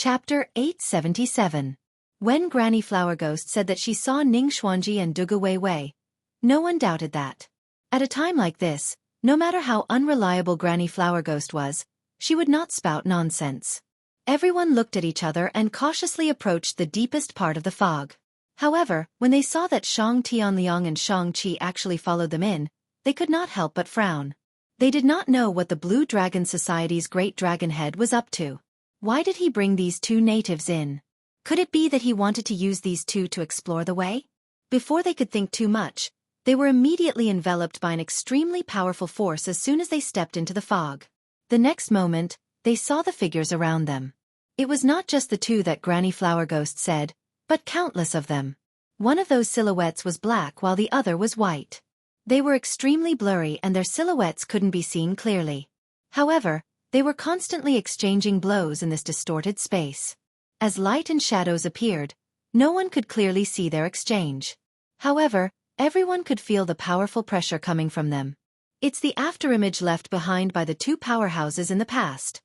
Chapter 877. When Granny Flower Ghost said that she saw Ning Xuanji and Dugu Wei Wei, no one doubted that. At a time like this, no matter how unreliable Granny Flower Ghost was, she would not spout nonsense. Everyone looked at each other and cautiously approached the deepest part of the fog. However, when they saw that Shang Tianliang and Shang Qi actually followed them in, they could not help but frown. They did not know what the Blue Dragon Society's great dragon head was up to. Why did he bring these two natives in? Could it be that he wanted to use these two to explore the way? Before they could think too much, they were immediately enveloped by an extremely powerful force as soon as they stepped into the fog. The next moment, they saw the figures around them. It was not just the two that Granny Flower Ghost said, but countless of them. One of those silhouettes was black while the other was white. They were extremely blurry and their silhouettes couldn't be seen clearly. However, they were constantly exchanging blows in this distorted space. As light and shadows appeared, no one could clearly see their exchange. However, everyone could feel the powerful pressure coming from them. It's the afterimage left behind by the two powerhouses in the past.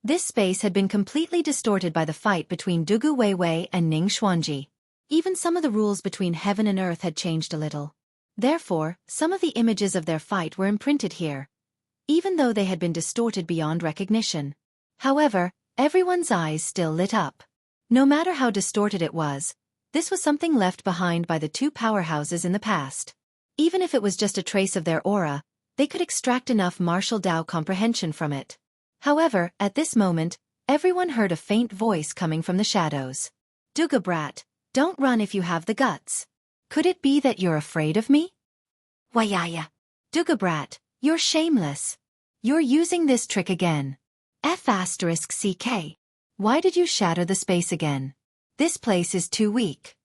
This space had been completely distorted by the fight between Dugu Wei Wei and Ning Xuanji. Even some of the rules between heaven and earth had changed a little. Therefore, some of the images of their fight were imprinted here, even though they had been distorted beyond recognition. However, everyone's eyes still lit up. No matter how distorted it was, this was something left behind by the two powerhouses in the past. Even if it was just a trace of their aura, they could extract enough martial Dao comprehension from it. However, at this moment, everyone heard a faint voice coming from the shadows. "Duga brat, don't run if you have the guts. Could it be that you're afraid of me?" "Wayaya. Duga brat, you're shameless. You're using this trick again. F***CK. Why did you shatter the space again? This place is too weak."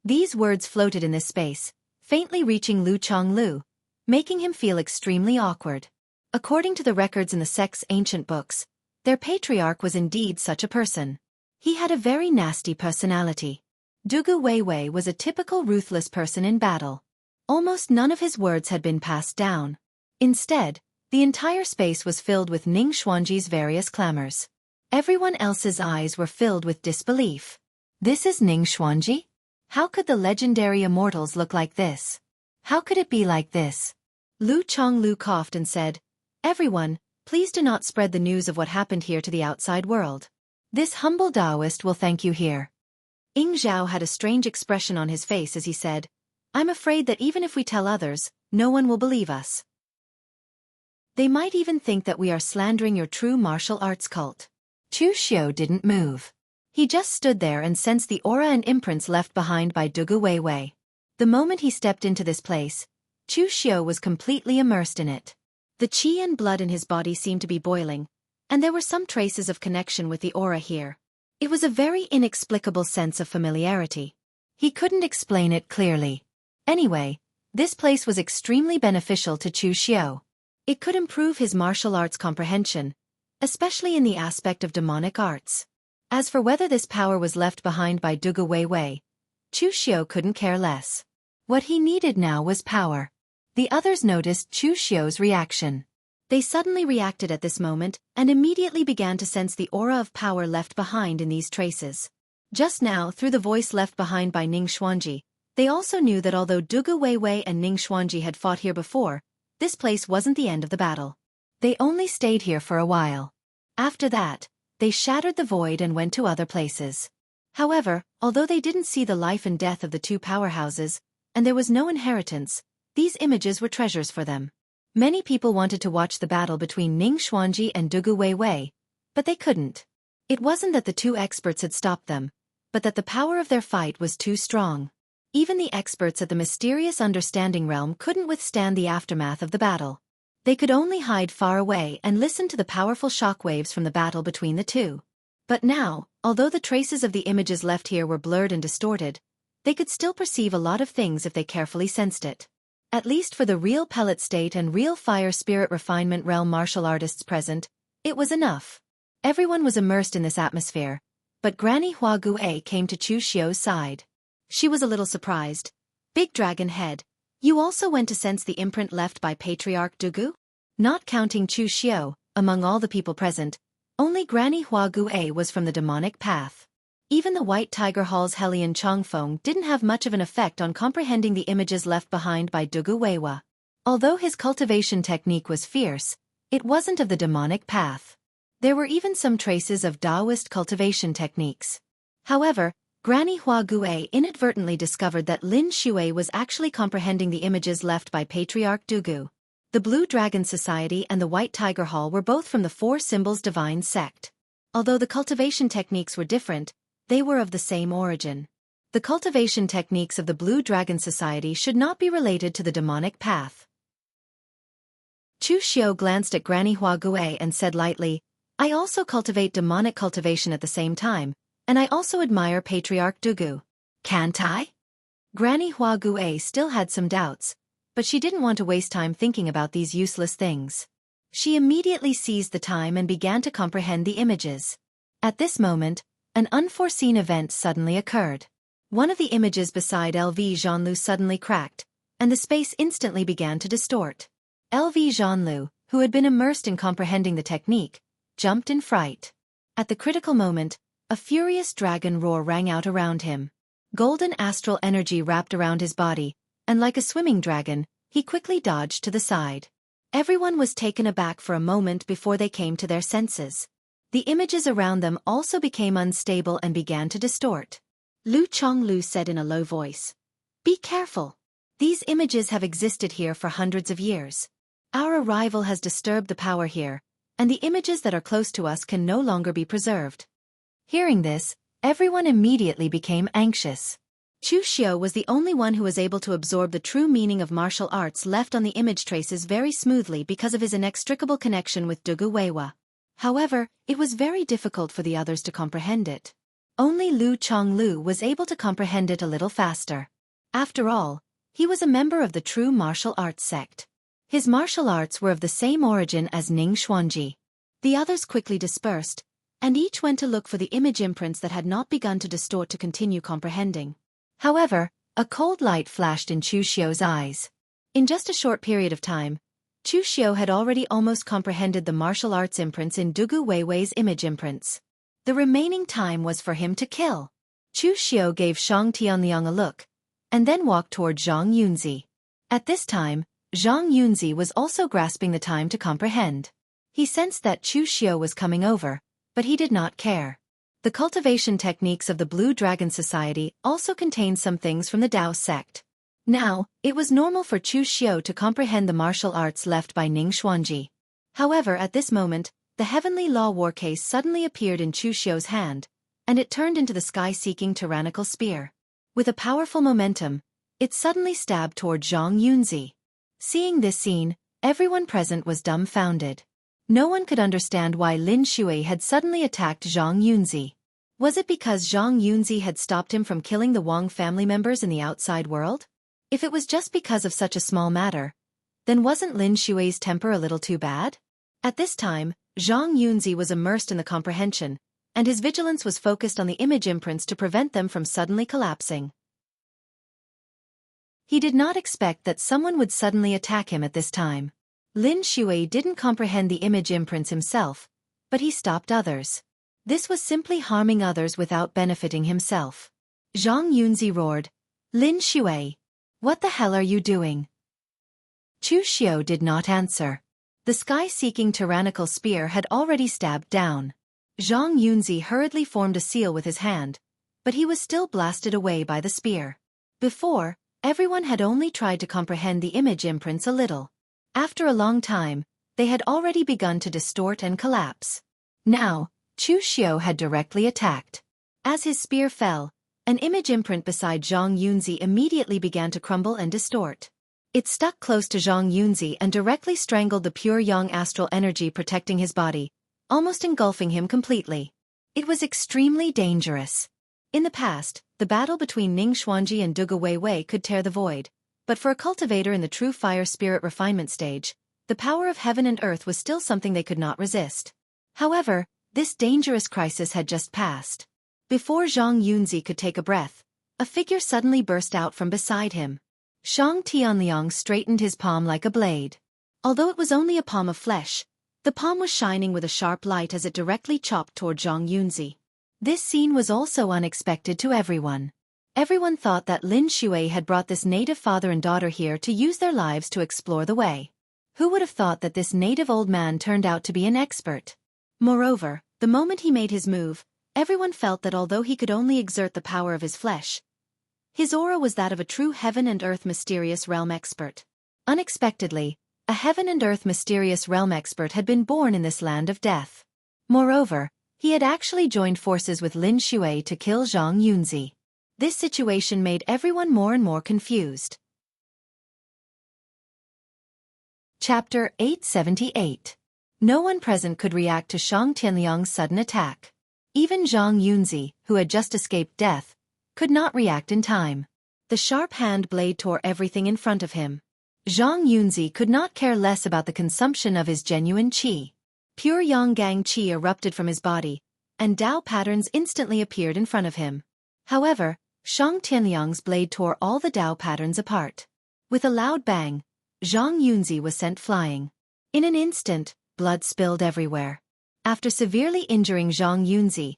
These words floated in this space, faintly reaching Lu Chonglu, making him feel extremely awkward. According to the records in the sect's ancient books, their patriarch was indeed such a person. He had a very nasty personality. Dugu Wei Wei was a typical ruthless person in battle. Almost none of his words had been passed down. Instead, the entire space was filled with Ning Xuanji's various clamors. Everyone else's eyes were filled with disbelief. This is Ning Xuanji? How could the legendary immortals look like this? How could it be like this? Lu Chonglu coughed and said, "Everyone, please do not spread the news of what happened here to the outside world. This humble Taoist will thank you here." Ying Zhao had a strange expression on his face as he said, "I'm afraid that even if we tell others, no one will believe us. They might even think that we are slandering your true martial arts cult." Chu Xiu didn't move. He just stood there and sensed the aura and imprints left behind by Dugu Wei Wei. The moment he stepped into this place, Chu Xiu was completely immersed in it. The qi and blood in his body seemed to be boiling, and there were some traces of connection with the aura here. It was a very inexplicable sense of familiarity. He couldn't explain it clearly. Anyway, this place was extremely beneficial to Chu Xiu. It could improve his martial arts comprehension, especially in the aspect of demonic arts. As for whether this power was left behind by Dugu Wei Wei, Chu Xiu couldn't care less. What he needed now was power. The others noticed Chu Xiu's reaction. They suddenly reacted at this moment and immediately began to sense the aura of power left behind in these traces. Just now, through the voice left behind by Ning Xuanji, they also knew that although Dugu Wei Wei and Ning Xuanji had fought here before, this place wasn't the end of the battle. They only stayed here for a while. After that, they shattered the void and went to other places. However, although they didn't see the life and death of the two powerhouses, and there was no inheritance, these images were treasures for them. Many people wanted to watch the battle between Ning Xuanji and Dugu Wei Wei, but they couldn't. It wasn't that the two experts had stopped them, but that the power of their fight was too strong. Even the experts at the mysterious understanding realm couldn't withstand the aftermath of the battle. They could only hide far away and listen to the powerful shockwaves from the battle between the two. But now, although the traces of the images left here were blurred and distorted, they could still perceive a lot of things if they carefully sensed it. At least for the real pellet state and real fire spirit refinement realm martial artists present, it was enough. Everyone was immersed in this atmosphere, but Granny Hua Guei came to Chu Xiu's side. She was a little surprised. "Big Dragon Head, you also went to sense the imprint left by Patriarch Dugu?" Not counting Chu Xiu, among all the people present, Only Granny Hua Gue was from the demonic path. Even the White Tiger Hall's Helian Chongfeng didn't have much of an effect on comprehending the images left behind by Dugu Weiwa. Although his cultivation technique was fierce, it wasn't of the demonic path. There were even some traces of Taoist cultivation techniques. However, Granny Hua Gue inadvertently discovered that Lin Shui was actually comprehending the images left by Patriarch Dugu. The Blue Dragon Society and the White Tiger Hall were both from the Four Symbols Divine sect. Although the cultivation techniques were different, they were of the same origin. The cultivation techniques of the Blue Dragon Society should not be related to the demonic path. Chu Xiao glanced at Granny Hua Gue and said lightly, "I also cultivate demonic cultivation at the same time, and I also admire Patriarch Dugu. Can't I?" Granny Hua Gue still had some doubts, but she didn't want to waste time thinking about these useless things. She immediately seized the time and began to comprehend the images. At this moment, an unforeseen event suddenly occurred. One of the images beside LV Zhanlu suddenly cracked, and the space instantly began to distort. LV Zhanlu, who had been immersed in comprehending the technique, jumped in fright. At the critical moment, a furious dragon roar rang out around him. Golden astral energy wrapped around his body, and like a swimming dragon, he quickly dodged to the side. Everyone was taken aback for a moment before they came to their senses. The images around them also became unstable and began to distort. Lu Chonglu said in a low voice, "Be careful. These images have existed here for hundreds of years. Our arrival has disturbed the power here, and the images that are close to us can no longer be preserved." Hearing this, everyone immediately became anxious. Chu Xiao was the only one who was able to absorb the true meaning of martial arts left on the image traces very smoothly because of his inextricable connection with Dugu Weiwa. However, it was very difficult for the others to comprehend it. Only Lu Chonglu was able to comprehend it a little faster. After all, he was a member of the true martial arts sect. His martial arts were of the same origin as Ning Xuanji. The others quickly dispersed, and each went to look for the image imprints that had not begun to distort to continue comprehending. However, a cold light flashed in Chu Xiao's eyes. In just a short period of time, Chu Xiao had already almost comprehended the martial arts imprints in Dugu Weiwei's image imprints. The remaining time was for him to kill. Chu Xiao gave Zhang Tianliang a look, and then walked toward Zhang Yunzi. At this time, Zhang Yunzi was also grasping the time to comprehend. He sensed that Chu Xiao was coming over, but he did not care. The cultivation techniques of the Blue Dragon Society also contained some things from the Dao sect. Now, it was normal for Chu Xiao to comprehend the martial arts left by Ning Xuanji. However, at this moment, the Heavenly Law War Case suddenly appeared in Chu Xiao's hand, and it turned into the sky-seeking tyrannical spear. With a powerful momentum, it suddenly stabbed toward Zhang Yunzi. Seeing this scene, everyone present was dumbfounded. No one could understand why Lin Shui had suddenly attacked Zhang Yunzi. Was it because Zhang Yunzi had stopped him from killing the Wang family members in the outside world? If it was just because of such a small matter, then wasn't Lin Shui's temper a little too bad? At this time, Zhang Yunzi was immersed in the comprehension, and his vigilance was focused on the image imprints to prevent them from suddenly collapsing. He did not expect that someone would suddenly attack him at this time. Lin Shui didn't comprehend the image imprints himself, but he stopped others. This was simply harming others without benefiting himself. Zhang Yunzi roared, "Lin Shui, what the hell are you doing?" Chu Xiao did not answer. The sky-seeking tyrannical spear had already stabbed down. Zhang Yunzi hurriedly formed a seal with his hand, but he was still blasted away by the spear. Before, everyone had only tried to comprehend the image imprints a little. After a long time, they had already begun to distort and collapse. Now, Chu Xiao had directly attacked. As his spear fell, an image imprint beside Zhang Yunzi immediately began to crumble and distort. It stuck close to Zhang Yunzi and directly strangled the pure yang astral energy protecting his body, almost engulfing him completely. It was extremely dangerous. In the past, the battle between Ning Xuanji and Dugu Weiwei could tear the void, but for a cultivator in the true fire spirit refinement stage, the power of heaven and earth was still something they could not resist. However, this dangerous crisis had just passed. Before Zhang Yunzi could take a breath, a figure suddenly burst out from beside him. Zhang Tianliang straightened his palm like a blade. Although it was only a palm of flesh, The palm was shining with a sharp light as it directly chopped toward Zhang Yunzi. This scene was also unexpected to everyone. Everyone thought that Lin Shui had brought this native father and daughter here to use their lives to explore the way. Who would have thought that this native old man turned out to be an expert? Moreover, the moment he made his move, everyone felt that although he could only exert the power of his flesh, his aura was that of a true heaven and earth mysterious realm expert. Unexpectedly, a heaven and earth mysterious realm expert had been born in this land of death. Moreover, he had actually joined forces with Lin Shui to kill Zhang Yunzi. This situation made everyone more and more confused. Chapter 878. No one present could react to Shang Tianliang's sudden attack. Even Zhang Yunzi, who had just escaped death, could not react in time. The sharp hand blade tore everything in front of him. Zhang Yunzi could not care less about the consumption of his genuine qi. Pure Yang-gang qi erupted from his body, and Dao patterns instantly appeared in front of him. However, Shang Tianliang's blade tore all the Dao patterns apart. With a loud bang, Zhang Yunzi was sent flying. In an instant, blood spilled everywhere. After severely injuring Zhang Yunzi,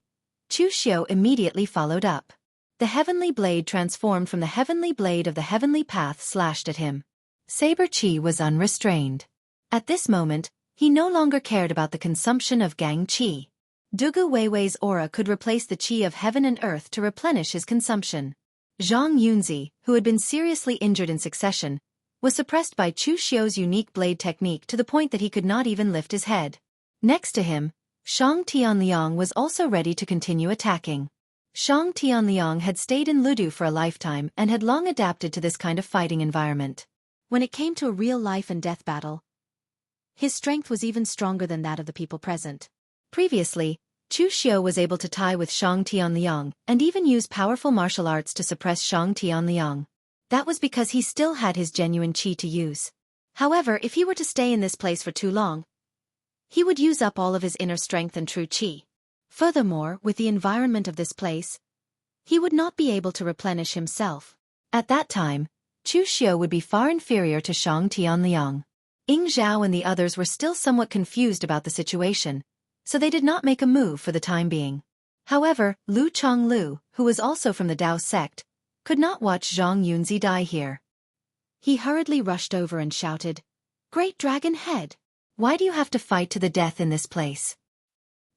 Chu Xiu immediately followed up. The heavenly blade transformed from the heavenly blade of the heavenly path slashed at him. Saber qi was unrestrained. At this moment, he no longer cared about the consumption of gang qi. Dugu Weiwei's aura could replace the qi of heaven and earth to replenish his consumption. Zhang Yunzi, who had been seriously injured in succession, was suppressed by Chu Xiu's unique blade technique to the point that he could not even lift his head. Next to him, Shang Tianliang was also ready to continue attacking. Shang Tianliang had stayed in Ludu for a lifetime and had long adapted to this kind of fighting environment. When it came to a real life and death battle, his strength was even stronger than that of the people present. Previously, Chu Xiu was able to tie with Shang Tianliang and even use powerful martial arts to suppress Shang Tianliang. That was because he still had his genuine qi to use. However, if he were to stay in this place for too long, he would use up all of his inner strength and true qi. Furthermore, with the environment of this place, he would not be able to replenish himself. At that time, Chu Xiu would be far inferior to Shang Tianliang. Ying Zhao and the others were still somewhat confused about the situation, so they did not make a move for the time being. However, Lu Chonglu, who was also from the Dao sect, could not watch Zhang Yunzi die here. He hurriedly rushed over and shouted, "Great Dragon Head! Why do you have to fight to the death in this place?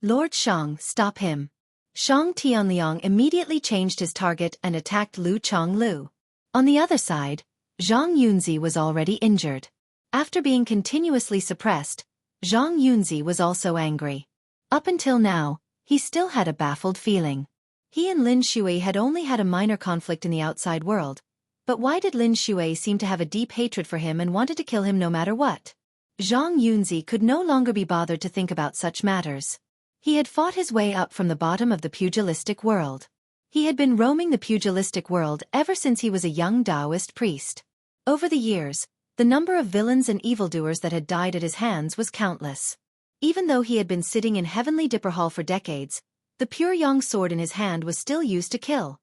Lord Shang, stop him!" Shang Tianliang immediately changed his target and attacked Lu Chonglu. On the other side, Zhang Yunzi was already injured. After being continuously suppressed, Zhang Yunzi was also angry. Up until now, he still had a baffled feeling. He and Lin Shui had only had a minor conflict in the outside world, but why did Lin Shui seem to have a deep hatred for him and wanted to kill him no matter what? Zhang Yunzi could no longer be bothered to think about such matters. He had fought his way up from the bottom of the pugilistic world. He had been roaming the pugilistic world ever since he was a young Taoist priest. Over the years, the number of villains and evildoers that had died at his hands was countless. Even though he had been sitting in Heavenly Dipper Hall for decades, the pure yang sword in his hand was still used to kill.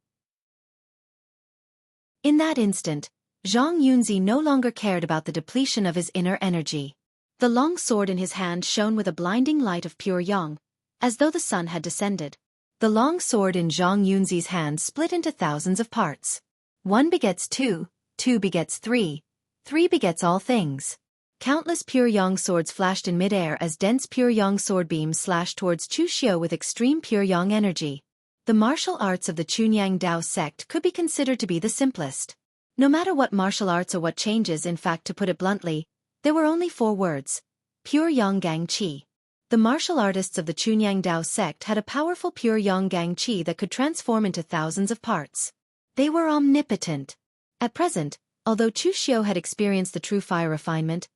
In that instant, Zhang Yunzi no longer cared about the depletion of his inner energy. The long sword in his hand shone with a blinding light of pure yang, as though the sun had descended. The long sword in Zhang Yunzi's hand split into thousands of parts. 1 begets 2, 2 begets 3, 3 begets all things. Countless pure yang swords flashed in midair as dense pure yang sword beams slashed towards Chu Xiu with extreme pure yang energy. The martial arts of the Chunyang Dao sect could be considered to be the simplest. No matter what martial arts or what changes, in fact, to put it bluntly, there were only 4 words: pure yang gang qi. The martial artists of the Chunyang Dao sect had a powerful pure yang gang qi that could transform into thousands of parts. They were omnipotent. At present, although Chu Xiu had experienced the true fire refinement,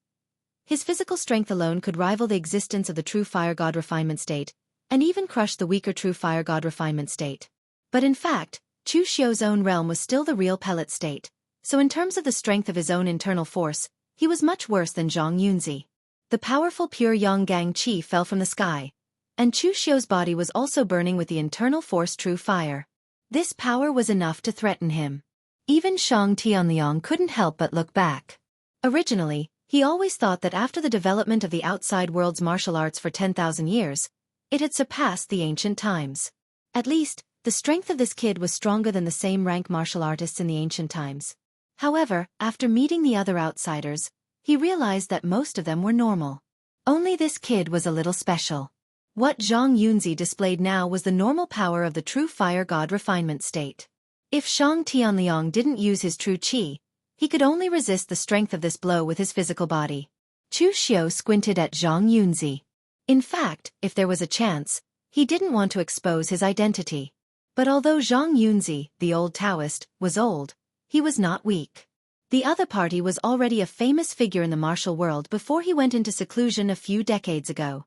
his physical strength alone could rival the existence of the true fire god refinement state, and even crush the weaker true fire god refinement state. But in fact, Chu Xiu's own realm was still the real pellet state, so in terms of the strength of his own internal force, he was much worse than Zhang Yunzi. The powerful pure yang gang qi fell from the sky, and Chu Xiu's body was also burning with the internal force true fire. This power was enough to threaten him. Even Shang Tianliang couldn't help but look back. Originally, He always thought that after the development of the outside world's martial arts for 10,000 years, it had surpassed the ancient times. At least, the strength of this kid was stronger than the same rank martial artists in the ancient times. However, after meeting the other outsiders, he realized that most of them were normal. Only this kid was a little special. What Zhang Yunzi displayed now was the normal power of the true fire god refinement state. If Shang Tianliang didn't use his true qi, he could only resist the strength of this blow with his physical body. Chu Xiao squinted at Zhang Yunzi. In fact, if there was a chance, he didn't want to expose his identity. But although Zhang Yunzi, the old Taoist, was old, he was not weak. The other party was already a famous figure in the martial world before he went into seclusion a few decades ago.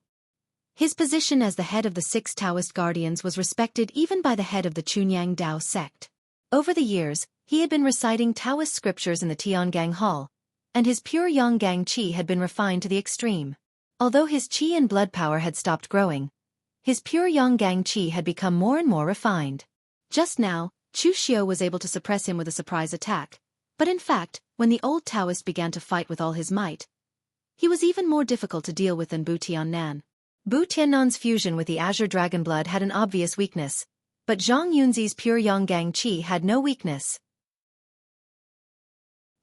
His position as the head of the 6 Taoist guardians was respected even by the head of the Chunyang Dao sect. Over the years, he had been reciting Taoist scriptures in the Tiangang Hall, and his pure Yonggang qi had been refined to the extreme. Although his qi and blood power had stopped growing, his pure Yonggang qi had become more and more refined. Just now, Chu Xiao was able to suppress him with a surprise attack, but in fact, when the old Taoist began to fight with all his might, he was even more difficult to deal with than Bu Tiannan. Bu Tiannan's fusion with the Azure Dragon blood had an obvious weakness, but Zhang Yunzi's pure Yonggang qi had no weakness.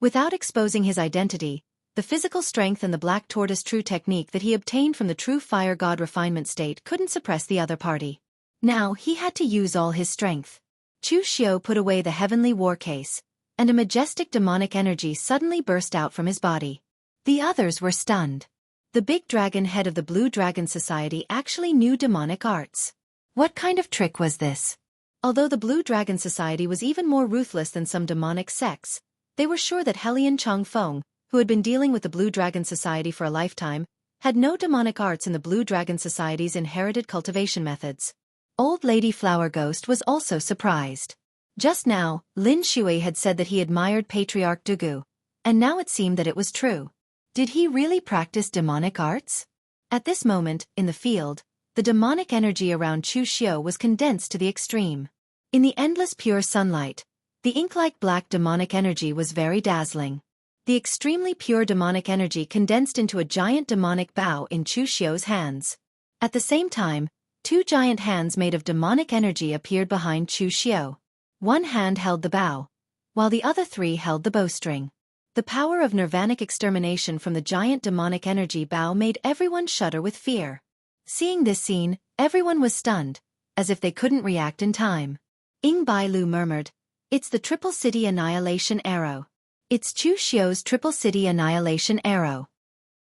Without exposing his identity, the physical strength and the Black Tortoise true technique that he obtained from the true fire god refinement state couldn't suppress the other party. Now he had to use all his strength. Chu Xiao put away the heavenly war case, and a majestic demonic energy suddenly burst out from his body. The others were stunned. The big dragon head of the Blue Dragon Society actually knew demonic arts. What kind of trick was this? Although the Blue Dragon Society was even more ruthless than some demonic sects, they were sure that Helian Changfeng, who had been dealing with the Blue Dragon Society for a lifetime, had no demonic arts in the Blue Dragon Society's inherited cultivation methods. Old Lady Flower Ghost was also surprised. Just now, Lin Shui had said that he admired Patriarch Dugu, and now it seemed that it was true. Did he really practice demonic arts? At this moment, in the field, the demonic energy around Chu Xiao was condensed to the extreme. In the endless pure sunlight, the ink-like black demonic energy was very dazzling. The extremely pure demonic energy condensed into a giant demonic bow in Chu Xiao's hands. At the same time, 2 giant hands made of demonic energy appeared behind Chu Xiao. One hand held the bow, while the other 3 held the bowstring. The power of nirvanic extermination from the giant demonic energy bow made everyone shudder with fear. Seeing this scene, everyone was stunned, as if they couldn't react in time. Ying Bailu murmured, "It's the Triple City Annihilation Arrow. It's Chu Xiao's Triple City Annihilation Arrow."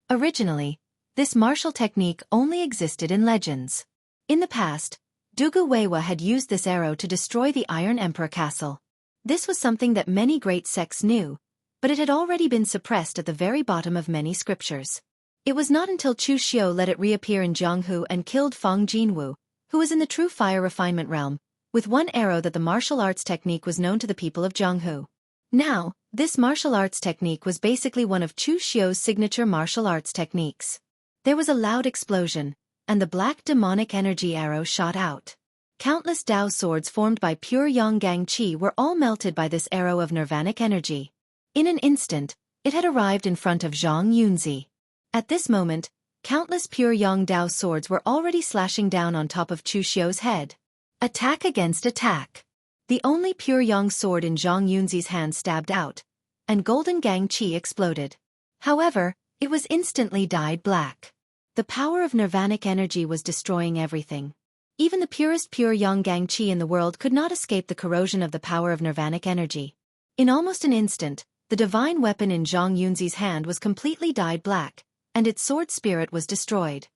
Originally, this martial technique only existed in legends. In the past, Dugu Weiwa had used this arrow to destroy the Iron Emperor Castle. This was something that many great sects knew, but it had already been suppressed at the very bottom of many scriptures. It was not until Chu Xiao let it reappear in Jianghu and killed Feng Jinwu, who was in the true fire refinement realm, with one arrow that the martial arts technique was known to the people of Jianghu. Now, this martial arts technique was basically one of Chu Xiao's signature martial arts techniques. There was a loud explosion, and the black demonic energy arrow shot out. Countless Dao swords formed by pure Yonggang qi were all melted by this arrow of nirvanic energy. In an instant, it had arrived in front of Zhang Yunzi. At this moment, countless pure Yang Dao swords were already slashing down on top of Chu Xiao's head. Attack against attack. The only pure Yang sword in Zhang Yunzi's hand stabbed out, and golden Gang Qi exploded. However, it was instantly dyed black. The power of nirvanic energy was destroying everything. Even the purest pure Yang Gang Qi in the world could not escape the corrosion of the power of nirvanic energy. In almost an instant, the divine weapon in Zhang Yunzi's hand was completely dyed black, and its sword spirit was destroyed.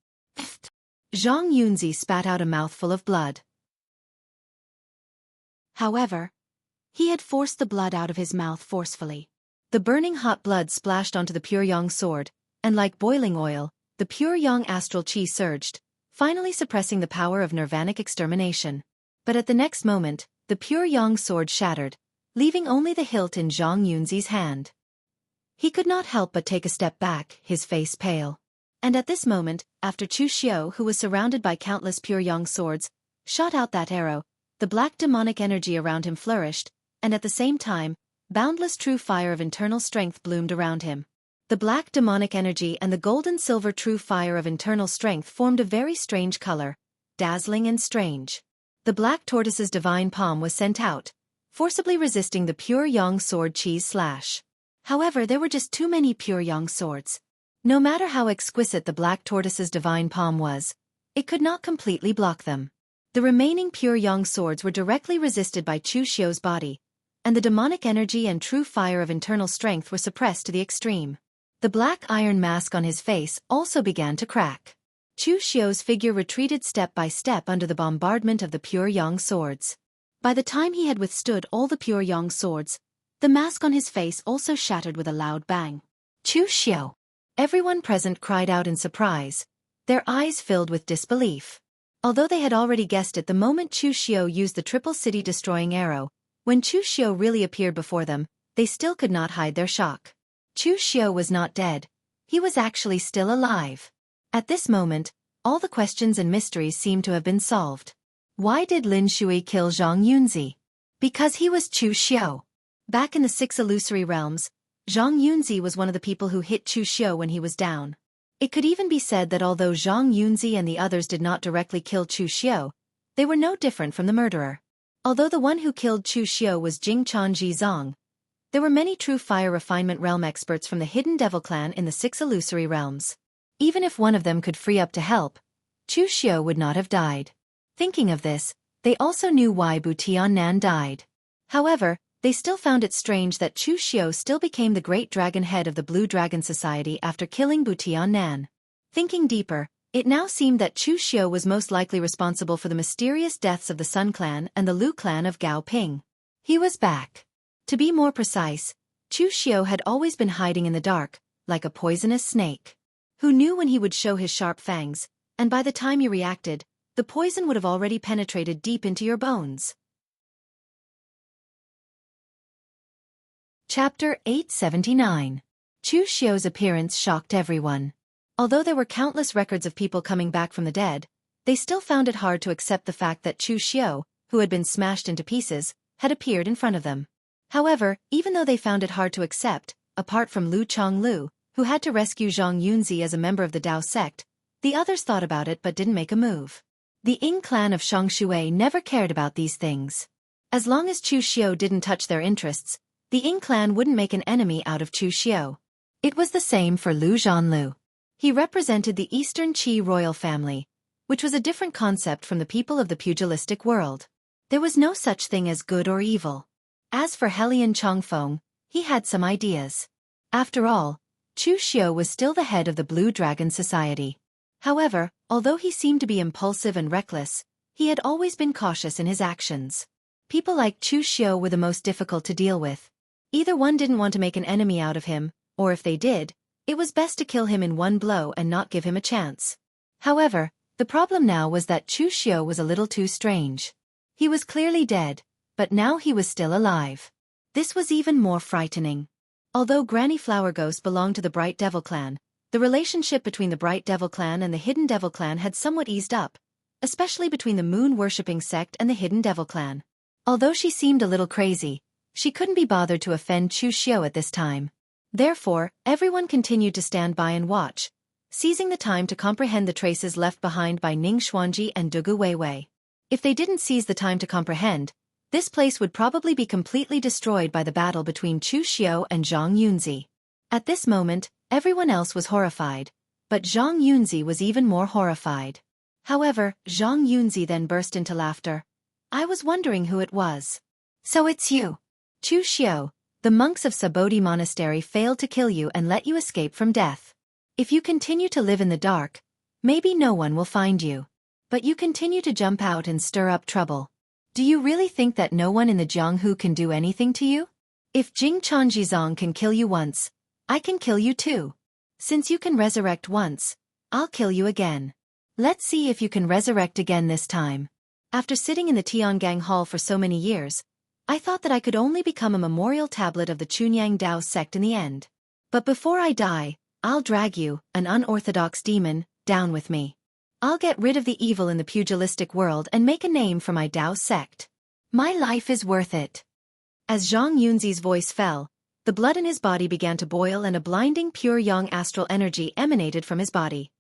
Zhang Yunzi spat out a mouthful of blood. However, he had forced the blood out of his mouth forcefully. The burning hot blood splashed onto the pure Yang sword, and like boiling oil, the pure Yang astral qi surged, finally suppressing the power of nirvanic extermination. But at the next moment, the pure Yang sword shattered, leaving only the hilt in Zhang Yunzi's hand. He could not help but take a step back, his face pale. And at this moment, after Chu Xiao, who was surrounded by countless pure Yang swords, shot out that arrow, the black demonic energy around him flourished, and at the same time, boundless true fire of internal strength bloomed around him. The black demonic energy and the golden-silver true fire of internal strength formed a very strange color, dazzling and strange. The black tortoise's divine palm was sent out, forcibly resisting the pure yang sword Qi's slash. However, there were just too many pure yang swords. No matter how exquisite the black tortoise's divine palm was, it could not completely block them. The remaining pure yang swords were directly resisted by Chu Xiu's body, and the demonic energy and true fire of internal strength were suppressed to the extreme. The black iron mask on his face also began to crack. Chu Xiu's figure retreated step by step under the bombardment of the pure yang swords. By the time he had withstood all the pure yang swords, the mask on his face also shattered with a loud bang. Chu Xiu! Everyone present cried out in surprise, their eyes filled with disbelief. Although they had already guessed it the moment Chu Xiu used the triple city-destroying arrow, when Chu Xiu really appeared before them, they still could not hide their shock. Chu Xiu was not dead. He was actually still alive. At this moment, all the questions and mysteries seemed to have been solved. Why did Lin Shui kill Zhang Yunzi? Because he was Chu Xiu. Back in the 6 illusory realms, Zhang Yunzi was one of the people who hit Chu Xiu when he was down. It could even be said that although Zhang Yunzi and the others did not directly kill Chu Xiu, they were no different from the murderer. Although the one who killed Chu Xiu was Jing Chanji Zong, there were many true fire refinement realm experts from the Hidden Devil clan in the 6 illusory realms. Even if one of them could free up to help, Chu Xiu would not have died. Thinking of this, they also knew why Bu Tiannan died. However, they still found it strange that Chu Xiu still became the great dragon head of the Blue Dragon Society after killing Bu Tiannan. Thinking deeper, it now seemed that Chu Xiu was most likely responsible for the mysterious deaths of the Sun clan and the Lu clan of Gao Ping. He was back. To be more precise, Chu Xiu had always been hiding in the dark, like a poisonous snake. Who knew when he would show his sharp fangs, and by the time you reacted, the poison would have already penetrated deep into your bones. Chapter 879. Chu Xiu's appearance shocked everyone. Although there were countless records of people coming back from the dead, they still found it hard to accept the fact that Chu Xiu, who had been smashed into pieces, had appeared in front of them. However, even though they found it hard to accept, apart from Lu Chonglu, who had to rescue Zhang Yunzi as a member of the Dao sect, the others thought about it but didn't make a move. The Ying clan of Shongshui never cared about these things. As long as Chu Xiu didn't touch their interests, the Ying clan wouldn't make an enemy out of Chu Xiu. It was the same for Lu Zhanlu. He represented the Eastern Qi royal family, which was a different concept from the people of the pugilistic world. There was no such thing as good or evil. As for Helian Chongfeng, he had some ideas. After all, Chu Xiu was still the head of the Blue Dragon Society. However, although he seemed to be impulsive and reckless, he had always been cautious in his actions. People like Chu Xiu were the most difficult to deal with. Either one didn't want to make an enemy out of him, or if they did, it was best to kill him in one blow and not give him a chance. However, the problem now was that Chu Xiu was a little too strange. He was clearly dead, but now he was still alive. This was even more frightening. Although Granny Flower Ghost belonged to the Bright Devil clan, the relationship between the Bright Devil clan and the Hidden Devil clan had somewhat eased up, especially between the moon-worshipping sect and the Hidden Devil clan. Although she seemed a little crazy, she couldn't be bothered to offend Chu Xiu at this time. Therefore, everyone continued to stand by and watch, seizing the time to comprehend the traces left behind by Ning Xuanji and Dugu Weiwei. If they didn't seize the time to comprehend, this place would probably be completely destroyed by the battle between Chu Xiu and Zhang Yunzi. At this moment, everyone else was horrified, but Zhang Yunzi was even more horrified. However, Zhang Yunzi then burst into laughter. I was wondering who it was. So it's you. Chu Xiu, the monks of Sabodhi Monastery failed to kill you and let you escape from death. If you continue to live in the dark, maybe no one will find you. But you continue to jump out and stir up trouble. Do you really think that no one in the Jianghu can do anything to you? If Jing Chanjizong can kill you once, I can kill you too. Since you can resurrect once, I'll kill you again. Let's see if you can resurrect again this time. After sitting in the Tiangang Hall for so many years, I thought that I could only become a memorial tablet of the Chunyang Dao sect in the end. But before I die, I'll drag you, an unorthodox demon, down with me. I'll get rid of the evil in the pugilistic world and make a name for my Dao sect. My life is worth it. As Zhang Yunzi's voice fell, The blood in his body began to boil and a blinding pure yang astral energy emanated from his body.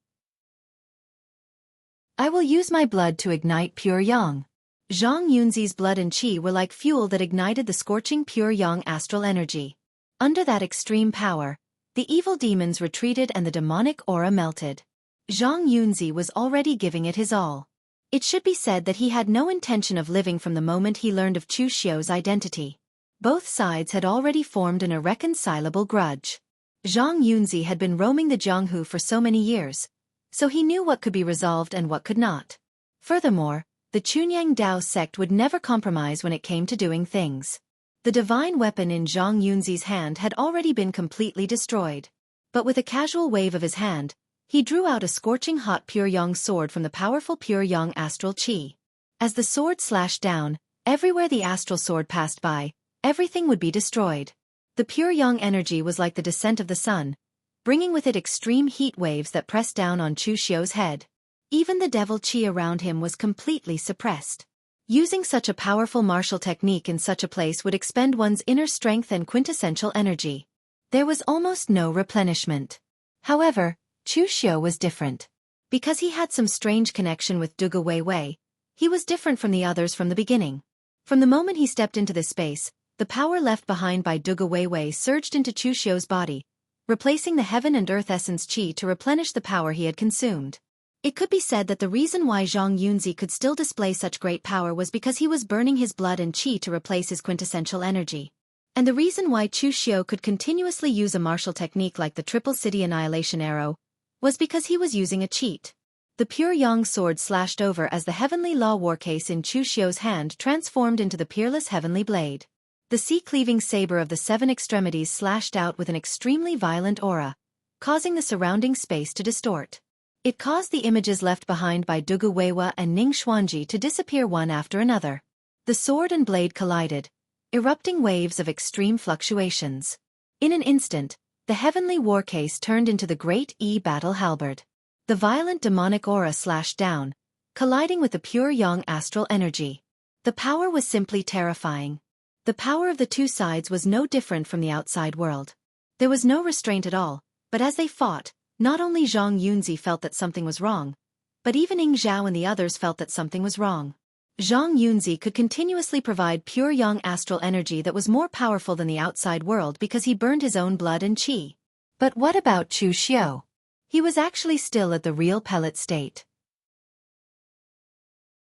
I will use my blood to ignite pure yang. Zhang Yunzi's blood and qi were like fuel that ignited the scorching pure yang astral energy. Under that extreme power, the evil demons retreated and the demonic aura melted. Zhang Yunzi was already giving it his all. It should be said that he had no intention of living from the moment he learned of Chu Xiu's identity. Both sides had already formed an irreconcilable grudge. Zhang Yunzi had been roaming the Jianghu for so many years, so he knew what could be resolved and what could not. Furthermore, the Chunyang Dao sect would never compromise when it came to doing things. The divine weapon in Zhang Yunzi's hand had already been completely destroyed. But with a casual wave of his hand, he drew out a scorching hot pure yang sword from the powerful pure yang astral qi. As the sword slashed down, everywhere the astral sword passed by, everything would be destroyed. The pure yang energy was like the descent of the sun, bringing with it extreme heat waves that pressed down on Chu Xiu's head. Even the devil qi around him was completely suppressed. Using such a powerful martial technique in such a place would expend one's inner strength and quintessential energy. There was almost no replenishment. However, Chu Xiu was different. Because he had some strange connection with Duge Weiwei, he was different from the others from the beginning. From the moment he stepped into this space, the power left behind by Duge Weiwei surged into Chu Xiu's body, replacing the heaven and earth essence qi to replenish the power he had consumed. It could be said that the reason why Zhang Yunzi could still display such great power was because he was burning his blood and qi to replace his quintessential energy. And the reason why Chu Xiu could continuously use a martial technique like the Triple City Annihilation Arrow was because he was using a cheat. The pure yang sword slashed over as the heavenly law warcase in Chu Xiu's hand transformed into the peerless heavenly blade. The sea-cleaving saber of the seven extremities slashed out with an extremely violent aura, causing the surrounding space to distort. It caused the images left behind by Duge Weiwei and Ning Xuanji to disappear one after another. The sword and blade collided, erupting waves of extreme fluctuations. In an instant, the heavenly warcase turned into the great battle halberd. The violent demonic aura slashed down, colliding with the pure yang astral energy. The power was simply terrifying. The power of the two sides was no different from the outside world. There was no restraint at all, but as they fought, not only Zhang Yunzi felt that something was wrong, but even Ying Zhao and the others felt that something was wrong. Zhang Yunzi could continuously provide pure yang astral energy that was more powerful than the outside world because he burned his own blood and qi. But what about Chu Xiu? He was actually still at the real pellet state.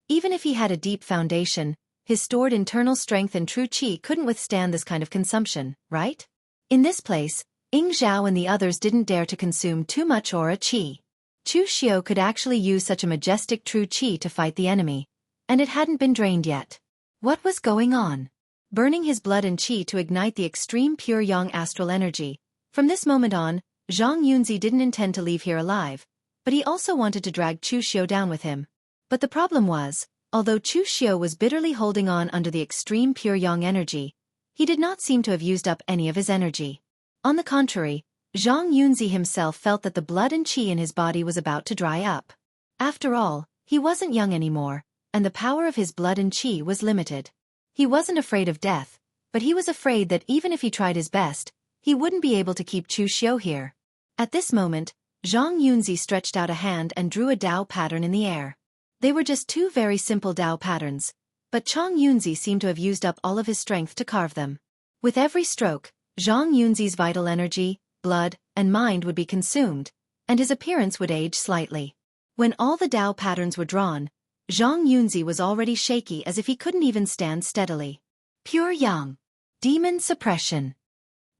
Even if he had a deep foundation, his stored internal strength and true qi couldn't withstand this kind of consumption, right? In this place, Ying Zhao and the others didn't dare to consume too much aura qi. Chu Xiu could actually use such a majestic true qi to fight the enemy, and it hadn't been drained yet. What was going on? Burning his blood and qi to ignite the extreme pure yang astral energy. From this moment on, Zhang Yunzi didn't intend to leave here alive, but he also wanted to drag Chu Xiu down with him. But the problem was, although Chu Xiu was bitterly holding on under the extreme pure yang energy, he did not seem to have used up any of his energy. On the contrary, Zhang Yunzi himself felt that the blood and qi in his body was about to dry up. After all, he wasn't young anymore, and the power of his blood and qi was limited. He wasn't afraid of death, but he was afraid that even if he tried his best, he wouldn't be able to keep Chu Xiu here. At this moment, Zhang Yunzi stretched out a hand and drew a Dao pattern in the air. They were just two very simple Dao patterns, but Zhang Yunzi seemed to have used up all of his strength to carve them. With every stroke, Zhang Yunzi's vital energy, blood, and mind would be consumed, and his appearance would age slightly. When all the Dao patterns were drawn, Zhang Yunzi was already shaky as if he couldn't even stand steadily. Pure Yang. Demon suppression.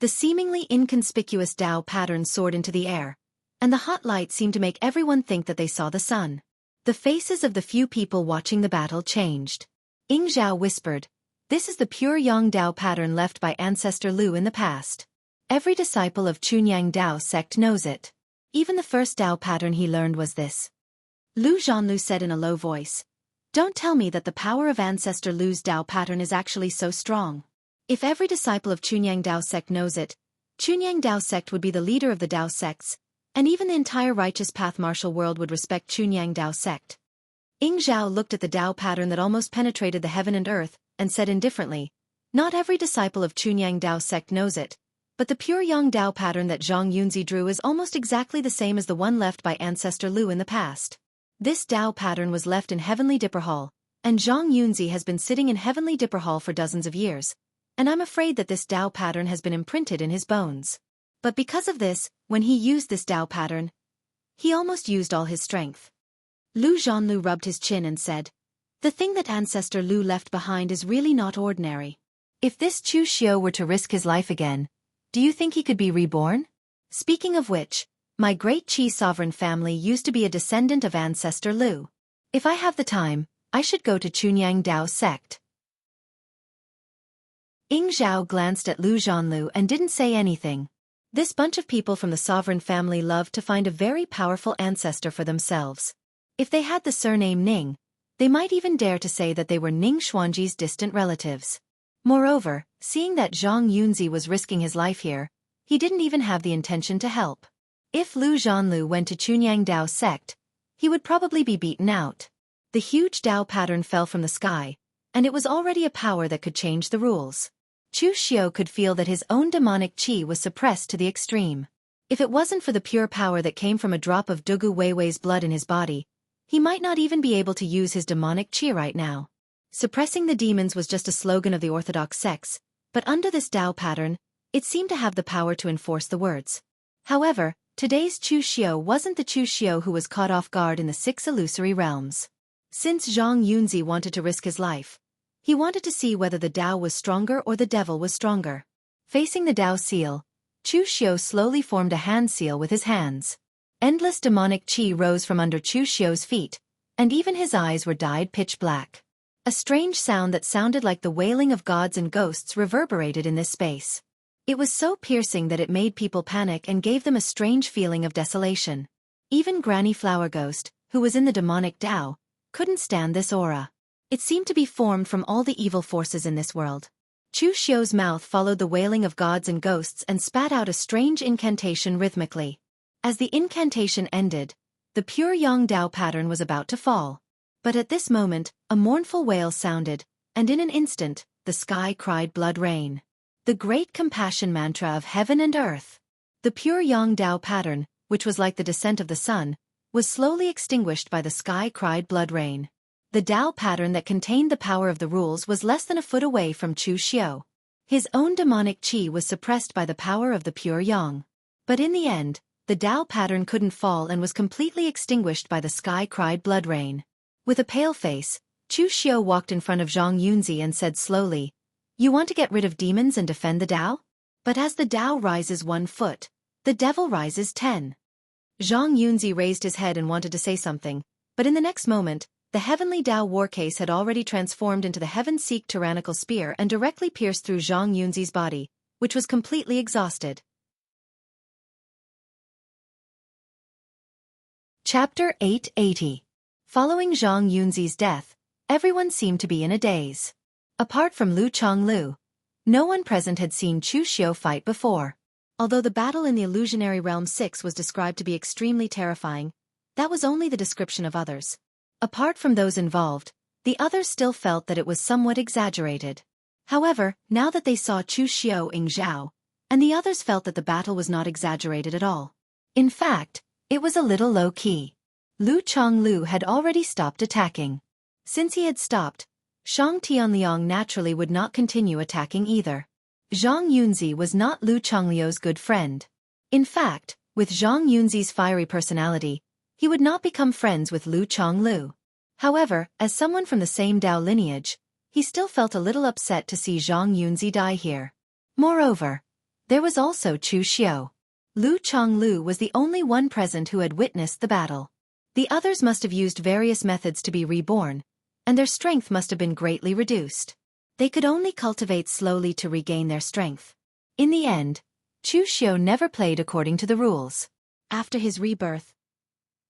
The seemingly inconspicuous Dao pattern soared into the air, and the hot light seemed to make everyone think that they saw the sun. The faces of the few people watching the battle changed. Ying Zhao whispered, "This is the pure Yang Dao pattern left by Ancestor Lu in the past. Every disciple of Chunyang Dao sect knows it. Even the first Dao pattern he learned was this." Lu Zhanlu said in a low voice, "Don't tell me that the power of Ancestor Lu's Dao pattern is actually so strong. If every disciple of Chunyang Dao sect knows it, Chunyang Dao sect would be the leader of the Dao sects, and even the entire righteous path martial world would respect Chunyang Dao sect." Ying Zhao looked at the Dao pattern that almost penetrated the heaven and earth, and said indifferently, "Not every disciple of Chunyang Dao sect knows it, But the pure Yang Dao pattern that Zhang Yunzi drew is almost exactly the same as the one left by ancestor Lu in the past. This Dao pattern was left in Heavenly Dipper Hall, and Zhang Yunzi has been sitting in Heavenly Dipper Hall for dozens of years, and I'm afraid that this Dao pattern has been imprinted in his bones. But because of this, when he used this Dao pattern, he almost used all his strength. Lu Zhanlu rubbed his chin and said, "The thing that ancestor Lu left behind is really not ordinary. If this Chu Xiu were to risk his life again, do you think he could be reborn? Speaking of which, my great Qi sovereign family used to be a descendant of ancestor Lu. If I have the time, I should go to Chunyang Dao sect." Ying Zhao glanced at Lu Zhanlu and didn't say anything. This bunch of people from the sovereign family loved to find a very powerful ancestor for themselves. If they had the surname Ning, they might even dare to say that they were Ning Xuanji's distant relatives. Moreover, seeing that Zhang Yunzi was risking his life here, he didn't even have the intention to help. If Lu Zhanlu went to Chunyang Dao sect, he would probably be beaten out. The huge Dao pattern fell from the sky, and it was already a power that could change the rules. Chu Xiu could feel that his own demonic qi was suppressed to the extreme. If it wasn't for the pure power that came from a drop of Dugu Weiwei's blood in his body, he might not even be able to use his demonic qi right now. Suppressing the demons was just a slogan of the orthodox sects, but under this Dao pattern, it seemed to have the power to enforce the words. However, today's Chu Xiu wasn't the Chu Xiu who was caught off guard in the 6 illusory realms. Since Zhang Yunzi wanted to risk his life, he wanted to see whether the Dao was stronger or the devil was stronger. Facing the Dao seal, Chu Xiu slowly formed a hand seal with his hands. Endless demonic qi rose from under Chu Xiu's feet, and even his eyes were dyed pitch black. A strange sound that sounded like the wailing of gods and ghosts reverberated in this space. It was so piercing that it made people panic and gave them a strange feeling of desolation. Even Granny Flower Ghost, who was in the demonic Dao, couldn't stand this aura. It seemed to be formed from all the evil forces in this world. Chu Xiu's mouth followed the wailing of gods and ghosts and spat out a strange incantation rhythmically. As the incantation ended, the pure Yang Dao pattern was about to fall. But at this moment, a mournful wail sounded, and in an instant, the sky cried blood rain. The great compassion mantra of heaven and earth. The pure Yang Dao pattern, which was like the descent of the sun, was slowly extinguished by the sky cried blood rain. The Dao pattern that contained the power of the rules was less than a foot away from Chu Xiu. His own demonic qi was suppressed by the power of the pure Yang. But in the end, the Dao pattern couldn't fall and was completely extinguished by the sky cried blood rain. With a pale face, Chu Xiu walked in front of Zhang Yunzi and said slowly, "You want to get rid of demons and defend the Dao? But as the Dao rises 1 foot, the devil rises 10. Zhang Yunzi raised his head and wanted to say something, but in the next moment, the heavenly Dao warcase had already transformed into the heaven-seek tyrannical spear and directly pierced through Zhang Yunzi's body, which was completely exhausted. Chapter 880. Following Zhang Yunzi's death, everyone seemed to be in a daze. Apart from Lu Chonglu, no one present had seen Chu Xiu fight before. Although the battle in the illusionary realm 6 was described to be extremely terrifying, that was only the description of others. Apart from those involved, the others still felt that it was somewhat exaggerated. However, now that they saw Chu Xiu Ying Zhao, and the others felt that the battle was not exaggerated at all. In fact, it was a little low-key. Lu Chonglu had already stopped attacking. Since he had stopped, Shang Tianliang naturally would not continue attacking either. Zhang Yunzi was not Lu Chongliu's good friend. In fact, with Zhang Yunzi's fiery personality, he would not become friends with Lu Chonglu. However, as someone from the same Dao lineage, he still felt a little upset to see Zhang Yunzi die here. Moreover, there was also Chu Xiu. Lu Chonglu was the only one present who had witnessed the battle. The others must have used various methods to be reborn, and their strength must have been greatly reduced. They could only cultivate slowly to regain their strength. In the end, Chu Xiu never played according to the rules. After his rebirth,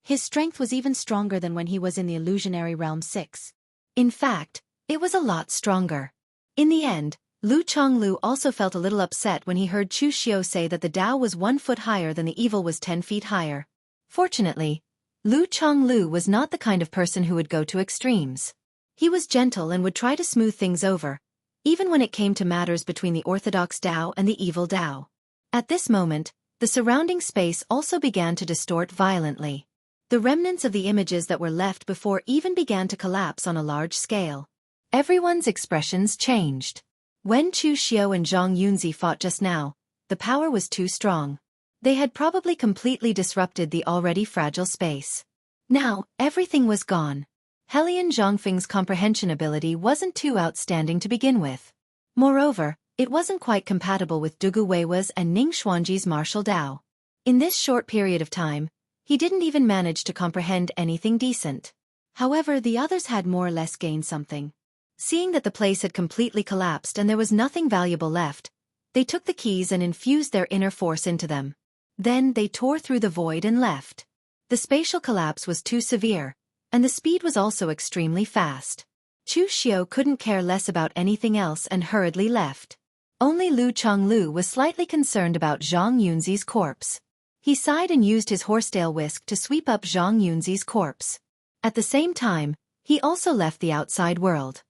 his strength was even stronger than when he was in the illusionary realm 6. In fact, it was a lot stronger. In the end, Lu Chonglu also felt a little upset when he heard Chu Xiu say that the Dao was 1 foot higher than the evil was 10 feet higher. Fortunately, Lu Chonglu was not the kind of person who would go to extremes. He was gentle and would try to smooth things over, even when it came to matters between the orthodox Dao and the evil Dao. At this moment, the surrounding space also began to distort violently. The remnants of the images that were left before even began to collapse on a large scale. Everyone's expressions changed. When Chu Xiao and Zhang Yunzi fought just now, the power was too strong. They had probably completely disrupted the already fragile space. Now, everything was gone. Helian Zhongfeng's comprehension ability wasn't too outstanding to begin with. Moreover, it wasn't quite compatible with Dugu Weiwa's and Ning Xuanji's martial Dao. In this short period of time, he didn't even manage to comprehend anything decent. However, the others had more or less gained something. Seeing that the place had completely collapsed and there was nothing valuable left, they took the keys and infused their inner force into them. Then they tore through the void and left. The spatial collapse was too severe, and the speed was also extremely fast. Chu Xiao couldn't care less about anything else and hurriedly left. Only Lu Chonglu was slightly concerned about Zhang Yunzi's corpse. He sighed and used his horsetail whisk to sweep up Zhang Yunzi's corpse. At the same time, he also left the outside world.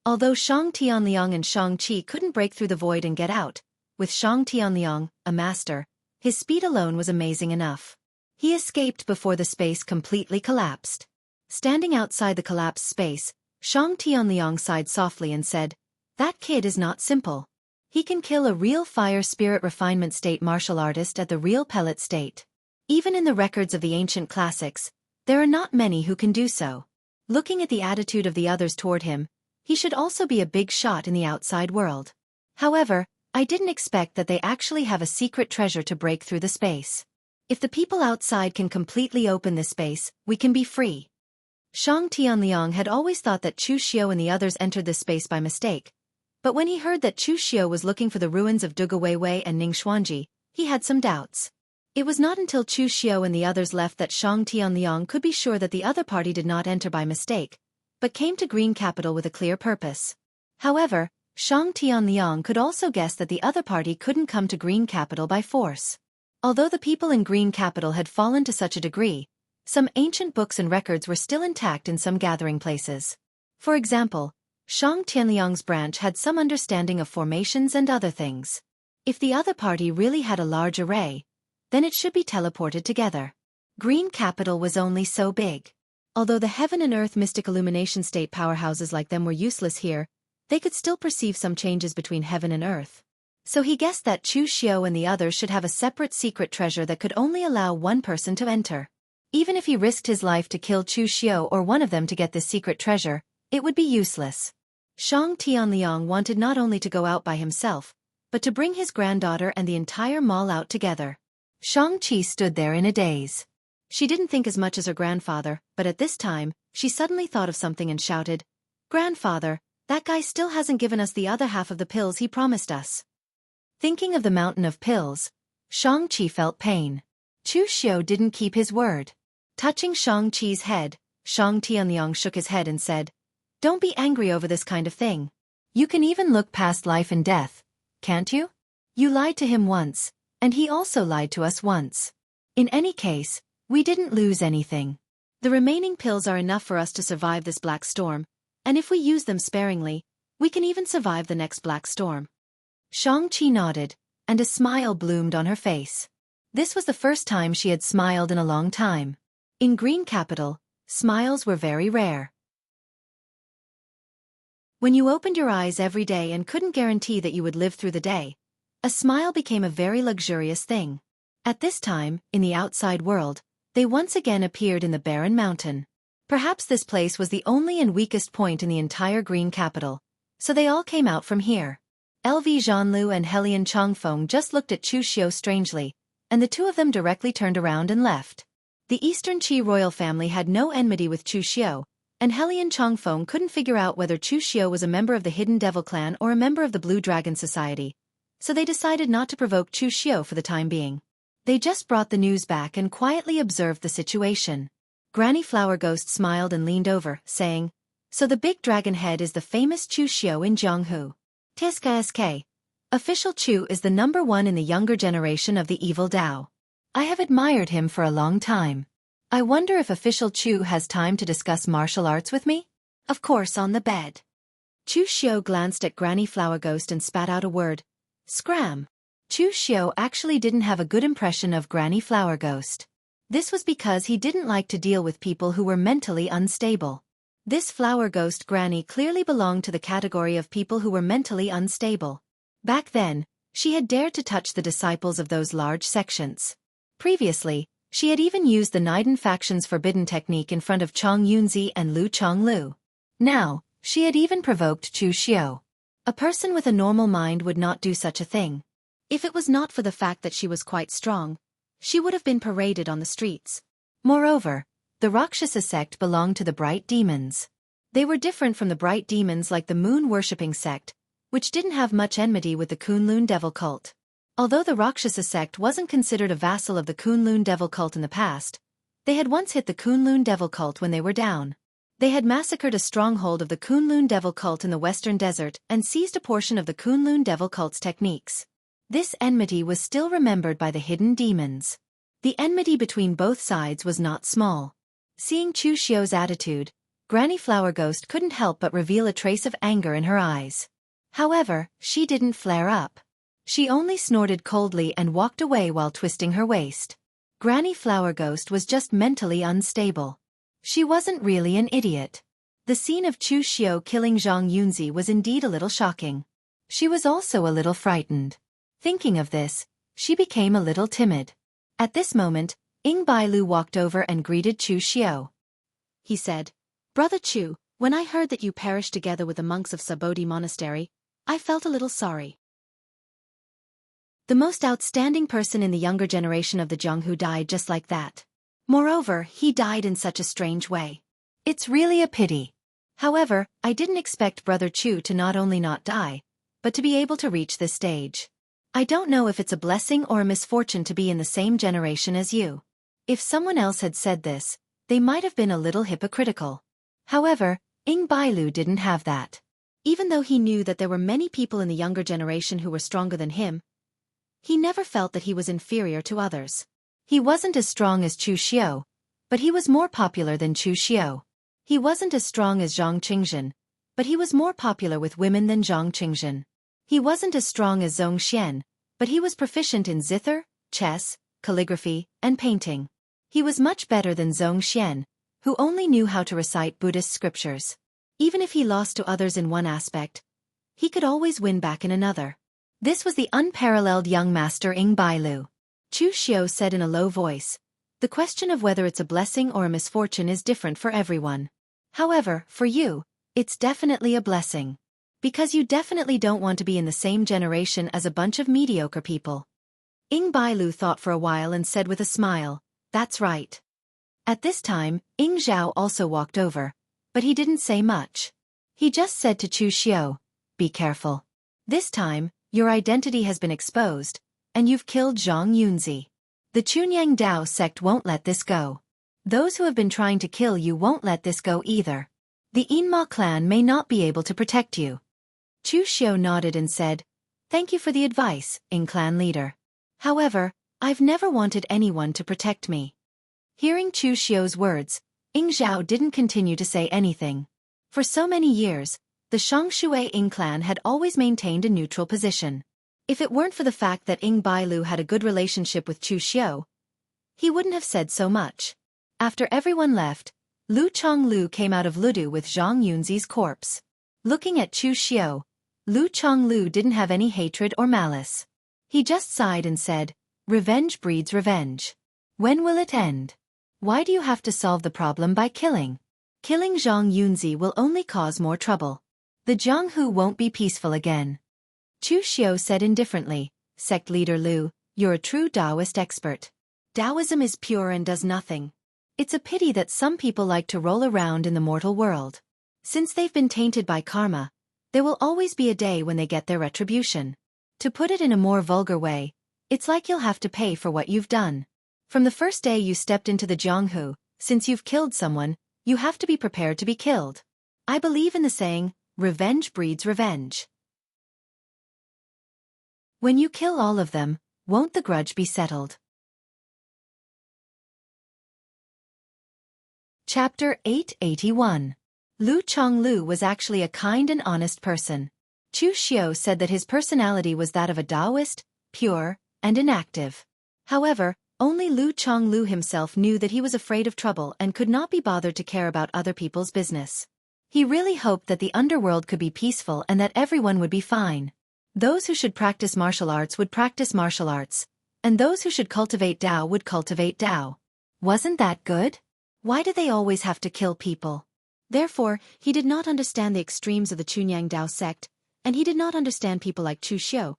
Although Shang Tianliang and Shang Qi couldn't break through the void and get out, with Shang Tianliang, a master, his speed alone was amazing enough. He escaped before the space completely collapsed. Standing outside the collapsed space, Shang Tianliang sighed softly and said, "That kid is not simple. He can kill a real fire spirit refinement state martial artist at the real pellet state. Even in the records of the ancient classics, there are not many who can do so. Looking at the attitude of the others toward him, he should also be a big shot in the outside world. However, I didn't expect that they actually have a secret treasure to break through the space. If the people outside can completely open this space, we can be free." Shang Tianliang had always thought that Chu Xiao and the others entered this space by mistake, but when he heard that Chu Xiao was looking for the ruins of Dugu Weiwei and Ning Xuanji, he had some doubts. It was not until Chu Xiao and the others left that Shang Tianliang could be sure that the other party did not enter by mistake, but came to Green Capital with a clear purpose. However, Shang Tianliang could also guess that the other party couldn't come to Green Capital by force. Although the people in Green Capital had fallen to such a degree, some ancient books and records were still intact in some gathering places. For example, Shang Tianliang's branch had some understanding of formations and other things. If the other party really had a large array, then it should be teleported together. Green Capital was only so big. Although the heaven and earth mystic illumination state powerhouses like them were useless here, they could still perceive some changes between heaven and earth. So he guessed that Chu Xiao and the others should have a separate secret treasure that could only allow one person to enter. Even if he risked his life to kill Chu Xiao or one of them to get this secret treasure, it would be useless. Shang Tianliang wanted not only to go out by himself, but to bring his granddaughter and the entire mall out together. Shang Qi stood there in a daze. She didn't think as much as her grandfather, but at this time, she suddenly thought of something and shouted, "Grandfather, that guy still hasn't given us the other half of the pills he promised us." Thinking of the mountain of pills, Shang Qi felt pain. Chu Xiao didn't keep his word. Touching Shang Qi's head, Shang Tianliang shook his head and said, "Don't be angry over this kind of thing. You can even look past life and death, can't you? You lied to him once, and he also lied to us once. In any case, we didn't lose anything. The remaining pills are enough for us to survive this black storm, and if we use them sparingly, we can even survive the next black storm." Shang Qi nodded, and a smile bloomed on her face. This was the first time she had smiled in a long time. In Green Capital, smiles were very rare. When you opened your eyes every day and couldn't guarantee that you would live through the day, a smile became a very luxurious thing. At this time, in the outside world, they once again appeared in the barren mountain. Perhaps this place was the only and weakest point in the entire Green Capital, so they all came out from here. LV Zhanlu and Helian Changfeng just looked at Chu Xiao strangely, and the two of them directly turned around and left. The Eastern Qi royal family had no enmity with Chu Xiao, and Helian Changfeng couldn't figure out whether Chu Xiao was a member of the Hidden Devil Clan or a member of the Blue Dragon Society, so they decided not to provoke Chu Xiao for the time being. They just brought the news back and quietly observed the situation. Granny Flower Ghost smiled and leaned over, saying, "So the big dragon head is the famous Chu Xiao in Jianghu. TSK. Official Chu is the #1 in the younger generation of the evil Dao. I have admired him for a long time. I wonder if Official Chu has time to discuss martial arts with me? Of course on the bed." Chu Xiao glanced at Granny Flower Ghost and spat out a word, Scram! Chu Xiao actually didn't have a good impression of Granny Flower Ghost. This was because he didn't like to deal with people who were mentally unstable. This flower ghost granny clearly belonged to the category of people who were mentally unstable. Back then, she had dared to touch the disciples of those large sections. Previously, she had even used the Niden faction's forbidden technique in front of Chong Yunzi and Lu Chonglu. Now, she had even provoked Chu Xiao. A person with a normal mind would not do such a thing. If it was not for the fact that she was quite strong, she would have been paraded on the streets. Moreover, the Rakshasa sect belonged to the Bright Demons. They were different from the Bright Demons like the moon-worshipping sect, which didn't have much enmity with the Kunlun devil cult. Although the Rakshasa sect wasn't considered a vassal of the Kunlun devil cult in the past, they had once hit the Kunlun devil cult when they were down. They had massacred a stronghold of the Kunlun devil cult in the western desert and seized a portion of the Kunlun devil cult's techniques. This enmity was still remembered by the hidden demons. The enmity between both sides was not small. Seeing Chu Xiao's attitude, Granny Flower Ghost couldn't help but reveal a trace of anger in her eyes. However, she didn't flare up. She only snorted coldly and walked away while twisting her waist. Granny Flower Ghost was just mentally unstable. She wasn't really an idiot. The scene of Chu Xiao killing Zhang Yunzi was indeed a little shocking. She was also a little frightened. Thinking of this, she became a little timid. At this moment, Ying Bailu walked over and greeted Chu Xiao. He said, "Brother Chu, when I heard that you perished together with the monks of Sabodhi Monastery, I felt a little sorry. The most outstanding person in the younger generation of the Zhonghu died just like that. Moreover, he died in such a strange way. It's really a pity. However, I didn't expect Brother Chu to not only not die, but to be able to reach this stage. I don't know if it's a blessing or a misfortune to be in the same generation as you." If someone else had said this, they might have been a little hypocritical. However, Ying Bailu didn't have that. Even though he knew that there were many people in the younger generation who were stronger than him, he never felt that he was inferior to others. He wasn't as strong as Chu Xiao, but he was more popular than Chu Xiao. He wasn't as strong as Zhang Qingzhen, but he was more popular with women than Zhang Qingzhen. He wasn't as strong as Zhong Xian, but he was proficient in zither, chess, calligraphy, and painting. He was much better than Zhong Xian, who only knew how to recite Buddhist scriptures. Even if he lost to others in one aspect, he could always win back in another. This was the unparalleled young master Ying Bailu. Chu Xiao said in a low voice, "The question of whether it's a blessing or a misfortune is different for everyone. However, for you, it's definitely a blessing. Because you definitely don't want to be in the same generation as a bunch of mediocre people." Ying Bailu thought for a while and said with a smile, "That's right." At this time, Ying Zhao also walked over, but he didn't say much. He just said to Chu Xiao, "Be careful. This time, your identity has been exposed, and you've killed Zhang Yunzi. The Chunyang Dao sect won't let this go. Those who have been trying to kill you won't let this go either. The Yinma clan may not be able to protect you." Chu Xiao nodded and said, "Thank you for the advice, Ying clan leader. However, I've never wanted anyone to protect me." Hearing Chu Xiao's words, Ying Zhao didn't continue to say anything. For so many years, the Shangshui Ying clan had always maintained a neutral position. If it weren't for the fact that Ying Bailu had a good relationship with Chu Xiao, he wouldn't have said so much. After everyone left, Lu Chonglu came out of Ludu with Zhang Yunzi's corpse. Looking at Chu Xiao, Lu Chonglu didn't have any hatred or malice. He just sighed and said, "Revenge breeds revenge. When will it end? Why do you have to solve the problem by killing? Killing Zhang Yunzi will only cause more trouble. The Jianghu won't be peaceful again." Chu Xiao said indifferently, "Sect leader Lu, you're a true Taoist expert. Taoism is pure and does nothing. It's a pity that some people like to roll around in the mortal world. Since they've been tainted by karma, there will always be a day when they get their retribution. To put it in a more vulgar way, it's like you'll have to pay for what you've done. From the first day you stepped into the Jianghu, since you've killed someone, you have to be prepared to be killed. I believe in the saying, revenge breeds revenge. When you kill all of them, won't the grudge be settled?" Chapter 881. Lu Chonglu was actually a kind and honest person. Chu Xiu said that his personality was that of a Taoist, pure, and inactive. However, only Lu Chonglu himself knew that he was afraid of trouble and could not be bothered to care about other people's business. He really hoped that the underworld could be peaceful and that everyone would be fine. Those who should practice martial arts would practice martial arts, and those who should cultivate Tao would cultivate Tao. Wasn't that good? Why do they always have to kill people? Therefore, he did not understand the extremes of the Chunyang Dao sect, and he did not understand people like Chu Xiu,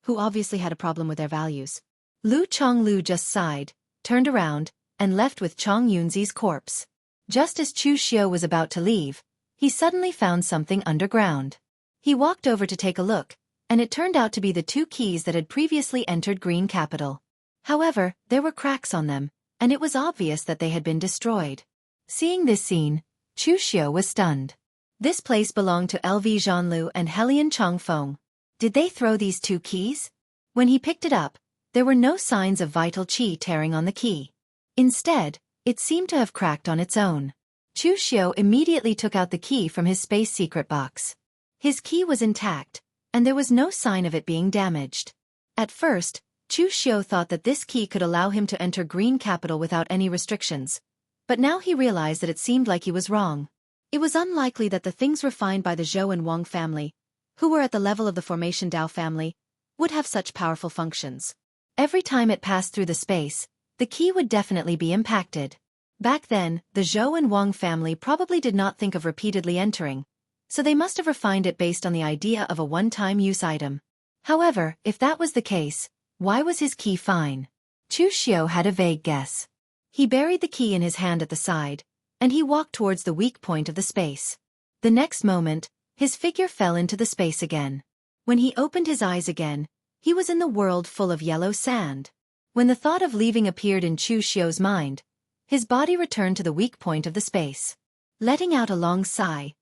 who obviously had a problem with their values. Lu Chonglu just sighed, turned around, and left with Chong Yunzi's corpse. Just as Chu Xiu was about to leave, he suddenly found something underground. He walked over to take a look, and it turned out to be the 2 keys that had previously entered Green Capital. However, there were cracks on them, and it was obvious that they had been destroyed. Seeing this scene, Chu Xiu was stunned. This place belonged to LV Zhanlu and Helian Chongfeng. Did they throw these 2 keys? When he picked it up, there were no signs of vital qi tearing on the key. Instead, it seemed to have cracked on its own. Chu Xiu immediately took out the key from his space secret box. His key was intact, and there was no sign of it being damaged. At first, Chu Xiu thought that this key could allow him to enter Green Capital without any restrictions, but now he realized that it seemed like he was wrong. It was unlikely that the things refined by the Zhou and Wang family, who were at the level of the Formation Dao family, would have such powerful functions. Every time it passed through the space, the key would definitely be impacted. Back then, the Zhou and Wang family probably did not think of repeatedly entering, so they must have refined it based on the idea of a one-time use item. However, if that was the case, why was his key fine? Chu Xiu had a vague guess. He buried the key in his hand at the side, and he walked towards the weak point of the space. The next moment, his figure fell into the space again. When he opened his eyes again, he was in the world full of yellow sand. When the thought of leaving appeared in Chu Xiu's mind, his body returned to the weak point of the space. Letting out a long sigh,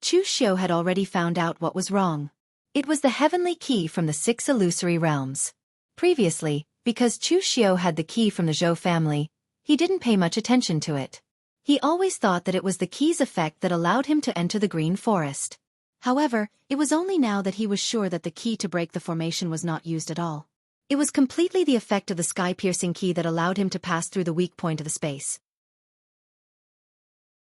Chu Xiu had already found out what was wrong. It was the heavenly key from the 6 illusory realms. Previously, because Chu Xiu had the key from the Zhou family, he didn't pay much attention to it. He always thought that it was the key's effect that allowed him to enter the green forest. However, it was only now that he was sure that the key to break the formation was not used at all. It was completely the effect of the sky-piercing key that allowed him to pass through the weak point of the space.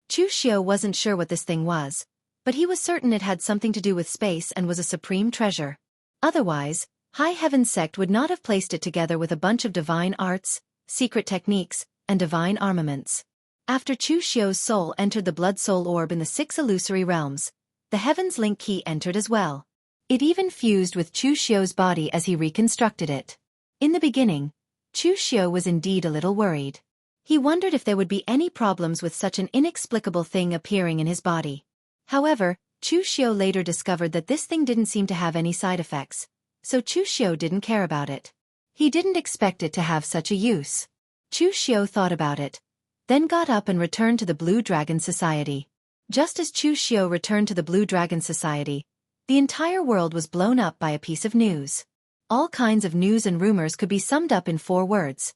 Chu Xiu wasn't sure what this thing was, but he was certain it had something to do with space and was a supreme treasure. Otherwise, High Heaven Sect would not have placed it together with a bunch of divine arts, secret techniques, and divine armaments. After Chu Xiu's soul entered the Blood Soul Orb in the 6 illusory realms, the Heaven's Link key entered as well. It even fused with Chu Xiu's body as he reconstructed it. In the beginning, Chu Xiu was indeed a little worried. He wondered if there would be any problems with such an inexplicable thing appearing in his body. However, Chu Xiu later discovered that this thing didn't seem to have any side effects, so Chu Xiu didn't care about it. He didn't expect it to have such a use. Chu Xiu thought about it, then got up and returned to the Blue Dragon Society. Just as Chu Xiu returned to the Blue Dragon Society, the entire world was blown up by a piece of news. All kinds of news and rumors could be summed up in 4 words.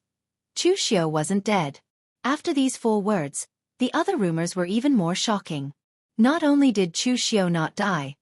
Chu Xiu wasn't dead. After these 4 words, the other rumors were even more shocking. Not only did Chu Xiu not die,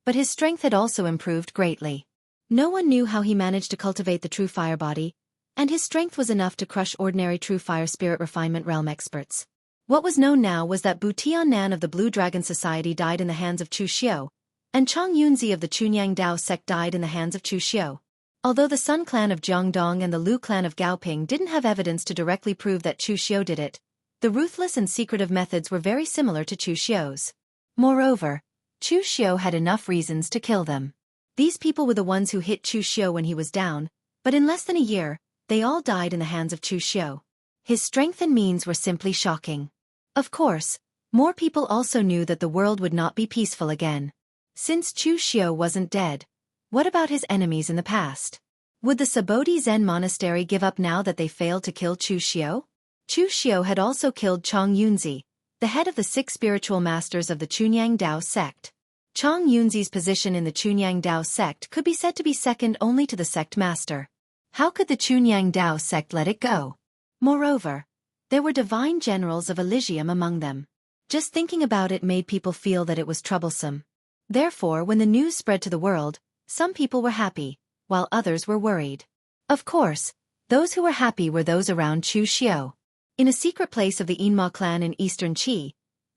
but his strength had also improved greatly. No one knew how he managed to cultivate the true fire body, and his strength was enough to crush ordinary true fire spirit refinement realm experts. What was known now was that Bu Tiannan of the Blue Dragon Society died in the hands of Chu Xiu, and Chong Yunzi of the Chunyang Dao sect died in the hands of Chu Xiu. Although the Sun clan of Jiangdong and the Lu clan of Gaoping didn't have evidence to directly prove that Chu Xiu did it, the ruthless and secretive methods were very similar to Chu Xiu's. Moreover, Chu Xiu had enough reasons to kill them. These people were the ones who hit Chu Xiu when he was down, but in less than a year, they all died in the hands of Chu Xiu. His strength and means were simply shocking. Of course, more people also knew that the world would not be peaceful again. Since Chu Xiu wasn't dead, what about his enemies in the past? Would the Sabodhi Zen monastery give up now that they failed to kill Chu Xiu? Chu Xiu had also killed Chong Yunzi, the head of the 6 spiritual masters of the Chunyang Dao sect. Chong Yunzi's position in the Chunyang Dao sect could be said to be second only to the sect master. How could the Chunyang Dao sect let it go? Moreover, there were divine generals of Elysium among them. Just thinking about it made people feel that it was troublesome. Therefore, when the news spread to the world, some people were happy, while others were worried. Of course, those who were happy were those around Chu Xiao. In a secret place of the Yinma clan in eastern Qi,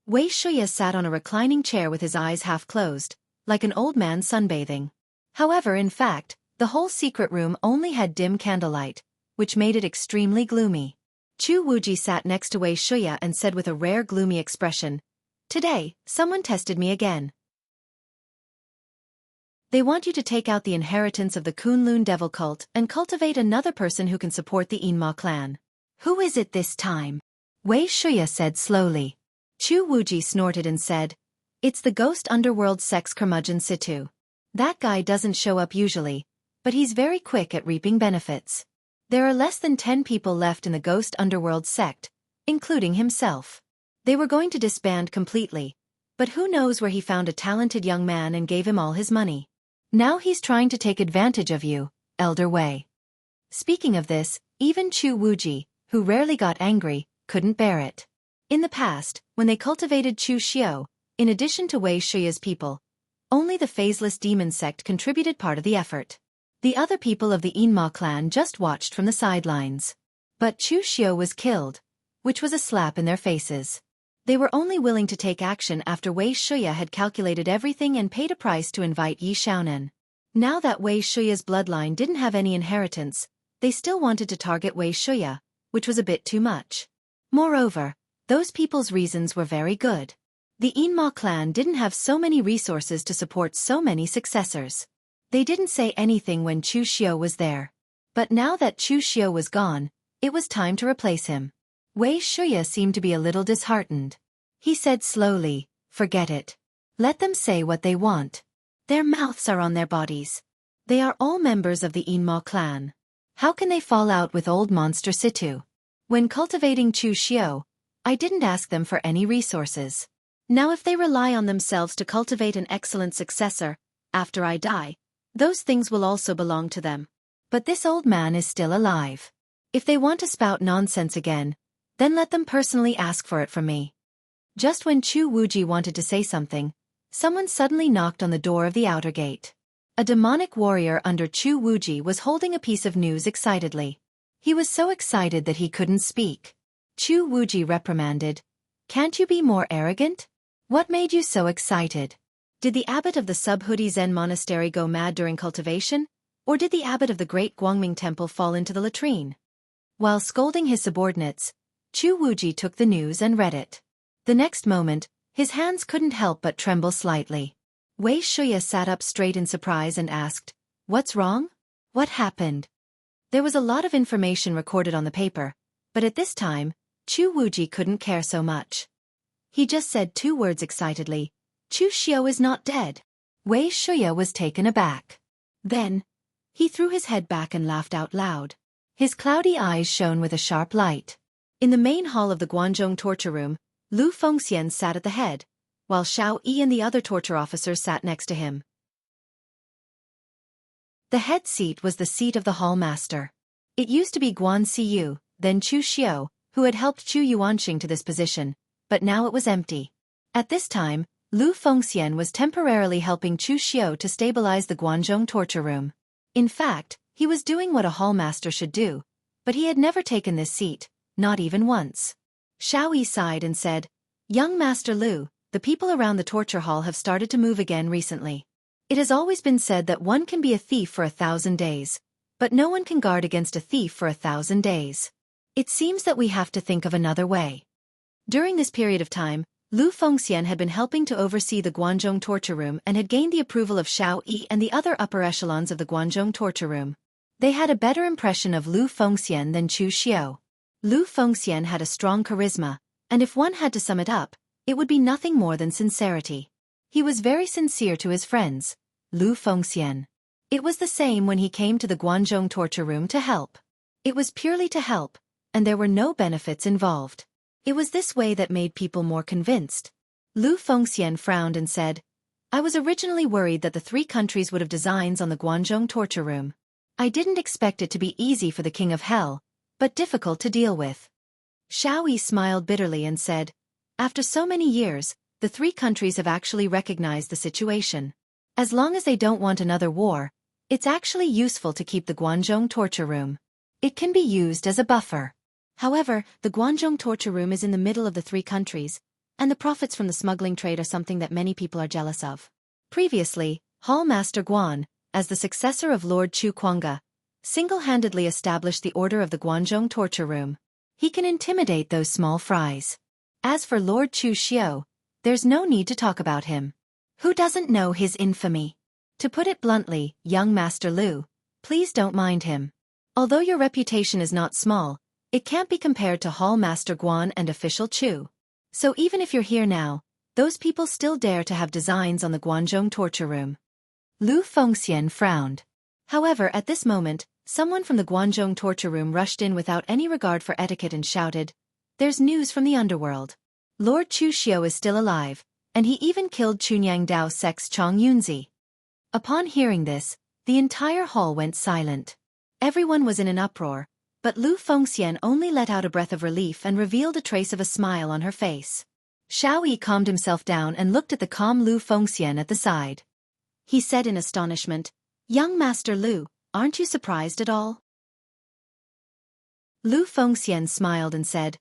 Wei Shuya sat on a reclining chair with his eyes half closed, like an old man sunbathing. However, in fact, the whole secret room only had dim candlelight, which made it extremely gloomy. Chu Wuji sat next to Wei Shuya and said with a rare gloomy expression, "Today, someone tested me again. They want you to take out the inheritance of the Kunlun devil cult and cultivate another person who can support the Yinma clan." "Who is it this time?" Wei Shuya said slowly. Chu Wuji snorted and said, "It's the ghost underworld sex curmudgeon Situ. That guy doesn't show up usually, but he's very quick at reaping benefits. There are less than 10 people left in the ghost underworld sect, including himself. They were going to disband completely, but who knows where he found a talented young man and gave him all his money. Now he's trying to take advantage of you, Elder Wei." Speaking of this, even Chu Wuji, who rarely got angry, couldn't bear it. In the past, when they cultivated Chu Xiao, in addition to Wei Shuya's people, only the phaseless demon sect contributed part of the effort. The other people of the Yinma clan just watched from the sidelines. But Chu Xiao was killed, which was a slap in their faces. They were only willing to take action after Wei Shuya had calculated everything and paid a price to invite Yi Xiaonan. Now that Wei Shuya's bloodline didn't have any inheritance, they still wanted to target Wei Shuya, which was a bit too much. Moreover, those people's reasons were very good. The Yinma clan didn't have so many resources to support so many successors. They didn't say anything when Chu Xiao was there. But now that Chu Xiao was gone, it was time to replace him. Wei Shuya seemed to be a little disheartened. He said slowly, "Forget it. Let them say what they want. Their mouths are on their bodies. They are all members of the Yinma clan. How can they fall out with old monster Situ? When cultivating Chu Xiao, I didn't ask them for any resources. Now if they rely on themselves to cultivate an excellent successor, after I die, those things will also belong to them. But this old man is still alive. If they want to spout nonsense again, then let them personally ask for it from me." Just when Chu Wuji wanted to say something, someone suddenly knocked on the door of the outer gate. A demonic warrior under Chu Wuji was holding a piece of news excitedly. He was so excited that he couldn't speak. Chu Wuji reprimanded, "Can't you be more arrogant? What made you so excited? Did the abbot of the Subhuti Zen monastery go mad during cultivation, or did the abbot of the great Guangming temple fall into the latrine?" While scolding his subordinates, Chu Wuji took the news and read it. The next moment, his hands couldn't help but tremble slightly. Wei Shuya sat up straight in surprise and asked, "What's wrong? What happened?" There was a lot of information recorded on the paper, but at this time, Chu Wuji couldn't care so much. He just said 2 words excitedly, "Chu Xiao is not dead." Wei Shuya was taken aback. Then, he threw his head back and laughed out loud. His cloudy eyes shone with a sharp light. In the main hall of the Guanzhong torture room, Lu Fengxian sat at the head, while Xiao Yi and the other torture officers sat next to him. The head seat was the seat of the hall master. It used to be Guan Siyu, then Chu Xiao, who had helped Chu Yuanxing to this position, but now it was empty. At this time, Lu Fengxian was temporarily helping Chu Xiao to stabilize the Guanzhong torture room. In fact, he was doing what a hall master should do, but he had never taken this seat, not even once. Xiao Yi sighed and said, "Young Master Lu, the people around the torture hall have started to move again recently. It has always been said that one can be a thief for 1,000 days, but no one can guard against a thief for 1,000 days. It seems that we have to think of another way." During this period of time, Lu Fengxian had been helping to oversee the Guanzhong torture room and had gained the approval of Xiao Yi and the other upper echelons of the Guanzhong torture room. They had a better impression of Lu Fengxian than Chu Xiao. Lu Fengxian had a strong charisma, and if one had to sum it up, it would be nothing more than sincerity. He was very sincere to his friends, Lu Fengxian. It was the same when he came to the Guanzhong torture room to help. It was purely to help, and there were no benefits involved. It was this way that made people more convinced. Lu Fengxian frowned and said, "I was originally worried that the 3 countries would have designs on the Guanzhong torture room. I didn't expect it to be easy for the King of Hell, but difficult to deal with." Xiao Yi smiled bitterly and said, "After so many years, the three countries have actually recognized the situation. As long as they don't want another war, it's actually useful to keep the Guanzhong torture room. It can be used as a buffer. However, the Guanzhong torture room is in the middle of the three countries, and the profits from the smuggling trade are something that many people are jealous of. Previously, Hall Master Guan, as the successor of Lord Chu Kuanga, single-handedly established the order of the Guanzhong torture room. He can intimidate those small fries. As for Lord Chu Xiao, there's no need to talk about him. Who doesn't know his infamy? To put it bluntly, young Master Lu, please don't mind him. Although your reputation is not small, it can't be compared to Hall Master Guan and Official Chu. So even if you're here now, those people still dare to have designs on the Guanzhong torture room. Lu Fengxian frowned. However, at this moment, someone from the Guanzhong torture room rushed in without any regard for etiquette and shouted, "There's news from the underworld. Lord Chu Xiao is still alive, and he even killed Chunyang Dao Sec's Chong Yunzi." Upon hearing this, the entire hall went silent. Everyone was in an uproar, but Lu Fengxian only let out a breath of relief and revealed a trace of a smile on her face. Xiao Yi calmed himself down and looked at the calm Lu Fengxian at the side. He said in astonishment, "Young Master Lu, aren't you surprised at all?" Lu Fengxian smiled and said,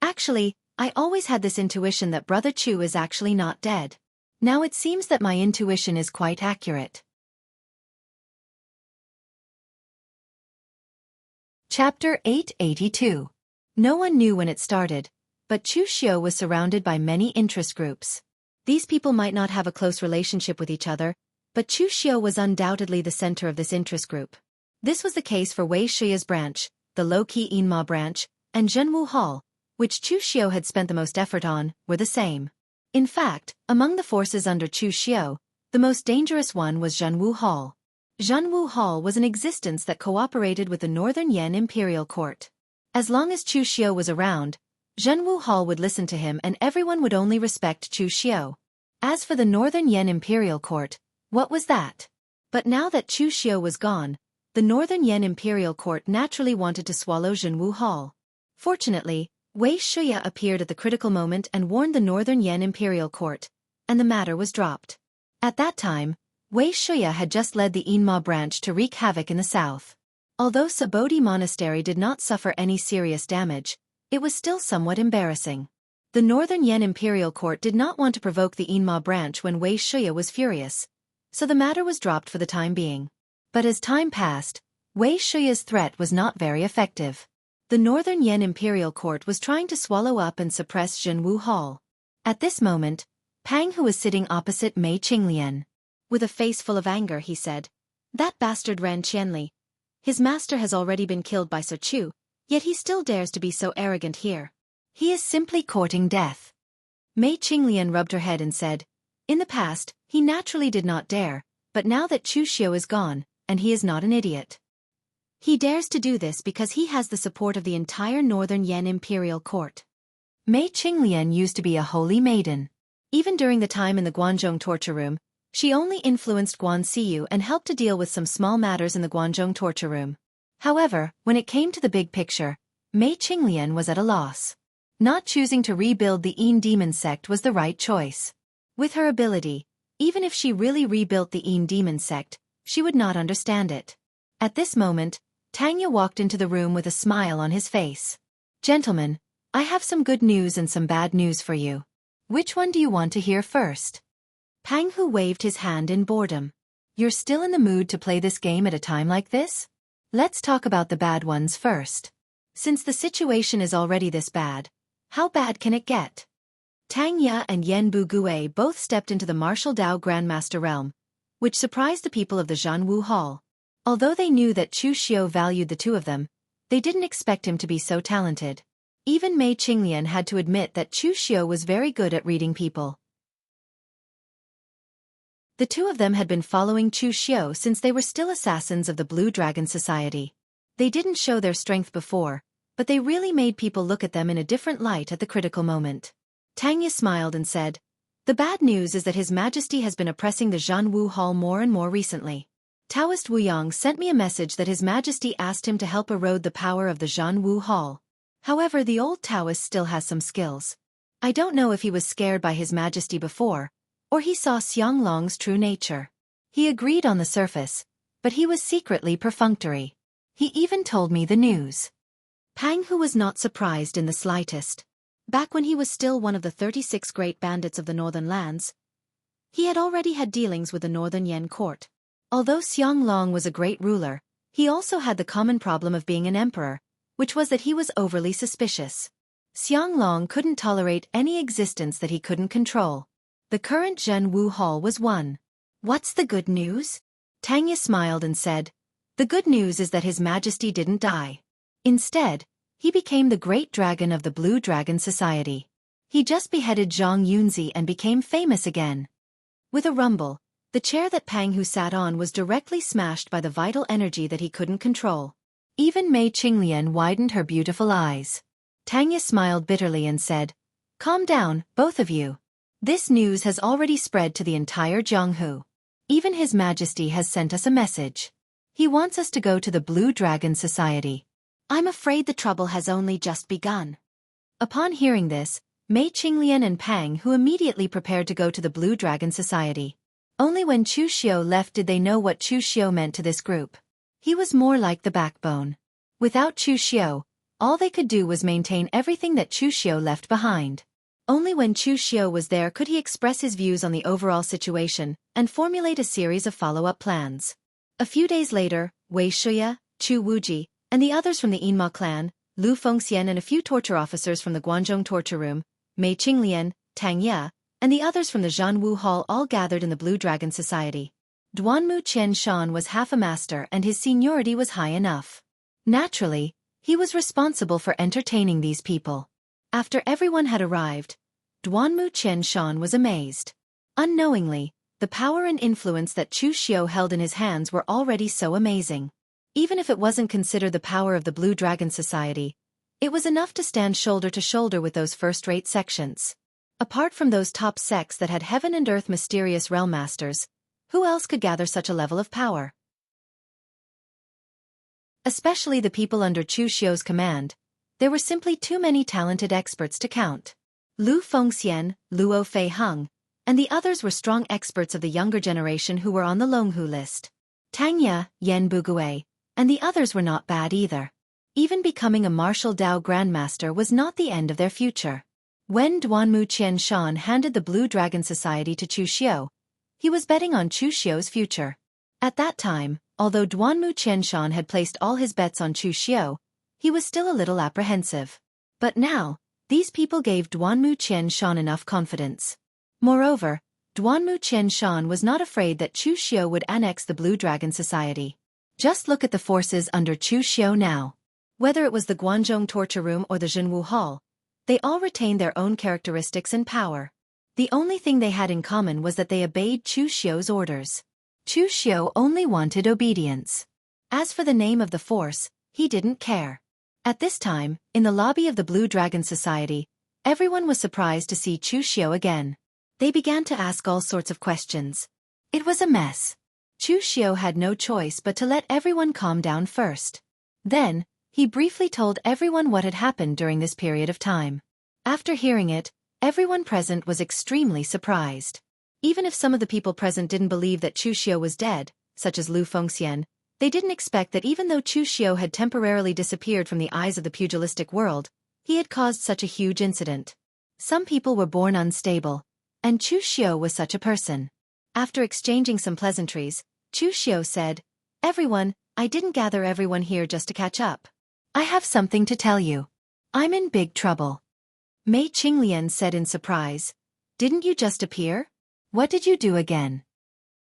"Actually, I always had this intuition that Brother Chu is actually not dead. Now it seems that my intuition is quite accurate." Chapter 882. No one knew when it started, but Chu Xiao was surrounded by many interest groups. These people might not have a close relationship with each other, but Chu Xiao was undoubtedly the center of this interest group. This was the case for Wei Shiya's branch, the low-key Yinma branch, and Zhenwu Hall, which Chu Xiao had spent the most effort on, were the same. In fact, among the forces under Chu Xiao, the most dangerous one was Zhenwu Hall. Zhenwu Hall was an existence that cooperated with the Northern Yan Imperial Court. As long as Chu Xiao was around, Zhenwu Hall would listen to him and everyone would only respect Chu Xiao. As for the Northern Yan Imperial Court, what was that? But now that Chu Xiao was gone, the Northern Yan Imperial Court naturally wanted to swallow Zhenwu Hall. Fortunately, Wei Shiya appeared at the critical moment and warned the Northern Yan Imperial Court, and the matter was dropped. At that time, Wei Shiya had just led the Yinma branch to wreak havoc in the south. Although Sabodhi Monastery did not suffer any serious damage, it was still somewhat embarrassing. The Northern Yan Imperial Court did not want to provoke the Yinma branch when Wei Shiya was furious, so the matter was dropped for the time being. But as time passed, Wei Shiya's threat was not very effective. The Northern Yan Imperial Court was trying to swallow up and suppress Zhenwu Hall. At this moment, Pang, who was sitting opposite Mei Qinglian, with a face full of anger, he said, "That bastard Ran Qianli. His master has already been killed by Su Chu, yet he still dares to be so arrogant here. He is simply courting death." Mei Qinglian rubbed her head and said, "In the past, he naturally did not dare, but now that Chu Xiao is gone, and he is not an idiot. He dares to do this because he has the support of the entire Northern Yan Imperial Court." Mei Qinglian used to be a holy maiden. Even during the time in the Guanzhong torture room, she only influenced Guan Siyu and helped to deal with some small matters in the Guanzhong torture room. However, when it came to the big picture, Mei Qinglian was at a loss. Not choosing to rebuild the Yin demon sect was the right choice. With her ability, even if she really rebuilt the Yin demon sect, she would not understand it. At this moment, Tanya walked into the room with a smile on his face. "Gentlemen, I have some good news and some bad news for you. Which one do you want to hear first?" Pang Hu waved his hand in boredom. "You're still in the mood to play this game at a time like this? Let's talk about the bad ones first. Since the situation is already this bad, how bad can it get?" Tang Ya and Yen Bu Gui both stepped into the martial Dao Grandmaster realm, which surprised the people of the Zhenwu Hall. Although they knew that Chu Xiao valued the two of them, they didn't expect him to be so talented. Even Mei Qinglian had to admit that Chu Xiao was very good at reading people. The two of them had been following Chu Xiao since they were still assassins of the Blue Dragon Society. They didn't show their strength before, but they really made people look at them in a different light at the critical moment. Tanya smiled and said, "The bad news is that His Majesty has been oppressing the Zhenwu Hall more and more recently. Taoist Wuyang sent me a message that His Majesty asked him to help erode the power of the Zhenwu Hall. However, the old Taoist still has some skills. I don't know if he was scared by His Majesty before, or he saw Xianglong's true nature. He agreed on the surface, but he was secretly perfunctory. He even told me the news. Pang Hu was not surprised in the slightest. Back when he was still one of the 36 great bandits of the northern lands, he had already had dealings with the northern Yan court. Although Xianglong was a great ruler, he also had the common problem of being an emperor, which was that he was overly suspicious. Xianglong couldn't tolerate any existence that he couldn't control. The current Zhen Wu Hall was one. What's the good news? Tanya smiled and said, the good news is that His Majesty didn't die. Instead, he became the great dragon of the Blue Dragon Society. He just beheaded Zhang Yunzi and became famous again. With a rumble, the chair that Pang Hu sat on was directly smashed by the vital energy that he couldn't control. Even Mei Qinglian widened her beautiful eyes. Tanya smiled bitterly and said, calm down, both of you. This news has already spread to the entire Jianghu. Even His Majesty has sent us a message. He wants us to go to the Blue Dragon Society. I'm afraid the trouble has only just begun. Upon hearing this, Mei Qinglian and Pang Hu immediately prepared to go to the Blue Dragon Society. Only when Chu Xiu left did they know what Chu Xiu meant to this group. He was more like the backbone. Without Chu Xiu, all they could do was maintain everything that Chu Xiu left behind. Only when Chu Xiu was there could he express his views on the overall situation and formulate a series of follow-up plans. A few days later, Wei Shuya, Chu Wuji, and the others from the Yinma clan, Lu Fengxian and a few torture officers from the Guanzhong torture room, Mei Qinglian, Tang Ye, and the others from the Zhanwu Hall all gathered in the Blue Dragon Society. Duanmu Qian Shan was half a master and his seniority was high enough. Naturally, he was responsible for entertaining these people. After everyone had arrived, Duanmu Qian Shan was amazed. Unknowingly, the power and influence that Chu Xiu held in his hands were already so amazing. Even if it wasn't considered the power of the Blue Dragon Society, it was enough to stand shoulder to shoulder with those first-rate sections. Apart from those top sects that had heaven and earth mysterious realm masters, who else could gather such a level of power? Especially the people under Chu Xiu's command, there were simply too many talented experts to count. Lu Fengxian, Luo Fei Heng, and the others were strong experts of the younger generation who were on the Longhu list. Tang Ye, Yan Bugui, and the others were not bad either. Even becoming a martial Dao Grandmaster was not the end of their future. When Duanmu Qian Shan handed the Blue Dragon Society to Chu Xiu, he was betting on Chu Xiu's future. At that time, although Duanmu Qian Shan had placed all his bets on Chu Xiu, he was still a little apprehensive. But now, these people gave Duanmu Qian Shan enough confidence. Moreover, Duanmu Qian Shan was not afraid that Chu Xiu would annex the Blue Dragon Society. Just look at the forces under Chu Xiu now. Whether it was the Guanzhong torture room or the Zhenwu Hall, they all retained their own characteristics and power. The only thing they had in common was that they obeyed Chu Xiu's orders. Chu Xiu only wanted obedience. As for the name of the force, he didn't care. At this time, in the lobby of the Blue Dragon Society, everyone was surprised to see Chu Xiu again. They began to ask all sorts of questions. It was a mess. Chu Xiu had no choice but to let everyone calm down first. Then, he briefly told everyone what had happened during this period of time. After hearing it, everyone present was extremely surprised. Even if some of the people present didn't believe that Chu Xiu was dead, such as Lu Fengxian, they didn't expect that even though Chu Xiu had temporarily disappeared from the eyes of the pugilistic world, he had caused such a huge incident. Some people were born unstable, and Chu Xiu was such a person. After exchanging some pleasantries, Chu Xiu said, "Everyone, I didn't gather everyone here just to catch up. I have something to tell you. I'm in big trouble." Mei Qinglian said in surprise, "Didn't you just appear? What did you do again?"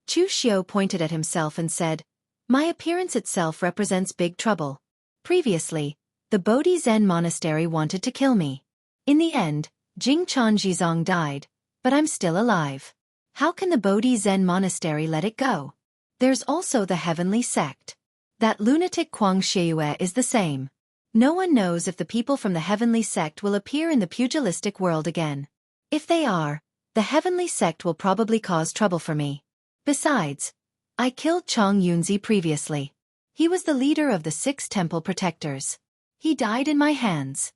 Chu Xiu pointed at himself and said, "My appearance itself represents big trouble. Previously, the Bodhi Zen monastery wanted to kill me. In the end, Jingchan Jizong died, but I'm still alive. How can the Bodhi Zen monastery let it go? There's also the heavenly sect. That lunatic Kuang Xieyue is the same. No one knows if the people from the heavenly sect will appear in the pugilistic world again. If they are, the heavenly sect will probably cause trouble for me. Besides, I killed Chong Yunzi previously. He was the leader of the 6 temple protectors. He died in my hands.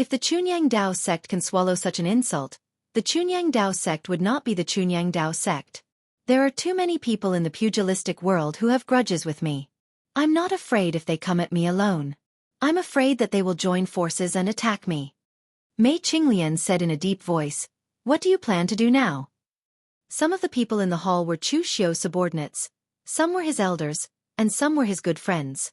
If the Chunyang Dao sect can swallow such an insult, the Chunyang Dao sect would not be the Chunyang Dao sect. There are too many people in the pugilistic world who have grudges with me. I'm not afraid if they come at me alone. I'm afraid that they will join forces and attack me. Mei Qinglian said in a deep voice, "What do you plan to do now?" Some of the people in the hall were Chu Xiu's subordinates, some were his elders, and some were his good friends.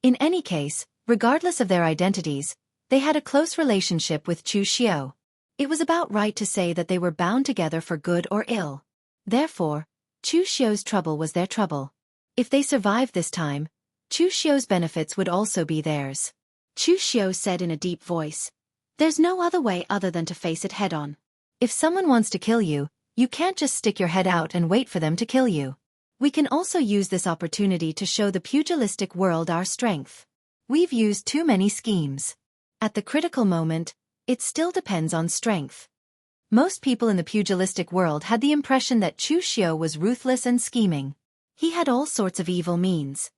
In any case, regardless of their identities, they had a close relationship with Chu Xiu. It was about right to say that they were bound together for good or ill. Therefore, Chu Xiu's trouble was their trouble. If they survived this time, Chu Xiu's benefits would also be theirs. Chu Xiu said in a deep voice, "There's no other way other than to face it head-on. If someone wants to kill you, you can't just stick your head out and wait for them to kill you. We can also use this opportunity to show the pugilistic world our strength. We've used too many schemes. At the critical moment, it still depends on strength." Most people in the pugilistic world had the impression that Chu Xiu was ruthless and scheming. He had all sorts of evil means.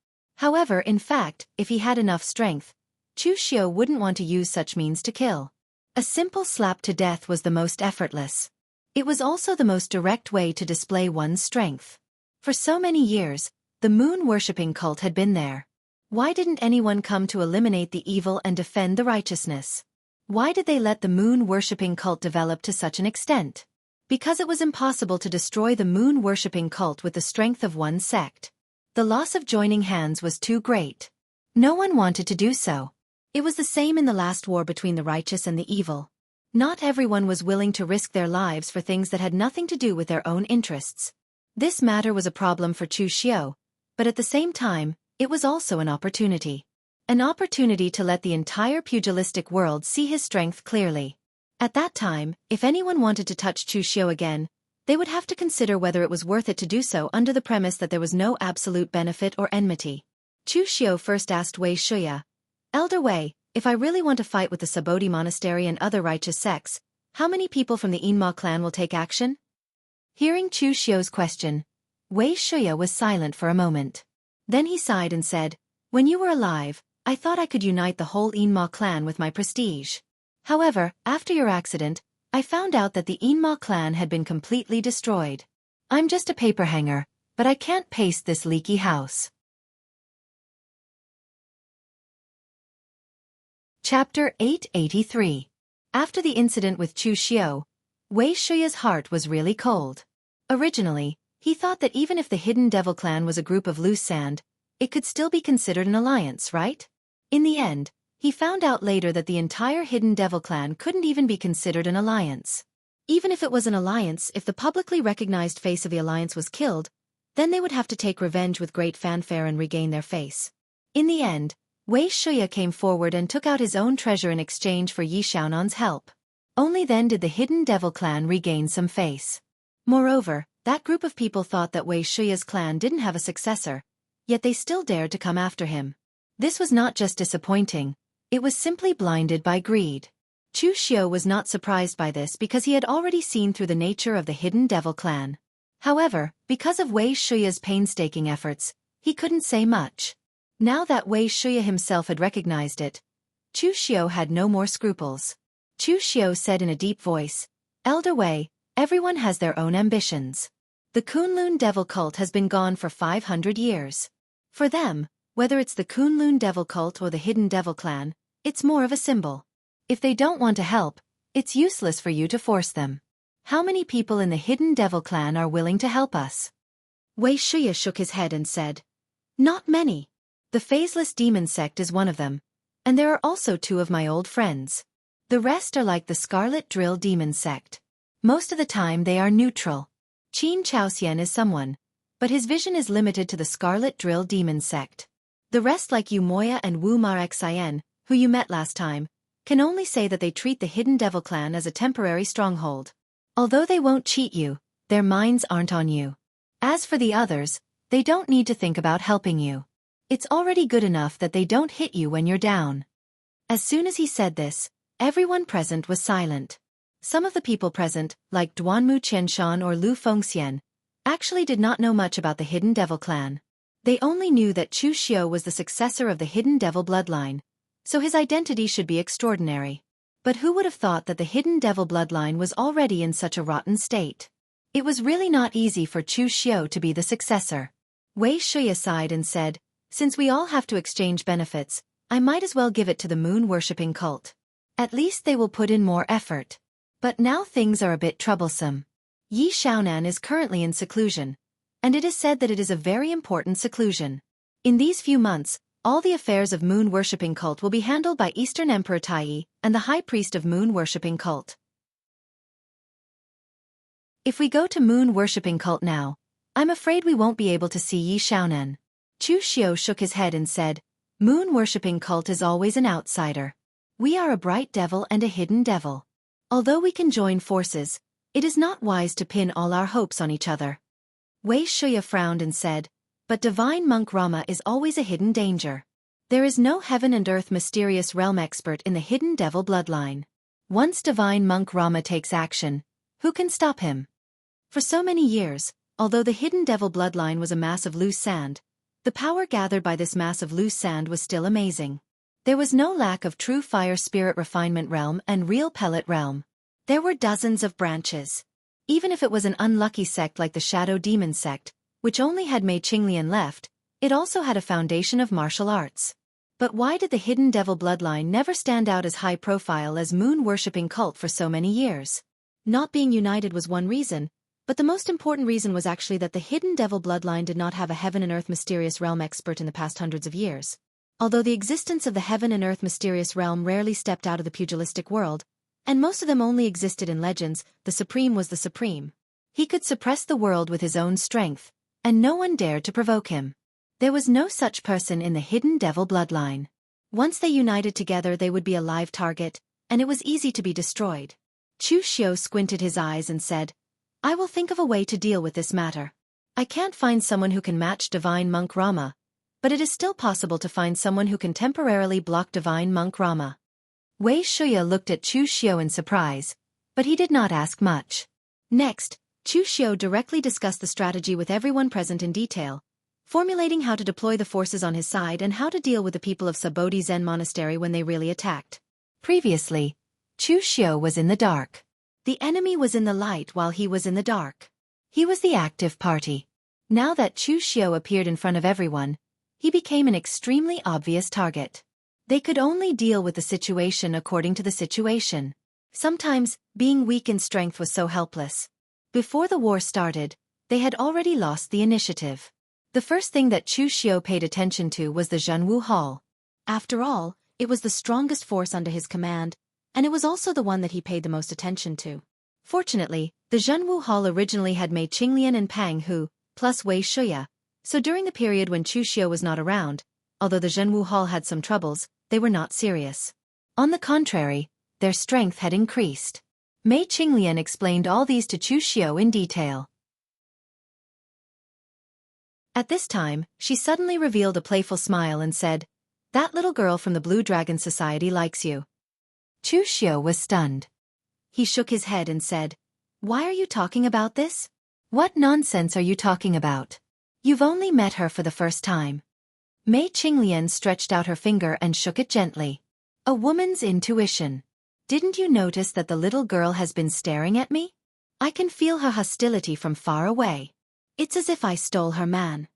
However, in fact, if he had enough strength, Chu Xiu wouldn't want to use such means to kill. A simple slap to death was the most effortless. It was also the most direct way to display one's strength. For so many years, the moon-worshipping cult had been there. Why didn't anyone come to eliminate the evil and defend the righteousness? Why did they let the moon-worshipping cult develop to such an extent? Because it was impossible to destroy the moon-worshipping cult with the strength of one sect. The loss of joining hands was too great. No one wanted to do so. It was the same in the last war between the righteous and the evil. Not everyone was willing to risk their lives for things that had nothing to do with their own interests. This matter was a problem for Chu Xiu, but at the same time, it was also an opportunity. An opportunity to let the entire pugilistic world see his strength clearly. At that time, if anyone wanted to touch Chu Xiu again, they would have to consider whether it was worth it to do so under the premise that there was no absolute benefit or enmity. Chu Xiu first asked Wei Shuya, "Elder Wei, if I really want to fight with the Sabodhi Monastery and other righteous sects, how many people from the Yinma clan will take action?" Hearing Chu Xiu's question, Wei Shuya was silent for a moment. Then he sighed and said, "When you were alive, I thought I could unite the whole Yinma clan with my prestige. However, after your accident, I found out that the Yinma clan had been completely destroyed. I'm just a paper hanger, but I can't paste this leaky house." Chapter 883. After the incident with Chu Xiu, Wei Shuya's heart was really cold. Originally, he thought that even if the Hidden Devil clan was a group of loose sand, it could still be considered an alliance, right? In the end, he found out later that the entire Hidden Devil clan couldn't even be considered an alliance. Even if it was an alliance, if the publicly recognized face of the alliance was killed, then they would have to take revenge with great fanfare and regain their face. In the end, Wei Shuya came forward and took out his own treasure in exchange for Yi Xiaonan's help. Only then did the Hidden Devil clan regain some face. Moreover, that group of people thought that Wei Shuya's clan didn't have a successor, yet they still dared to come after him. This was not just disappointing, it was simply blinded by greed. Chu Xiu was not surprised by this because he had already seen through the nature of the Hidden Devil clan. However, because of Wei Shuya's painstaking efforts, he couldn't say much. Now that Wei Shuya himself had recognized it, Chu Xiu had no more scruples. Chu Xiu said in a deep voice, "Elder Wei, everyone has their own ambitions. The Kunlun Devil cult has been gone for 500 years. For them, whether it's the Kunlun Devil cult or the Hidden Devil clan, it's more of a symbol. If they don't want to help, it's useless for you to force them. How many people in the Hidden Devil clan are willing to help us?" Wei Shuya shook his head and said, "Not many. The Phaseless Demon sect is one of them, and there are also 2 of my old friends. The rest are like the Scarlet Drill Demon sect. Most of the time they are neutral. Qin Chaoxian is someone, but his vision is limited to the Scarlet Drill Demon sect. The rest like Yu Moya and Wu Mar Xian, who you met last time, can only say that they treat the Hidden Devil clan as a temporary stronghold. Although they won't cheat you, their minds aren't on you. As for the others, they don't need to think about helping you. It's already good enough that they don't hit you when you're down." As soon as he said this, everyone present was silent. Some of the people present, like Duanmu Qianshan or Lu Fengxian, actually did not know much about the Hidden Devil clan. They only knew that Chu Xiu was the successor of the Hidden Devil bloodline, so his identity should be extraordinary. But who would have thought that the hidden devil bloodline was already in such a rotten state? It was really not easy for Chu Xiu to be the successor. Wei Shuya sighed and said, "Since we all have to exchange benefits, I might as well give it to the moon-worshipping cult. At least they will put in more effort." But now things are a bit troublesome. Yi Xiaonan is currently in seclusion, and it is said that it is a very important seclusion. In these few months, all the affairs of moon-worshipping cult will be handled by Eastern Emperor Taiyi and the High Priest of moon-worshipping cult. If we go to moon-worshipping cult now, I'm afraid we won't be able to see Yi Xiaonan. Chu Xiu shook his head and said, "Moon-worshipping cult is always an outsider. We are a bright devil and a hidden devil. Although we can join forces, it is not wise to pin all our hopes on each other." Wei Shuya frowned and said, "But divine monk Rama is always a hidden danger. There is no heaven and earth mysterious realm expert in the hidden devil bloodline. Once divine monk Rama takes action, who can stop him?" For so many years, although the hidden devil bloodline was a mass of loose sand, the power gathered by this mass of loose sand was still amazing. There was no lack of true fire spirit refinement realm and real pellet realm. There were dozens of branches. Even if it was an unlucky sect like the Shadow Demon sect, which only had Mei Qinglian left, it also had a foundation of martial arts. But why did the hidden devil bloodline never stand out as high profile as moon-worshipping cult for so many years? Not being united was one reason, but the most important reason was actually that the hidden devil bloodline did not have a heaven and earth mysterious realm expert in the past hundreds of years. Although the existence of the heaven and earth mysterious realm rarely stepped out of the pugilistic world, and most of them only existed in legends, the Supreme was the Supreme. He could suppress the world with his own strength, and no one dared to provoke him. There was no such person in the hidden devil bloodline. Once they united together they would be a live target, and it was easy to be destroyed. Chu Xiu squinted his eyes and said, "I will think of a way to deal with this matter. I can't find someone who can match divine monk Rama, but it is still possible to find someone who can temporarily block divine monk Rama." Wei Shuya looked at Chu Xiu in surprise, but he did not ask much. Next, Chu Xiu directly discussed the strategy with everyone present in detail, formulating how to deploy the forces on his side and how to deal with the people of Sabodhi Zen Monastery when they really attacked. Previously, Chu Xiu was in the dark. The enemy was in the light while he was in the dark. He was the active party. Now that Chu Xiu appeared in front of everyone, he became an extremely obvious target. They could only deal with the situation according to the situation. Sometimes, being weak in strength was so helpless. Before the war started, they had already lost the initiative. The first thing that Chu Xiu paid attention to was the Zhenwu Hall. After all, it was the strongest force under his command, and it was also the one that he paid the most attention to. Fortunately, the Zhenwu Hall originally had Mei Qinglian and Pang Hu, plus Wei Shuya, so during the period when Chu Xiu was not around, although the Zhenwu Hall had some troubles, they were not serious. On the contrary, their strength had increased. Mei Qinglian explained all these to Chu Xiu in detail. At this time, she suddenly revealed a playful smile and said, "That little girl from the Blue Dragon Society likes you." Chu Xiu was stunned. He shook his head and said, "Why are you talking about this? What nonsense are you talking about? You've only met her for the first time." Mei Qinglian stretched out her finger and shook it gently. "A woman's intuition. Didn't you notice that the little girl has been staring at me? I can feel her hostility from far away. It's as if I stole her man."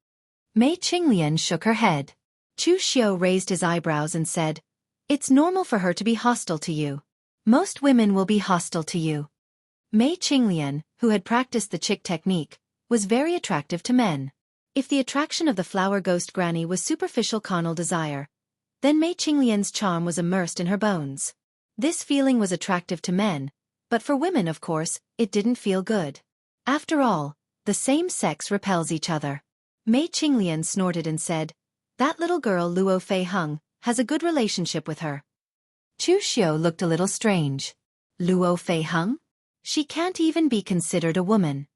Mei Qinglian shook her head. Chu Xiu raised his eyebrows and said, "It's normal for her to be hostile to you. Most women will be hostile to you." Mei Qinglian, who had practiced the chick technique, was very attractive to men. If the attraction of the flower ghost granny was superficial carnal desire, then Mei Qinglian's charm was immersed in her bones. This feeling was attractive to men, but for women, of course, it didn't feel good. After all, the same sex repels each other. Mei Qinglian snorted and said, "That little girl Luo Fei Hung has a good relationship with her." Chu Xiu looked a little strange. Luo Fei Hung? She can't even be considered a woman.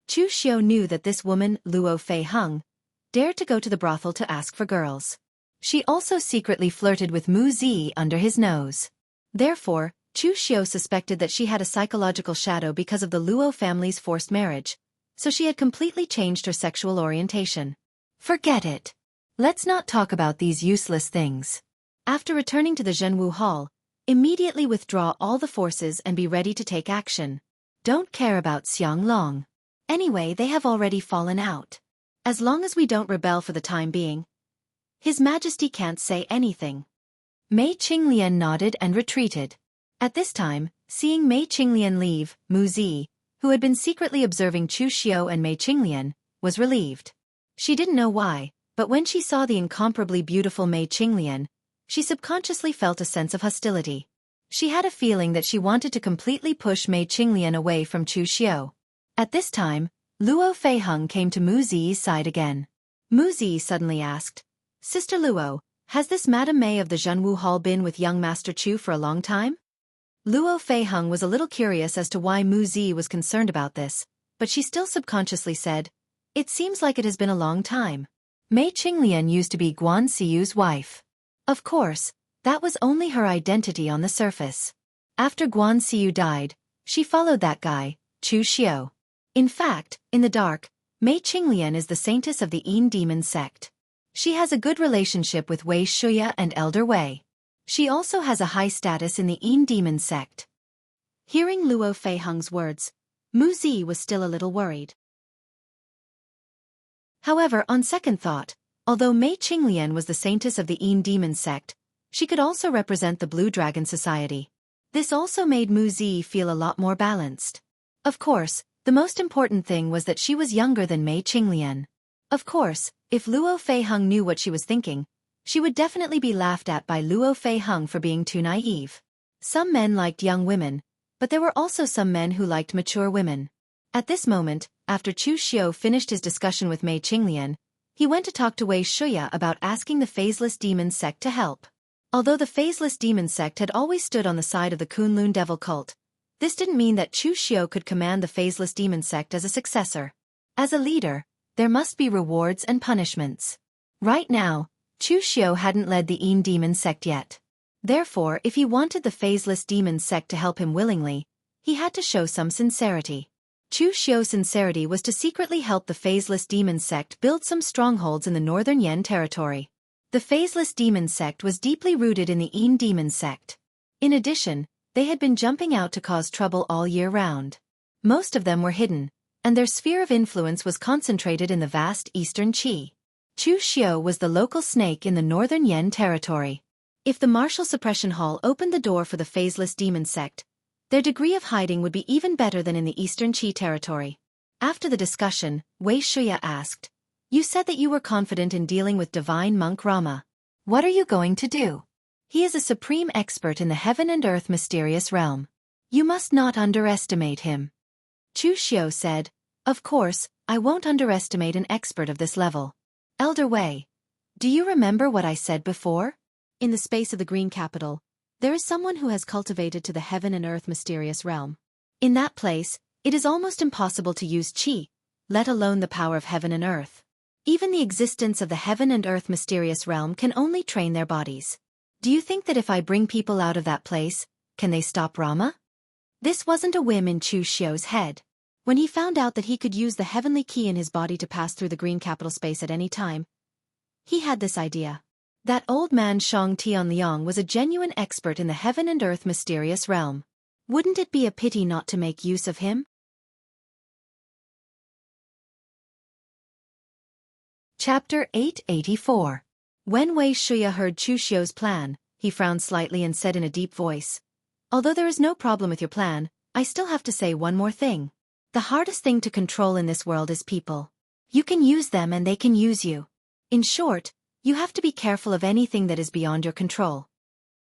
Chu Xiu knew that this woman, Luo Fei Hung, dared to go to the brothel to ask for girls. She also secretly flirted with Mu Zi under his nose. Therefore, Chu Xiu suspected that she had a psychological shadow because of the Luo family's forced marriage, so she had completely changed her sexual orientation. Forget it. Let's not talk about these useless things. After returning to the Zhenwu Hall, immediately withdraw all the forces and be ready to take action. Don't care about Xiang Long. Anyway, they have already fallen out. As long as we don't rebel for the time being, His Majesty can't say anything. Mei Qinglian nodded and retreated. At this time, seeing Mei Qinglian leave, Mu Zi, who had been secretly observing Chu Xiao and Mei Qinglian, was relieved. She didn't know why, but when she saw the incomparably beautiful Mei Qinglian, she subconsciously felt a sense of hostility. She had a feeling that she wanted to completely push Mei Qinglian away from Chu Xiao. At this time, Luo Feiheng came to Mu Zi's side again. Mu Zi suddenly asked, "Sister Luo, has this Madame Mei of the Zhenwu Hall been with young Master Chu for a long time?" Luo Feiheng was a little curious as to why Mu Zi was concerned about this, but she still subconsciously said, "It seems like it has been a long time. Mei Qinglian used to be Guan Xiyu's wife." Of course, that was only her identity on the surface. After Guan Xiyu died, she followed that guy, Chu Xiao. In fact, in the dark, Mei Qinglian is the saintess of the Yin demon sect. She has a good relationship with Wei Shuya and Elder Wei. She also has a high status in the Yin demon sect. Hearing Luo Feiheng's words, Mu Zi was still a little worried. However, on second thought, although Mei Qinglian was the saintess of the Yin demon sect, she could also represent the Blue Dragon Society. This also made Mu Zi feel a lot more balanced. Of course, the most important thing was that she was younger than Mei Qinglian. Of course, if Luo Feiheng knew what she was thinking, she would definitely be laughed at by Luo Feiheng for being too naive. Some men liked young women, but there were also some men who liked mature women. At this moment, after Chu Xiao finished his discussion with Mei Qinglian, he went to talk to Wei Shuya about asking the Phaseless Demon Sect to help. Although the Phaseless Demon Sect had always stood on the side of the Kunlun Devil Cult, this didn't mean that Chu Xiao could command the Phaseless Demon Sect as a successor. As a leader, there must be rewards and punishments. Right now, Chu Xiao hadn't led the Yin Demon Sect yet. Therefore, if he wanted the Phaseless Demon Sect to help him willingly, he had to show some sincerity. Chu Xiao's sincerity was to secretly help the Phaseless Demon Sect build some strongholds in the northern Yan territory. The Phaseless Demon Sect was deeply rooted in the Yin Demon Sect. In addition, they had been jumping out to cause trouble all year round. Most of them were hidden, and their sphere of influence was concentrated in the vast eastern Qi. Chu Xiao was the local snake in the northern Yan territory. If the Martial Suppression Hall opened the door for the Phaseless Demon Sect, their degree of hiding would be even better than in the eastern Qi territory. After the discussion, Wei Shuya asked, "You said that you were confident in dealing with Divine Monk Rama. What are you going to do? He is a supreme expert in the heaven and earth mysterious realm. You must not underestimate him." Chu Xiao said, "Of course, I won't underestimate an expert of this level. Elder Wei, do you remember what I said before? In the space of the Green Capital, there is someone who has cultivated to the heaven and earth mysterious realm. In that place, it is almost impossible to use Qi, let alone the power of heaven and earth. Even the existence of the heaven and earth mysterious realm can only train their bodies. Do you think that if I bring people out of that place, can they stop Rama?" This wasn't a whim in Chu Xiao's head. When he found out that he could use the heavenly key in his body to pass through the Green Capital space at any time, he had this idea. That old man Shang Tianliang was a genuine expert in the heaven and earth mysterious realm. Wouldn't it be a pity not to make use of him? Chapter 884. When Wei Shuya heard Chu Xiao's plan, he frowned slightly and said in a deep voice, "Although there is no problem with your plan, I still have to say one more thing. The hardest thing to control in this world is people. You can use them and they can use you. In short, you have to be careful of anything that is beyond your control."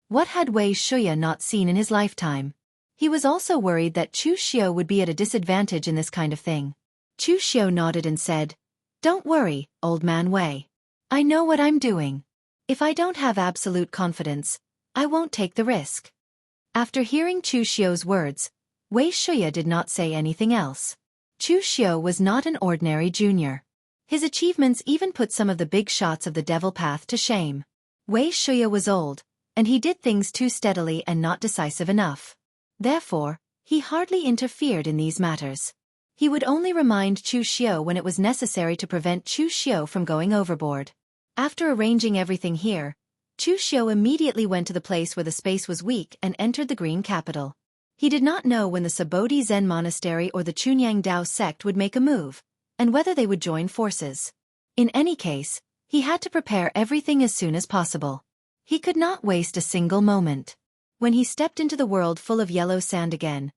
What had Wei Shuya not seen in his lifetime? He was also worried that Chu Xiao would be at a disadvantage in this kind of thing. Chu Xiao nodded and said, "Don't worry, old man Wei. I know what I'm doing. If I don't have absolute confidence, I won't take the risk." After hearing Chu Xiao's words, Wei Shuya did not say anything else. Chu Xiao was not an ordinary junior. His achievements even put some of the big shots of the devil path to shame. Wei Shuya was old, and he did things too steadily and not decisive enough. Therefore, he hardly interfered in these matters. He would only remind Chu Xiao when it was necessary to prevent Chu Xiao from going overboard. After arranging everything here, Chu Xiu immediately went to the place where the space was weak and entered the green capital. He did not know when the Sabodhi Zen monastery or the Chunyang Dao sect would make a move, and whether they would join forces. In any case, he had to prepare everything as soon as possible. He could not waste a single moment. When he stepped into the world full of yellow sand again,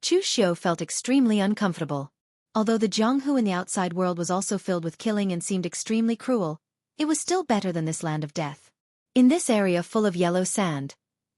Chu Xiu felt extremely uncomfortable. Although the Jianghu in the outside world was also filled with killing and seemed extremely cruel, it was still better than this land of death. In this area full of yellow sand,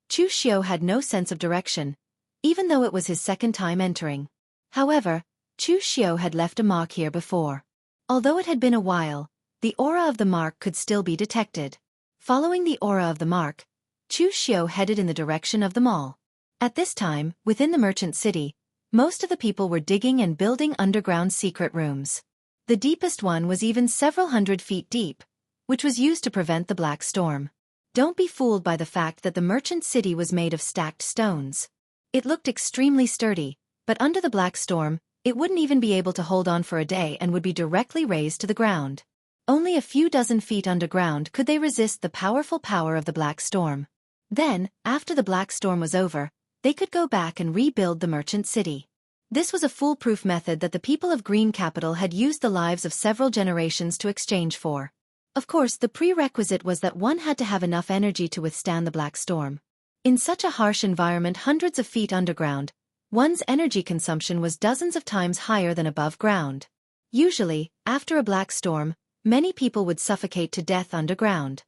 Chu Xiu had no sense of direction, even though it was his second time entering. However, Chu Xiu had left a mark here before. Although it had been a while, the aura of the mark could still be detected. Following the aura of the mark, Chu Xiu headed in the direction of the mall. At this time, within the merchant city, most of the people were digging and building underground secret rooms. The deepest one was even several hundred feet deep, which was used to prevent the black storm. Don't be fooled by the fact that the merchant city was made of stacked stones. It looked extremely sturdy, but under the black storm, it wouldn't even be able to hold on for a day and would be directly razed to the ground. Only a few dozen feet underground could they resist the powerful power of the black storm. Then, after the black storm was over, they could go back and rebuild the merchant city. This was a foolproof method that the people of Green Capital had used the lives of several generations to exchange for. Of course, the prerequisite was that one had to have enough energy to withstand the black storm. In such a harsh environment hundreds of feet underground, one's energy consumption was dozens of times higher than above ground. Usually, after a black storm, many people would suffocate to death underground.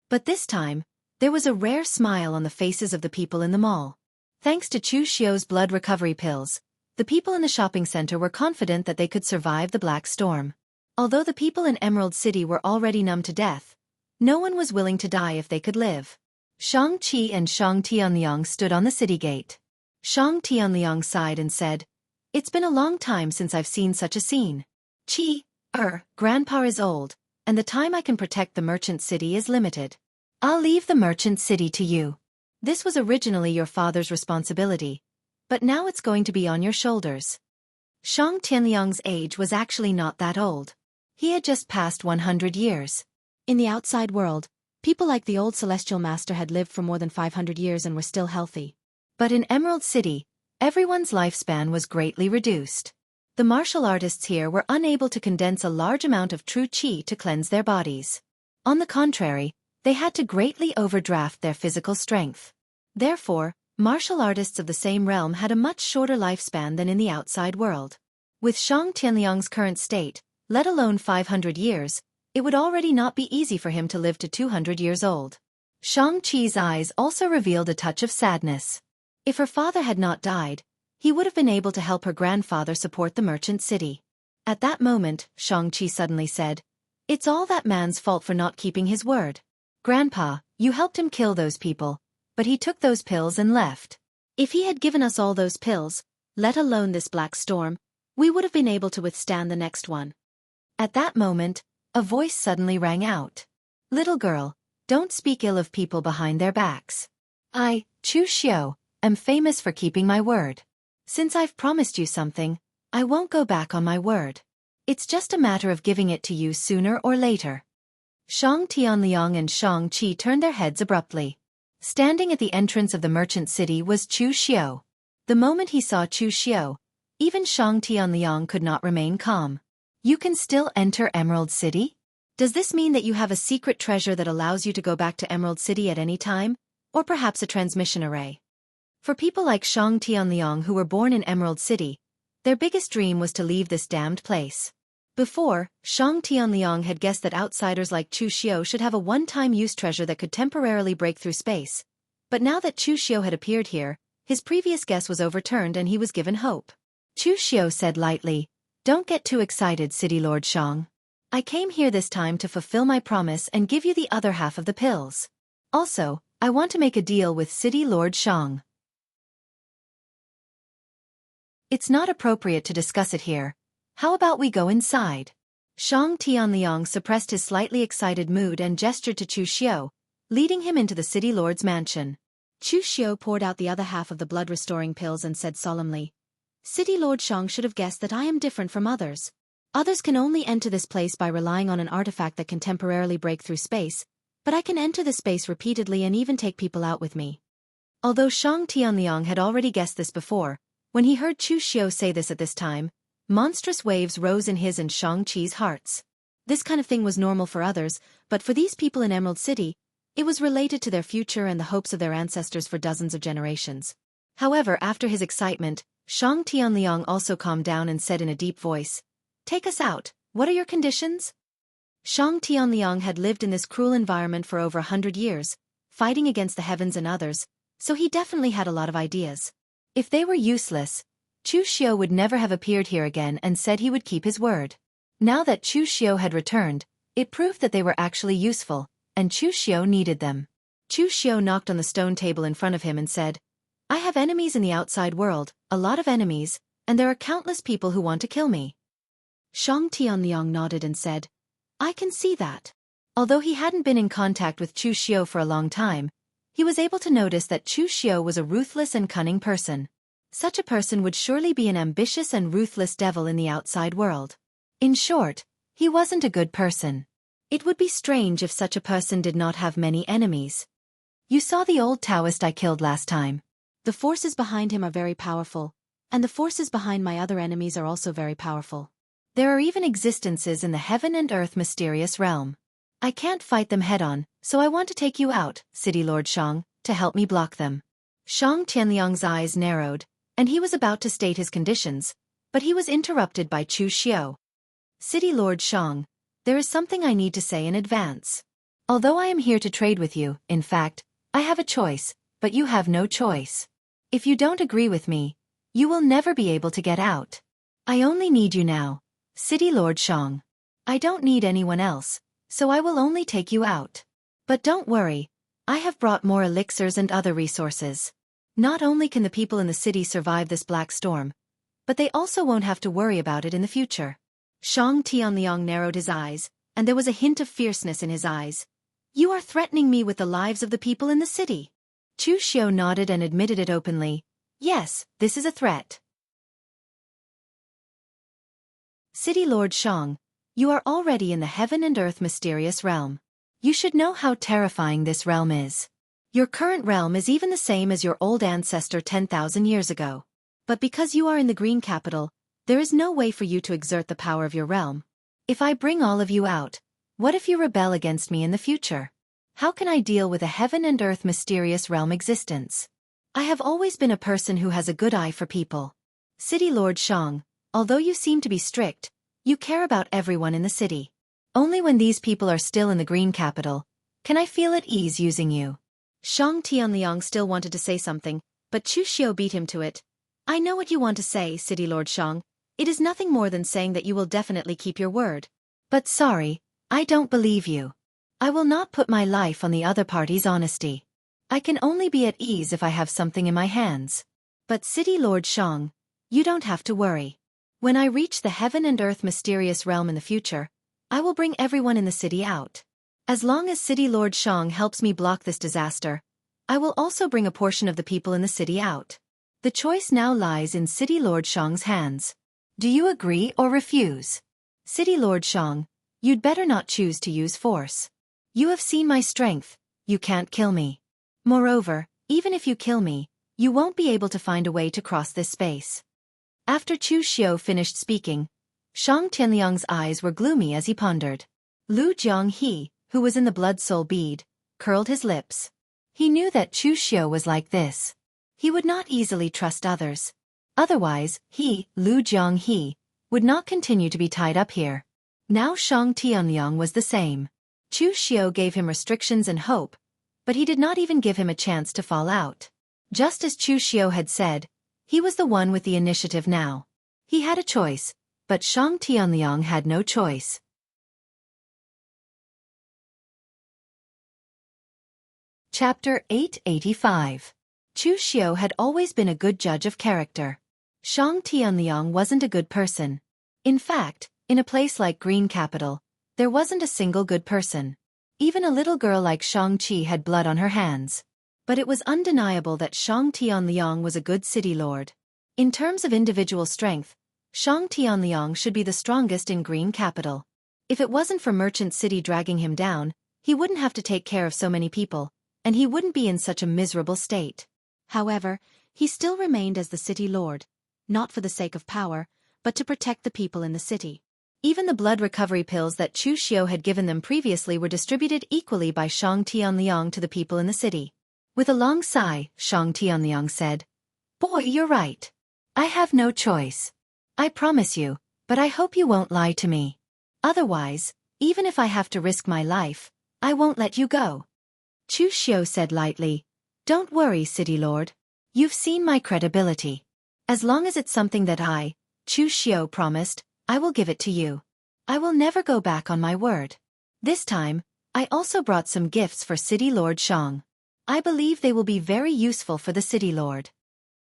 But this time, there was a rare smile on the faces of the people in the mall. Thanks to Chu Xiu's blood recovery pills, the people in the shopping center were confident that they could survive the black storm. Although the people in Emerald City were already numb to death, no one was willing to die if they could live. Shang Qi and Shang Tianliang stood on the city gate. Shang Tianliang sighed and said, "It's been a long time since I've seen such a scene. Qi, Grandpa is old, and the time I can protect the merchant city is limited. I'll leave the merchant city to you. This was originally your father's responsibility, but now it's going to be on your shoulders." Shang Tianliang's age was actually not that old. He had just passed 100 years. In the outside world, people like the old Celestial Master had lived for more than 500 years and were still healthy. But in Emerald City, everyone's lifespan was greatly reduced. The martial artists here were unable to condense a large amount of true qi to cleanse their bodies. On the contrary, they had to greatly overdraft their physical strength. Therefore, martial artists of the same realm had a much shorter lifespan than in the outside world. With Shang Tianliang's current state, let alone 500 years, it would already not be easy for him to live to 200 years old. Shang Qi's eyes also revealed a touch of sadness. If her father had not died, he would have been able to help her grandfather support the merchant city. At that moment, Shang Qi suddenly said, "It's all that man's fault for not keeping his word. Grandpa, you helped him kill those people, but he took those pills and left. If he had given us all those pills, let alone this black storm, we would have been able to withstand the next one." At that moment, a voice suddenly rang out. "Little girl, don't speak ill of people behind their backs. I, Chu Xiu, am famous for keeping my word. Since I've promised you something, I won't go back on my word. It's just a matter of giving it to you sooner or later." Shang Tianliang and Shang Qi turned their heads abruptly. Standing at the entrance of the merchant city was Chu Xiu. The moment he saw Chu Xiu, even Shang Tianliang could not remain calm. "You can still enter Emerald City? Does this mean that you have a secret treasure that allows you to go back to Emerald City at any time, or perhaps a transmission array?" For people like Shang Tianliang who were born in Emerald City, their biggest dream was to leave this damned place. Before, Shang Tianliang had guessed that outsiders like Chu Xiu should have a one-time use treasure that could temporarily break through space. But now that Chu Xiu had appeared here, his previous guess was overturned and he was given hope. Chu Xiu said lightly, "Don't get too excited, City Lord Shang. I came here this time to fulfill my promise and give you the other half of the pills. Also, I want to make a deal with City Lord Shang. It's not appropriate to discuss it here. How about we go inside?" Shang Tianliang suppressed his slightly excited mood and gestured to Chu Xiu, leading him into the City Lord's mansion. Chu Xiu poured out the other half of the blood-restoring pills and said solemnly, "City Lord Shang should have guessed that I am different from others. Others can only enter this place by relying on an artifact that can temporarily break through space, but I can enter this space repeatedly and even take people out with me. Although Shang Tianliang had already guessed this before, when he heard Chu Xiao say this at this time, monstrous waves rose in his and Shang-Chi's hearts. This kind of thing was normal for others, but for these people in Emerald City, it was related to their future and the hopes of their ancestors for dozens of generations. However, after his excitement, Shang Tianliang also calmed down and said in a deep voice, "Take us out, what are your conditions?" Shang Tianliang had lived in this cruel environment for over 100 years, fighting against the heavens and others, so he definitely had a lot of ideas. If they were useless, Chu Xiao would never have appeared here again and said he would keep his word. Now that Chu Xiao had returned, it proved that they were actually useful, and Chu Xiao needed them. Chu Xiao knocked on the stone table in front of him and said, "I have enemies in the outside world, a lot of enemies, and there are countless people who want to kill me." Shang Tianliang nodded and said, "I can see that." Although he hadn't been in contact with Chu Xiao for a long time, he was able to notice that Chu Xiao was a ruthless and cunning person. Such a person would surely be an ambitious and ruthless devil in the outside world. In short, he wasn't a good person. It would be strange if such a person did not have many enemies. "You saw the old Taoist I killed last time. The forces behind him are very powerful, and the forces behind my other enemies are also very powerful. There are even existences in the heaven and earth mysterious realm. I can't fight them head-on, so I want to take you out, City Lord Shang, to help me block them." Shang Tianliang's eyes narrowed, and he was about to state his conditions, but he was interrupted by Chu Xiao. "City Lord Shang, there is something I need to say in advance. Although I am here to trade with you, in fact, I have a choice, but you have no choice. If you don't agree with me, you will never be able to get out. I only need you now, City Lord Shang. I don't need anyone else, so I will only take you out. But don't worry, I have brought more elixirs and other resources. Not only can the people in the city survive this black storm, but they also won't have to worry about it in the future." Shang Tianliang narrowed his eyes, and there was a hint of fierceness in his eyes. "You are threatening me with the lives of the people in the city." Chu Xiao nodded and admitted it openly. "Yes, this is a threat. City Lord Shang, you are already in the heaven and earth mysterious realm. You should know how terrifying this realm is. Your current realm is even the same as your old ancestor 10,000 years ago. But because you are in the green capital, there is no way for you to exert the power of your realm. If I bring all of you out, what if you rebel against me in the future? How can I deal with a heaven and earth mysterious realm existence? I have always been a person who has a good eye for people. City Lord Shang, although you seem to be strict, you care about everyone in the city. Only when these people are still in the green capital can I feel at ease using you." Shang Tianliang still wanted to say something, but Chu Xiao beat him to it. "I know what you want to say, City Lord Shang. It is nothing more than saying that you will definitely keep your word. But sorry, I don't believe you. I will not put my life on the other party's honesty. I can only be at ease if I have something in my hands. But City Lord Shang, you don't have to worry. When I reach the heaven and earth mysterious realm in the future, I will bring everyone in the city out. As long as City Lord Shang helps me block this disaster, I will also bring a portion of the people in the city out. The choice now lies in City Lord Shang's hands. Do you agree or refuse? City Lord Shang, you'd better not choose to use force. You have seen my strength, you can't kill me. Moreover, even if you kill me, you won't be able to find a way to cross this space." After Chu Xiao finished speaking, Shang Tianliang's eyes were gloomy as he pondered. Lu Jianghe, who was in the blood soul bead, curled his lips. He knew that Chu Xiao was like this. He would not easily trust others. Otherwise, he, Lu Jianghe, would not continue to be tied up here. Now Shang Tianliang was the same. Chu Xiao gave him restrictions and hope, but he did not even give him a chance to fall out. Just as Chu Xiao had said, he was the one with the initiative now. He had a choice, but Shang Tianliang had no choice. Chapter 885. Chu Xiao had always been a good judge of character. Shang Tianliang wasn't a good person. In fact, in a place like Green Capital, there wasn't a single good person. Even a little girl like Shang-Chi had blood on her hands. But it was undeniable that Shang Tianliang was a good city lord. In terms of individual strength, Shang Tianliang should be the strongest in Green Capital. If it wasn't for Merchant City dragging him down, he wouldn't have to take care of so many people, and he wouldn't be in such a miserable state. However, he still remained as the city lord, not for the sake of power, but to protect the people in the city. Even the blood recovery pills that Chu Xiu had given them previously were distributed equally by Shang Tianliang to the people in the city. With a long sigh, Shang Tianliang said, "Boy, you're right. I have no choice. I promise you, but I hope you won't lie to me. Otherwise, even if I have to risk my life, I won't let you go." Chu Xiu said lightly, "Don't worry, City Lord. You've seen my credibility. As long as it's something that I, Chu Xiu, promised, I will give it to you. I will never go back on my word. This time, I also brought some gifts for City Lord Shang. I believe they will be very useful for the City Lord."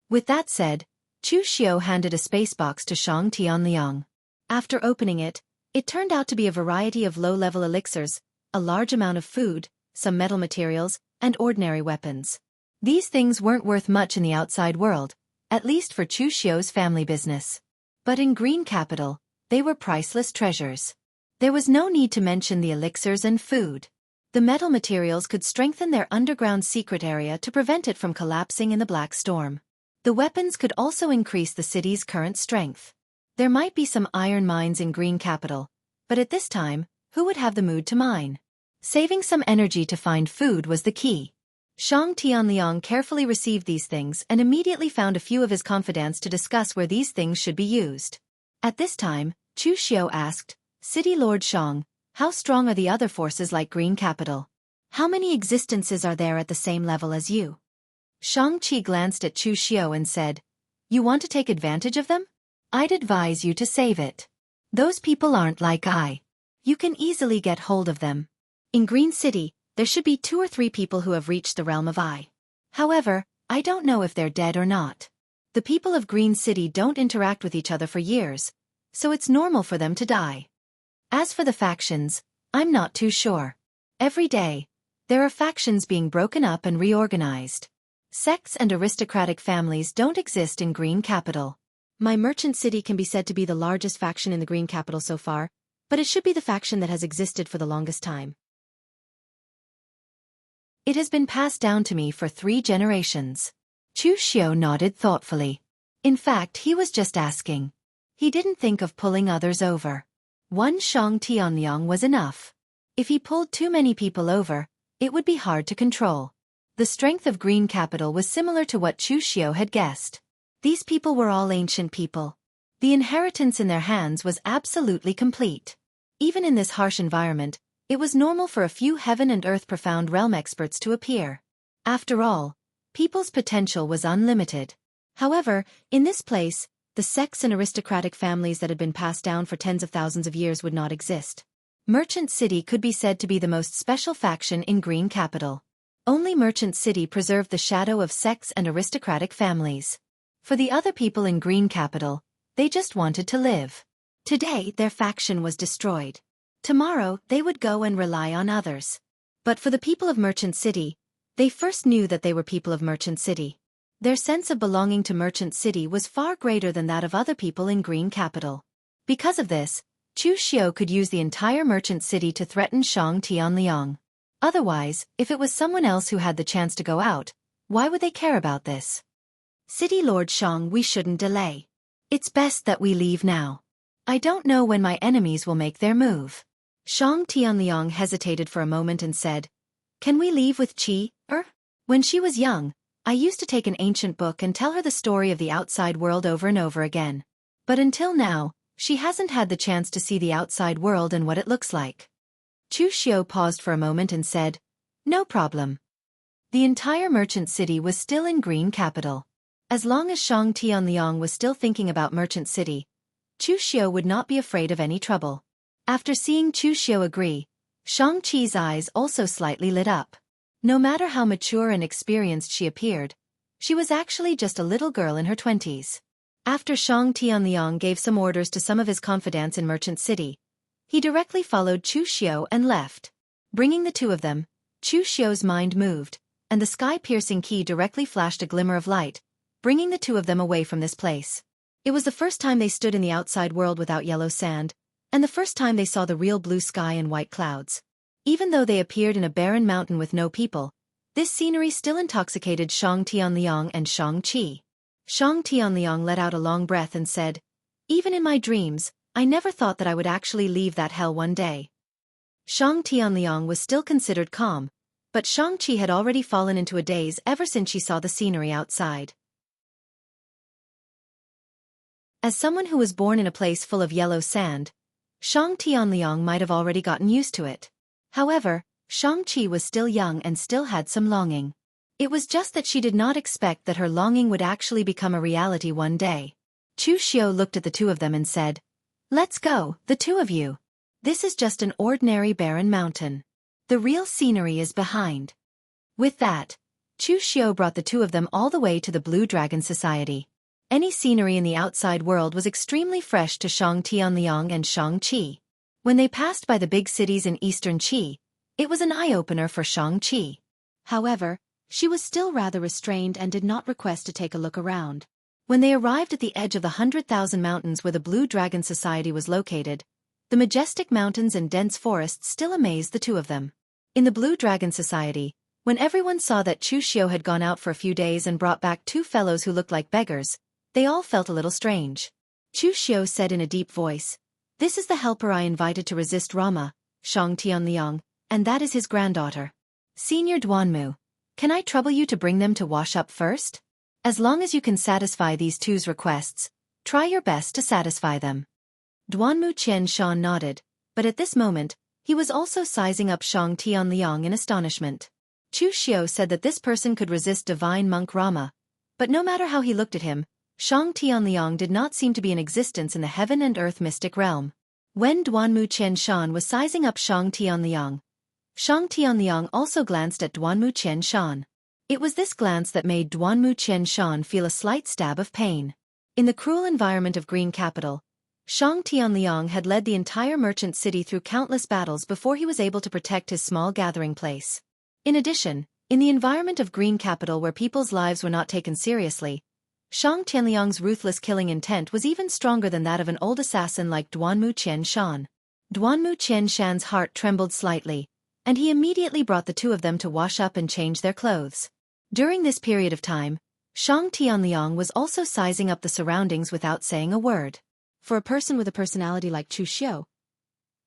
With that said, Chu Xiu handed a space box to Shang Tianliang. After opening it, it turned out to be a variety of low-level elixirs, a large amount of food, some metal materials, and ordinary weapons. These things weren't worth much in the outside world, at least for Chu Xiu's family business. But in Green Capital, they were priceless treasures. There was no need to mention the elixirs and food. The metal materials could strengthen their underground secret area to prevent it from collapsing in the black storm. The weapons could also increase the city's current strength. There might be some iron mines in Green Capital, but at this time, who would have the mood to mine? Saving some energy to find food was the key. Shang Tianliang carefully received these things and immediately found a few of his confidants to discuss where these things should be used. At this time, Chu Xiu asked, "City Lord Shang, how strong are the other forces like Green Capital? How many existences are there at the same level as you?" Shang-Chi glanced at Chu Xiu and said, "You want to take advantage of them? I'd advise you to save it. Those people aren't like I. You can easily get hold of them. In Green City, there should be 2 or 3 people who have reached the realm of I. However, I don't know if they're dead or not. The people of Green City don't interact with each other for years, so it's normal for them to die. As for the factions, I'm not too sure. Every day, there are factions being broken up and reorganized. Sects and aristocratic families don't exist in Green Capital. My merchant city can be said to be the largest faction in the Green Capital so far, but it should be the faction that has existed for the longest time. It has been passed down to me for 3 generations. Chu Xiu nodded thoughtfully. In fact, he was just asking. He didn't think of pulling others over. One Shang Tianliang was enough. If he pulled too many people over, it would be hard to control. The strength of Green Capital was similar to what Chu Xiu had guessed. These people were all ancient people. The inheritance in their hands was absolutely complete. Even in this harsh environment, it was normal for a few heaven and earth profound realm experts to appear. After all, people's potential was unlimited. However, in this place, the sects and aristocratic families that had been passed down for tens of thousands of years would not exist. Merchant City could be said to be the most special faction in Green Capital. Only Merchant City preserved the shadow of sects and aristocratic families. For the other people in Green Capital, they just wanted to live. Today, their faction was destroyed. Tomorrow, they would go and rely on others. But for the people of Merchant City, they first knew that they were people of Merchant City. Their sense of belonging to Merchant City was far greater than that of other people in Green Capital. Because of this, Chu Xiu could use the entire Merchant City to threaten Shang Tianliang. Otherwise, if it was someone else who had the chance to go out, why would they care about this? "City Lord Shang, we shouldn't delay. It's best that we leave now. I don't know when my enemies will make their move." Shang Tianliang hesitated for a moment and said, "Can we leave with Qi? When she was young, I used to take an ancient book and tell her the story of the outside world over and over again. But until now, she hasn't had the chance to see the outside world and what it looks like." Chu Xiu paused for a moment and said, "No problem." The entire Merchant City was still in Green Capital. As long as Shang Tianliang was still thinking about Merchant City, Chu Xiu would not be afraid of any trouble. After seeing Chu Xiu agree, Shang-Chi's eyes also slightly lit up. No matter how mature and experienced she appeared, she was actually just a little girl in her 20s. After Shang Tianliang gave some orders to some of his confidants in Merchant City, he directly followed Chu Xiu and left. Bringing the 2 of them, Chu Xiu's mind moved, and the sky-piercing key directly flashed a glimmer of light, bringing the 2 of them away from this place. It was the first time they stood in the outside world without yellow sand, and the first time they saw the real blue sky and white clouds. Even though they appeared in a barren mountain with no people, this scenery still intoxicated Shang Tianliang and Shang-Chi. Shang Tianliang let out a long breath and said, "Even in my dreams, I never thought that I would actually leave that hell one day." Shang Tianliang was still considered calm, but Shang-Chi had already fallen into a daze ever since she saw the scenery outside. As someone who was born in a place full of yellow sand, Shang Tianliang might have already gotten used to it. However, Shang-Chi was still young and still had some longing. It was just that she did not expect that her longing would actually become a reality one day. Chu Xiao looked at the two of them and said, "Let's go, the two of you. This is just an ordinary barren mountain. The real scenery is behind." With that, Chu Xiao brought the two of them all the way to the Blue Dragon Society. Any scenery in the outside world was extremely fresh to Shang Tianliang and Shang-Chi. When they passed by the big cities in eastern Qi, it was an eye-opener for Shang-Chi. However, she was still rather restrained and did not request to take a look around. When they arrived at the edge of the 100,000 mountains where the Blue Dragon Society was located, the majestic mountains and dense forests still amazed the two of them. In the Blue Dragon Society, when everyone saw that Chu Xiao had gone out for a few days and brought back two fellows who looked like beggars, they all felt a little strange. Chu Xiao said in a deep voice, "This is the helper I invited to resist Rama, Shang Tianliang, and that is his granddaughter. Senior Duanmu, can I trouble you to bring them to wash up first? As long as you can satisfy these two's requests, try your best to satisfy them." Duanmu Qian Shan nodded, but at this moment, he was also sizing up Shang Tianliang in astonishment. Chu Xiao said that this person could resist divine monk Rama, but no matter how he looked at him, Shang Tianliang did not seem to be in existence in the heaven and earth mystic realm. When Duanmu Qian Shan was sizing up Shang Tianliang also glanced at Duanmu Qian Shan. It was this glance that made Duanmu Qian Shan feel a slight stab of pain. In the cruel environment of Green Capital, Shang Tianliang had led the entire merchant city through countless battles before he was able to protect his small gathering place. In addition, in the environment of Green Capital where people's lives were not taken seriously, Shang Tianliang's ruthless killing intent was even stronger than that of an old assassin like Duanmu Qian Shan. Duanmu Qian Shan's heart trembled slightly, and he immediately brought the two of them to wash up and change their clothes. During this period of time, Shang Tianliang was also sizing up the surroundings without saying a word. For a person with a personality like Chu Xiao,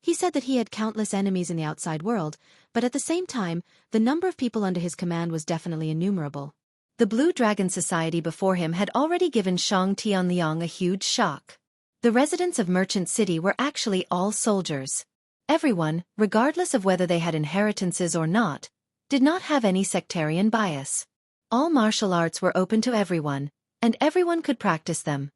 he said that he had countless enemies in the outside world, but at the same time, the number of people under his command was definitely innumerable. The Blue Dragon Society before him had already given Shang Tianliang a huge shock. The residents of Merchant City were actually all soldiers. Everyone, regardless of whether they had inheritances or not, did not have any sectarian bias. All martial arts were open to everyone, and everyone could practice them.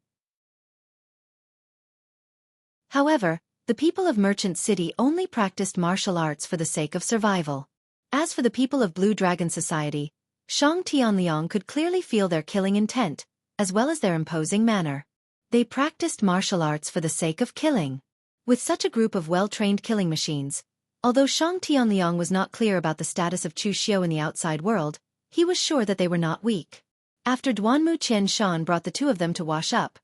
However, the people of Merchant City only practiced martial arts for the sake of survival. As for the people of Blue Dragon Society, Shang Tianliang could clearly feel their killing intent, as well as their imposing manner. They practiced martial arts for the sake of killing. With such a group of well-trained killing machines, although Shang Tianliang was not clear about the status of Chu Xiao in the outside world, he was sure that they were not weak. After Duanmu Qian Shan brought the two of them to wash up,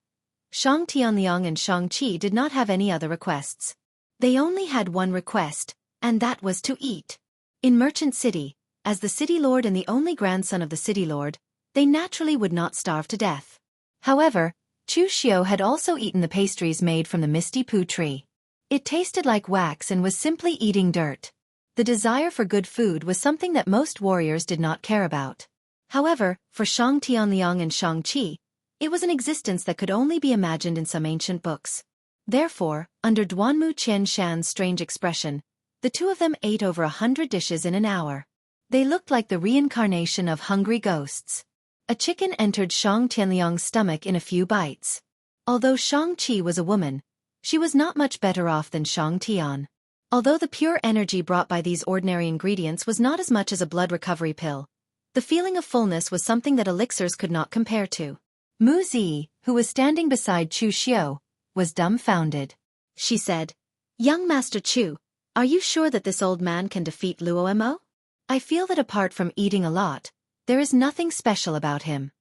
Shang Tianliang and Shang-Chi did not have any other requests. They only had one request, and that was to eat. In Merchant City, as the city lord and the only grandson of the city lord, they naturally would not starve to death. However, Chu Xiao had also eaten the pastries made from the Misty Poo tree. It tasted like wax and was simply eating dirt. The desire for good food was something that most warriors did not care about. However, for Shang Tianliang and Shang-Chi, it was an existence that could only be imagined in some ancient books. Therefore, under Duanmu Qian Shan's strange expression, the two of them ate over 100 dishes in an hour. They looked like the reincarnation of hungry ghosts. A chicken entered Shang Tianliang's stomach in a few bites. Although Shang-Chi was a woman, she was not much better off than Shang Tian. Although the pure energy brought by these ordinary ingredients was not as much as a blood recovery pill, the feeling of fullness was something that elixirs could not compare to. Mu Zi, who was standing beside Chu Xiao, was dumbfounded. She said, "Young Master Chu, are you sure that this old man can defeat Luo Mo? I feel that apart from eating a lot, there is nothing special about him."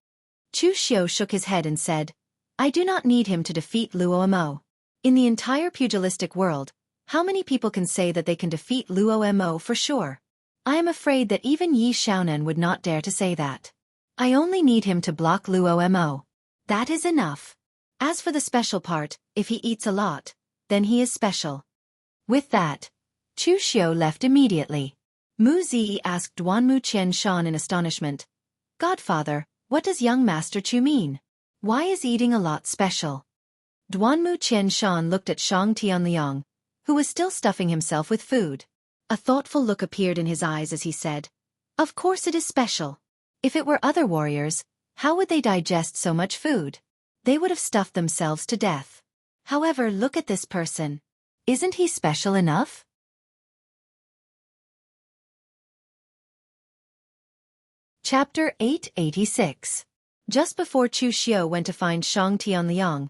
Chu Xiao shook his head and said, I do not need him to defeat Luo. In the entire pugilistic world, how many people can say that they can defeat Luo for sure? I am afraid that even Yi Xiaonan would not dare to say that. I only need him to block Luo. That is enough. As for the special part, if he eats a lot, then he is special. With that, Chu Xiu left immediately. Mu Zi asked Duanmu Qianshan in astonishment. Godfather, what does young Master Chu mean? Why is eating a lot special? Duanmu Qianshan looked at Shang Tianliang, who was still stuffing himself with food. A thoughtful look appeared in his eyes as he said, Of course it is special. If it were other warriors, how would they digest so much food? They would have stuffed themselves to death. However, look at this person. Isn't he special enough? Chapter 886. Just before Chu Xiu went to find Shang Tianliang,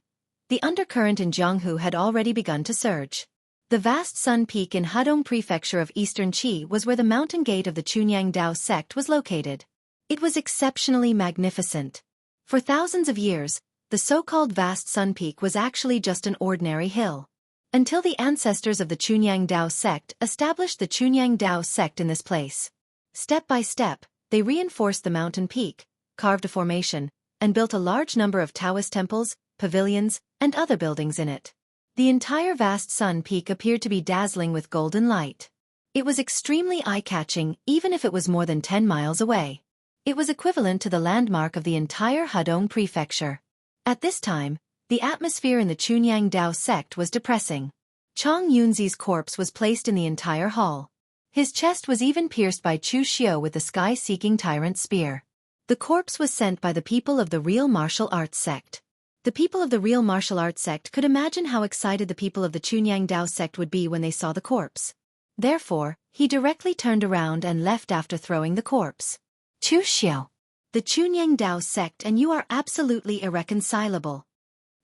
the undercurrent in Jianghu had already begun to surge. The vast Sun Peak in Hedong Prefecture of Eastern Qi was where the mountain gate of the Chunyang Dao sect was located. It was exceptionally magnificent. For thousands of years, the so-called vast Sun Peak was actually just an ordinary hill. Until the ancestors of the Chunyang Dao sect established the Chunyang Dao sect in this place. Step by step, they reinforced the mountain peak, carved a formation, and built a large number of Taoist temples, pavilions, and other buildings in it. The entire vast Sun Peak appeared to be dazzling with golden light. It was extremely eye-catching even if it was more than 10 miles away. It was equivalent to the landmark of the entire Hedong Prefecture. At this time, the atmosphere in the Chunyang Dao sect was depressing. Chang Yunzi's corpse was placed in the entire hall. His chest was even pierced by Chu Xiu with the sky-seeking tyrant spear. The corpse was sent by the people of the real martial arts sect. The people of the real martial arts sect could imagine how excited the people of the Chunyang Dao sect would be when they saw the corpse. Therefore, he directly turned around and left after throwing the corpse. Chu Xiu, the Chunyang Dao sect and you are absolutely irreconcilable.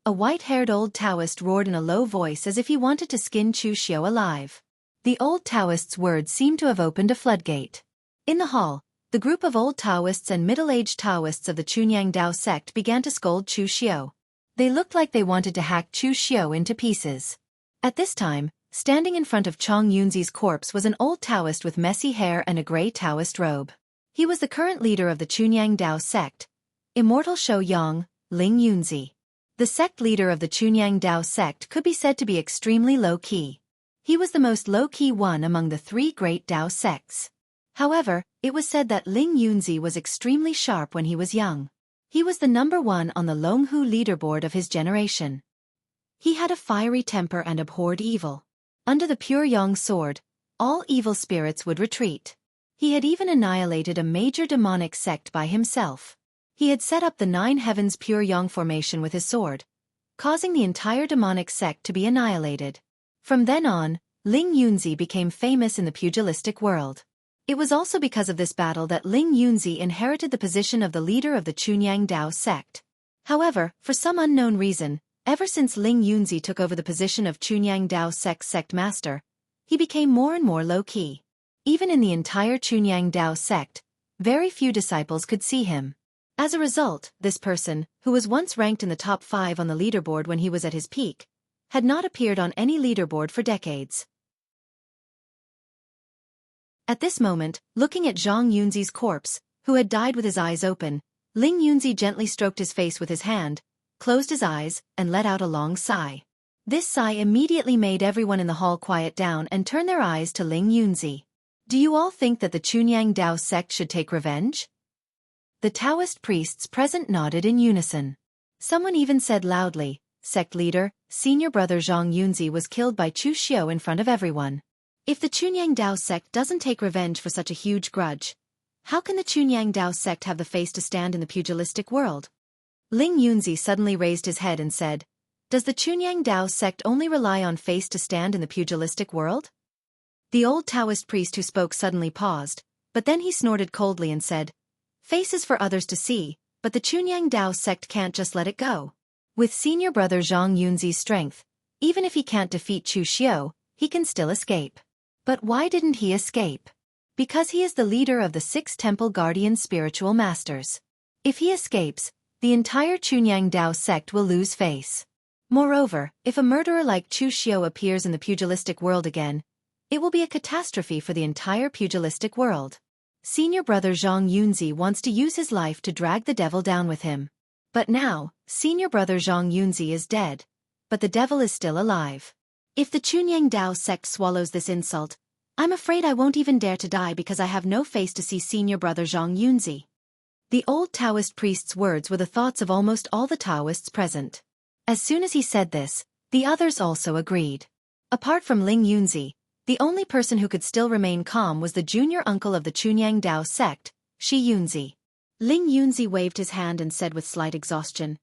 A white-haired old Taoist roared in a low voice as if he wanted to skin Chu Xiu alive. The old Taoist's words seemed to have opened a floodgate. In the hall, the group of old Taoists and middle-aged Taoists of the Chunyang Dao sect began to scold Chu Xiu. They looked like they wanted to hack Chu Xiu into pieces. At this time, standing in front of Chang Yunzi's corpse was an old Taoist with messy hair and a gray Taoist robe. He was the current leader of the Chunyang Dao sect, Immortal Shou Yang, Ling Yunzi. The sect leader of the Chunyang Dao sect could be said to be extremely low-key. He was the most low-key one among the three great Dao sects. However, it was said that Ling Yunzi was extremely sharp when he was young. He was the number one on the Longhu leaderboard of his generation. He had a fiery temper and abhorred evil. Under the pure Yang sword, all evil spirits would retreat. He had even annihilated a major demonic sect by himself. He had set up the 9 heavens pure Yang formation with his sword, causing the entire demonic sect to be annihilated. From then on, Ling Yunzi became famous in the pugilistic world. It was also because of this battle that Ling Yunzi inherited the position of the leader of the Chunyang Dao sect. However, for some unknown reason, ever since Ling Yunzi took over the position of Chunyang Dao sect master, he became more and more low-key. Even in the entire Chunyang Dao sect, very few disciples could see him. As a result, this person, who was once ranked in the top 5 on the leaderboard when he was at his peak, had not appeared on any leaderboard for decades. At this moment, looking at Zhang Yunzi's corpse, who had died with his eyes open, Ling Yunzi gently stroked his face with his hand, closed his eyes, and let out a long sigh. This sigh immediately made everyone in the hall quiet down and turn their eyes to Ling Yunzi. Do you all think that the Chunyang Dao sect should take revenge? The Taoist priests present nodded in unison. Someone even said loudly, Sect leader, senior brother Zhang Yunzi was killed by Chu Xiu in front of everyone. If the Chunyang Dao sect doesn't take revenge for such a huge grudge, how can the Chunyang Dao sect have the face to stand in the pugilistic world? Ling Yunzi suddenly raised his head and said, Does the Chunyang Dao sect only rely on face to stand in the pugilistic world? The old Taoist priest who spoke suddenly paused, but then he snorted coldly and said, Face is for others to see, but the Chunyang Dao sect can't just let it go. With senior brother Zhang Yunzi's strength, even if he can't defeat Chu Xiu, he can still escape. But why didn't he escape? Because he is the leader of the 6 temple guardian spiritual masters. If he escapes, the entire Chunyang Dao sect will lose face. Moreover, if a murderer like Chu Xiao appears in the pugilistic world again, it will be a catastrophe for the entire pugilistic world. Senior brother Zhang Yunzi wants to use his life to drag the devil down with him. But now, senior brother Zhang Yunzi is dead, but the devil is still alive. If the Chunyang Dao sect swallows this insult, I'm afraid I won't even dare to die because I have no face to see senior brother Zhang Yunzi. The old Taoist priest's words were the thoughts of almost all the Taoists present. As soon as he said this, the others also agreed. Apart from Ling Yunzi, the only person who could still remain calm was the junior uncle of the Chunyang Dao sect, Shi Yunzi. Ling Yunzi waved his hand and said with slight exhaustion,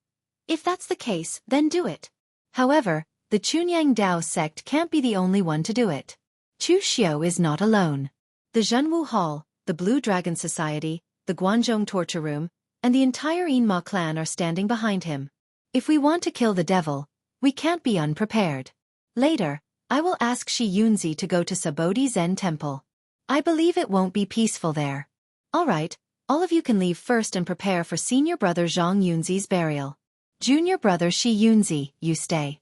"If that's the case, then do it." However, the Chunyang Dao sect can't be the only one to do it. Chu Xiao is not alone. The Zhenwu Hall, the Blue Dragon Society, the Guanzhong Torture Room, and the entire Yinma clan are standing behind him. If we want to kill the devil, we can't be unprepared. Later, I will ask Shi Yunzi to go to Sabodhi Zen Temple. I believe it won't be peaceful there. Alright, all of you can leave first and prepare for senior brother Zhang Yunzi's burial. Junior brother Shi Yunzi, you stay.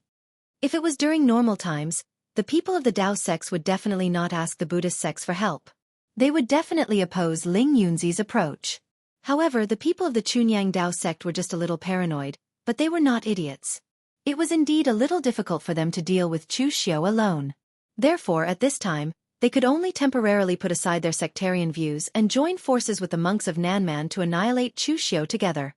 If it was during normal times, the people of the Dao sects would definitely not ask the Buddhist sects for help. They would definitely oppose Ling Yunzi's approach. However, the people of the Chunyang Dao sect were just a little paranoid, but they were not idiots. It was indeed a little difficult for them to deal with Chu Xiao alone. Therefore, at this time, they could only temporarily put aside their sectarian views and join forces with the monks of Nanman to annihilate Chu Xiao together.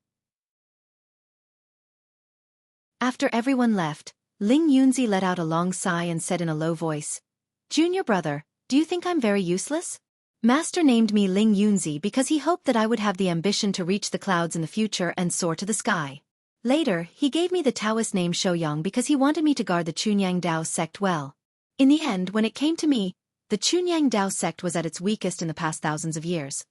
After everyone left, Ling Yunzi let out a long sigh and said in a low voice, "Junior brother, do you think I'm very useless? Master named me Ling Yunzi because he hoped that I would have the ambition to reach the clouds in the future and soar to the sky. Later, he gave me the Taoist name Shouyang because he wanted me to guard the Chunyang Dao sect well. In the end, when it came to me, the Chunyang Dao sect was at its weakest in the past thousands of years.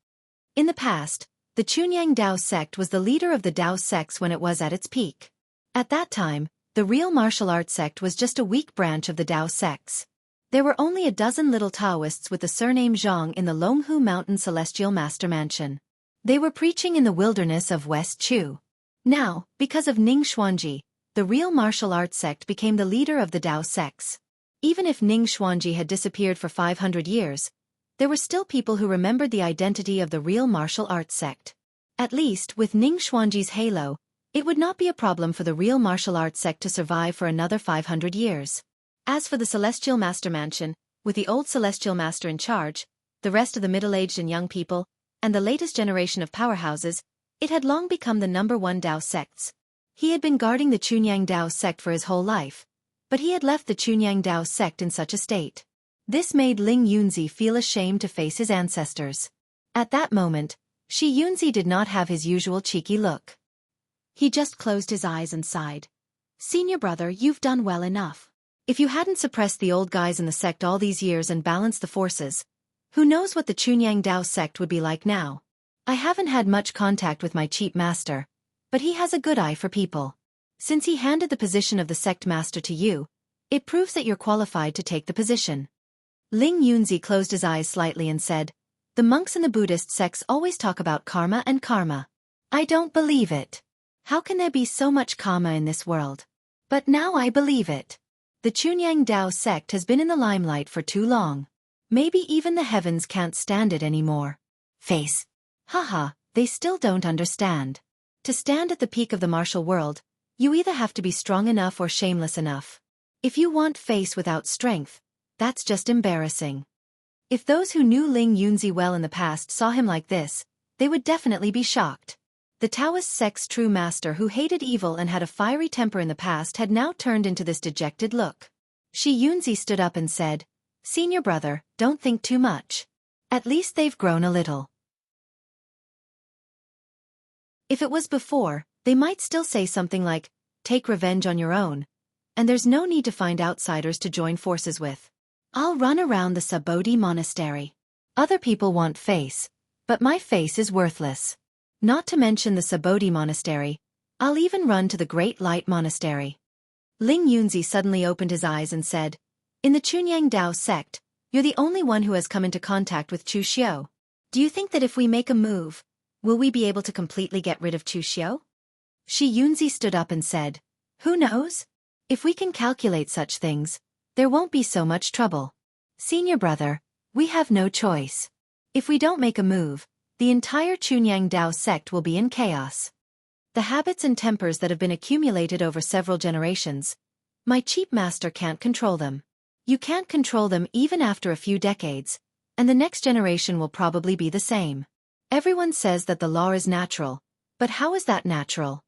In the past, the Chunyang Dao sect was the leader of the Dao sects when it was at its peak. At that time, the real martial arts sect was just a weak branch of the Dao sects. There were only a dozen little Taoists with the surname Zhang in the Longhu Mountain Celestial Master Mansion. They were preaching in the wilderness of West Chu. Now, because of Ning Xuanji, the real martial arts sect became the leader of the Dao sects. Even if Ning Xuanji had disappeared for 500 years, there were still people who remembered the identity of the real martial arts sect. At least, with Ning Xuanji's halo, it would not be a problem for the real martial arts sect to survive for another 500 years. As for the Celestial Master Mansion, with the old Celestial Master in charge, the rest of the middle-aged and young people, and the latest generation of powerhouses, it had long become the #1 Dao sects. He had been guarding the Chunyang Dao sect for his whole life, but he had left the Chunyang Dao sect in such a state. This made Ling Yunzi feel ashamed to face his ancestors. At that moment, Shi Yunzi did not have his usual cheeky look. He just closed his eyes and sighed. "Senior brother, you've done well enough. If you hadn't suppressed the old guys in the sect all these years and balanced the forces, who knows what the Chunyang Dao sect would be like now? I haven't had much contact with my chief master, but he has a good eye for people. Since he handed the position of the sect master to you, it proves that you're qualified to take the position." Ling Yunzi closed his eyes slightly and said, "The monks in the Buddhist sects always talk about karma and karma. I don't believe it. How can there be so much karma in this world? But now I believe it. The Chunyang Dao sect has been in the limelight for too long. Maybe even the heavens can't stand it anymore. Face. Haha, they still don't understand. To stand at the peak of the martial world, you either have to be strong enough or shameless enough. If you want face without strength, that's just embarrassing." If those who knew Ling Yunzi well in the past saw him like this, they would definitely be shocked. The Taoist sect's true master who hated evil and had a fiery temper in the past had now turned into this dejected look. Shi Yunzi stood up and said, "Senior brother, don't think too much. At least they've grown a little. If it was before, they might still say something like, 'Take revenge on your own,' and there's no need to find outsiders to join forces with. I'll run around the Sabodhi monastery. Other people want face, but my face is worthless. Not to mention the Sabodhi monastery, I'll even run to the Great Light Monastery." Ling Yunzi suddenly opened his eyes and said, "In the Chunyang Dao sect, you're the only one who has come into contact with Chu Xiao. Do you think that if we make a move, will we be able to completely get rid of Chu Xiao?" Shi Yunzi stood up and said, "Who knows? If we can calculate such things, there won't be so much trouble. Senior brother, we have no choice. If we don't make a move, the entire Chunyang Dao sect will be in chaos. The habits and tempers that have been accumulated over several generations, my cheap master can't control them. You can't control them even after a few decades, and the next generation will probably be the same. Everyone says that the law is natural, but how is that natural?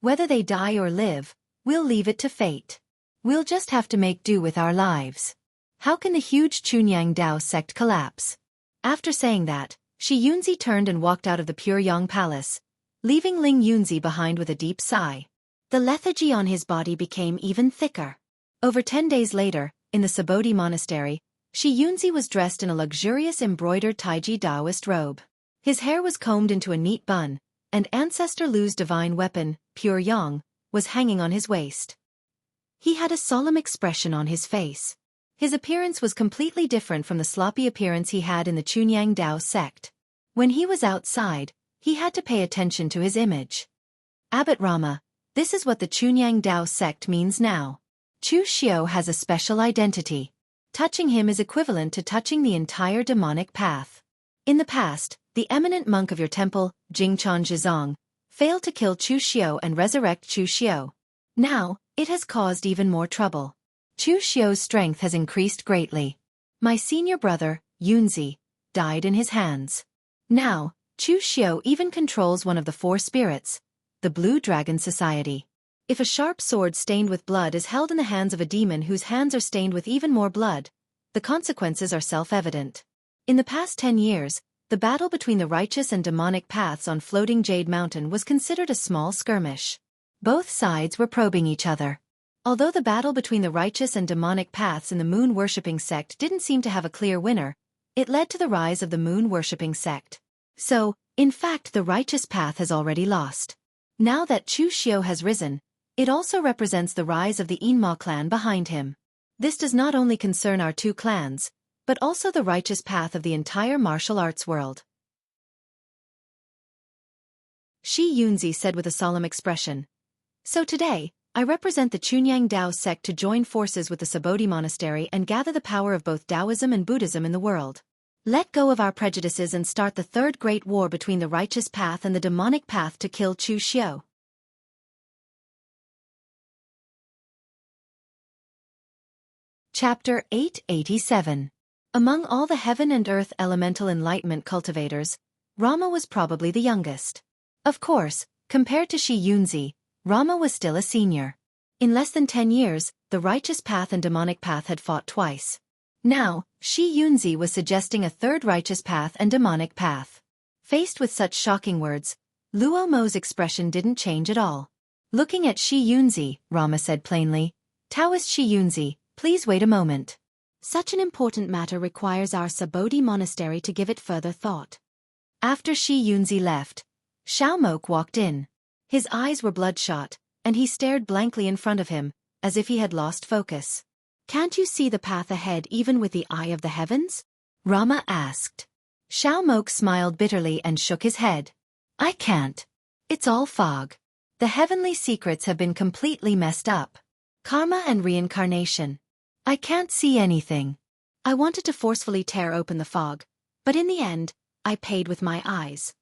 Whether they die or live, we'll leave it to fate. We'll just have to make do with our lives. How can the huge Chunyang Dao sect collapse?" After saying that, Shi Yunzi turned and walked out of the Pure Yang Palace, leaving Ling Yunzi behind with a deep sigh. The lethargy on his body became even thicker. Over 10 days later, in the Sabodhi monastery, Shi Yunzi was dressed in a luxurious embroidered Taiji Taoist robe. His hair was combed into a neat bun, and Ancestor Lu's divine weapon, Pure Yang, was hanging on his waist. He had a solemn expression on his face. His appearance was completely different from the sloppy appearance he had in the Chunyang Dao sect. When he was outside, he had to pay attention to his image. "Abbot Rama, this is what the Chunyang Dao sect means now. Chu Xiao has a special identity. Touching him is equivalent to touching the entire demonic path. In the past, the eminent monk of your temple, Jingchan Zhizong, failed to kill Chu Xiao and resurrect Chu Xiao. Now, it has caused even more trouble. Chu Xiao's strength has increased greatly. My senior brother, Yunzi, died in his hands. Now, Chu Xiao even controls one of the 4 spirits, the Blue Dragon Society. If a sharp sword stained with blood is held in the hands of a demon whose hands are stained with even more blood, the consequences are self-evident. In the past 10 years, the battle between the righteous and demonic paths on Floating Jade Mountain was considered a small skirmish. Both sides were probing each other. Although the battle between the righteous and demonic paths in the moon-worshipping sect didn't seem to have a clear winner, it led to the rise of the moon-worshipping sect. So, in fact, the righteous path has already lost. Now that Chu Xiao has risen, it also represents the rise of the Yinma clan behind him. This does not only concern our 2 clans, but also the righteous path of the entire martial arts world. Shi Yunzi said with a solemn expression. "So today, I represent the Chunyang Dao sect to join forces with the Sabodhi monastery and gather the power of both Taoism and Buddhism in the world. Let go of our prejudices and start the 3rd great war between the righteous path and the demonic path to kill Chu Xiao." Chapter 887. Among all the heaven and earth elemental enlightenment cultivators, Rama was probably the youngest. Of course, compared to Shi Yunzi, Rama was still a senior. In less than 10 years, the righteous path and demonic path had fought twice. Now, Shi Yunzi was suggesting a 3rd righteous path and demonic path. Faced with such shocking words, Luo Mo's expression didn't change at all. Looking at Shi Yunzi, Rama said plainly, "Taoist Shi Yunzi, please wait a moment. Such an important matter requires our Sabodhi monastery to give it further thought." After Shi Yunzi left, Xiaomok walked in. His eyes were bloodshot, and he stared blankly in front of him, as if he had lost focus. "Can't you see the path ahead even with the eye of the heavens?" Rama asked. Xiaomok smiled bitterly and shook his head. "I can't. It's all fog. The heavenly secrets have been completely messed up. Karma and reincarnation. I can't see anything. I wanted to forcefully tear open the fog, but in the end, I paid with my eyes."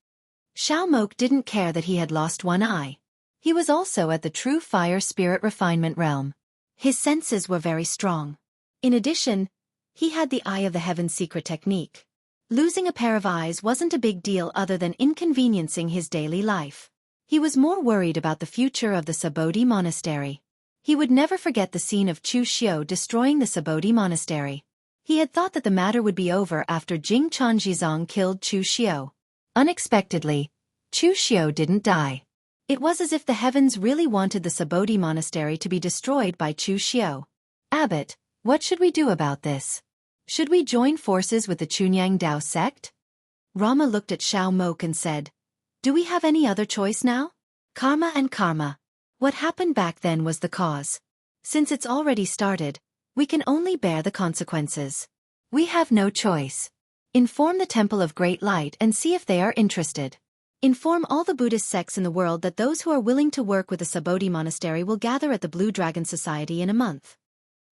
Xiaomok didn't care that he had lost one eye. He was also at the true fire spirit refinement realm. His senses were very strong. In addition, he had the eye of the heaven secret technique. Losing a pair of eyes wasn't a big deal other than inconveniencing his daily life. He was more worried about the future of the Sabodhi monastery. He would never forget the scene of Chu Xiao destroying the Sabodhi monastery. He had thought that the matter would be over after Jingchan Zhizong killed Chu Xiao. Unexpectedly, Chu Xiao didn't die. It was as if the heavens really wanted the Sabodhi monastery to be destroyed by Chu Xiao. "Abbot, what should we do about this? Should we join forces with the Chunyang Dao sect?" Rama looked at Xiaomok and said, "Do we have any other choice now? Karma and karma. What happened back then was the cause. Since it's already started, we can only bear the consequences. We have no choice. Inform the Temple of Great Light and see if they are interested. Inform all the Buddhist sects in the world that those who are willing to work with the Subodhi Monastery will gather at the Blue Dragon Society in a month.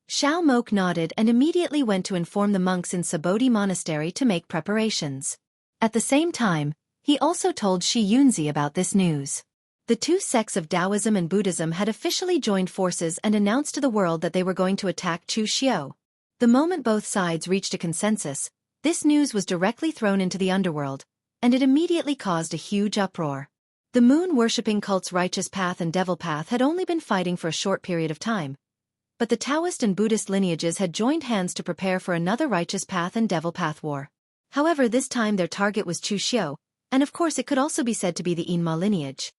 Xiao Mok nodded and immediately went to inform the monks in Subodhi Monastery to make preparations. At the same time, he also told Shi Yunzi about this news. The two sects of Taoism and Buddhism had officially joined forces and announced to the world that they were going to attack Chu Xiu. The moment both sides reached a consensus, this news was directly thrown into the underworld, and it immediately caused a huge uproar. The moon-worshipping cult's righteous path and devil path had only been fighting for a short period of time, but the Taoist and Buddhist lineages had joined hands to prepare for another righteous path and devil path war. However, this time their target was Chu Xiu, and of course it could also be said to be the Yinma lineage.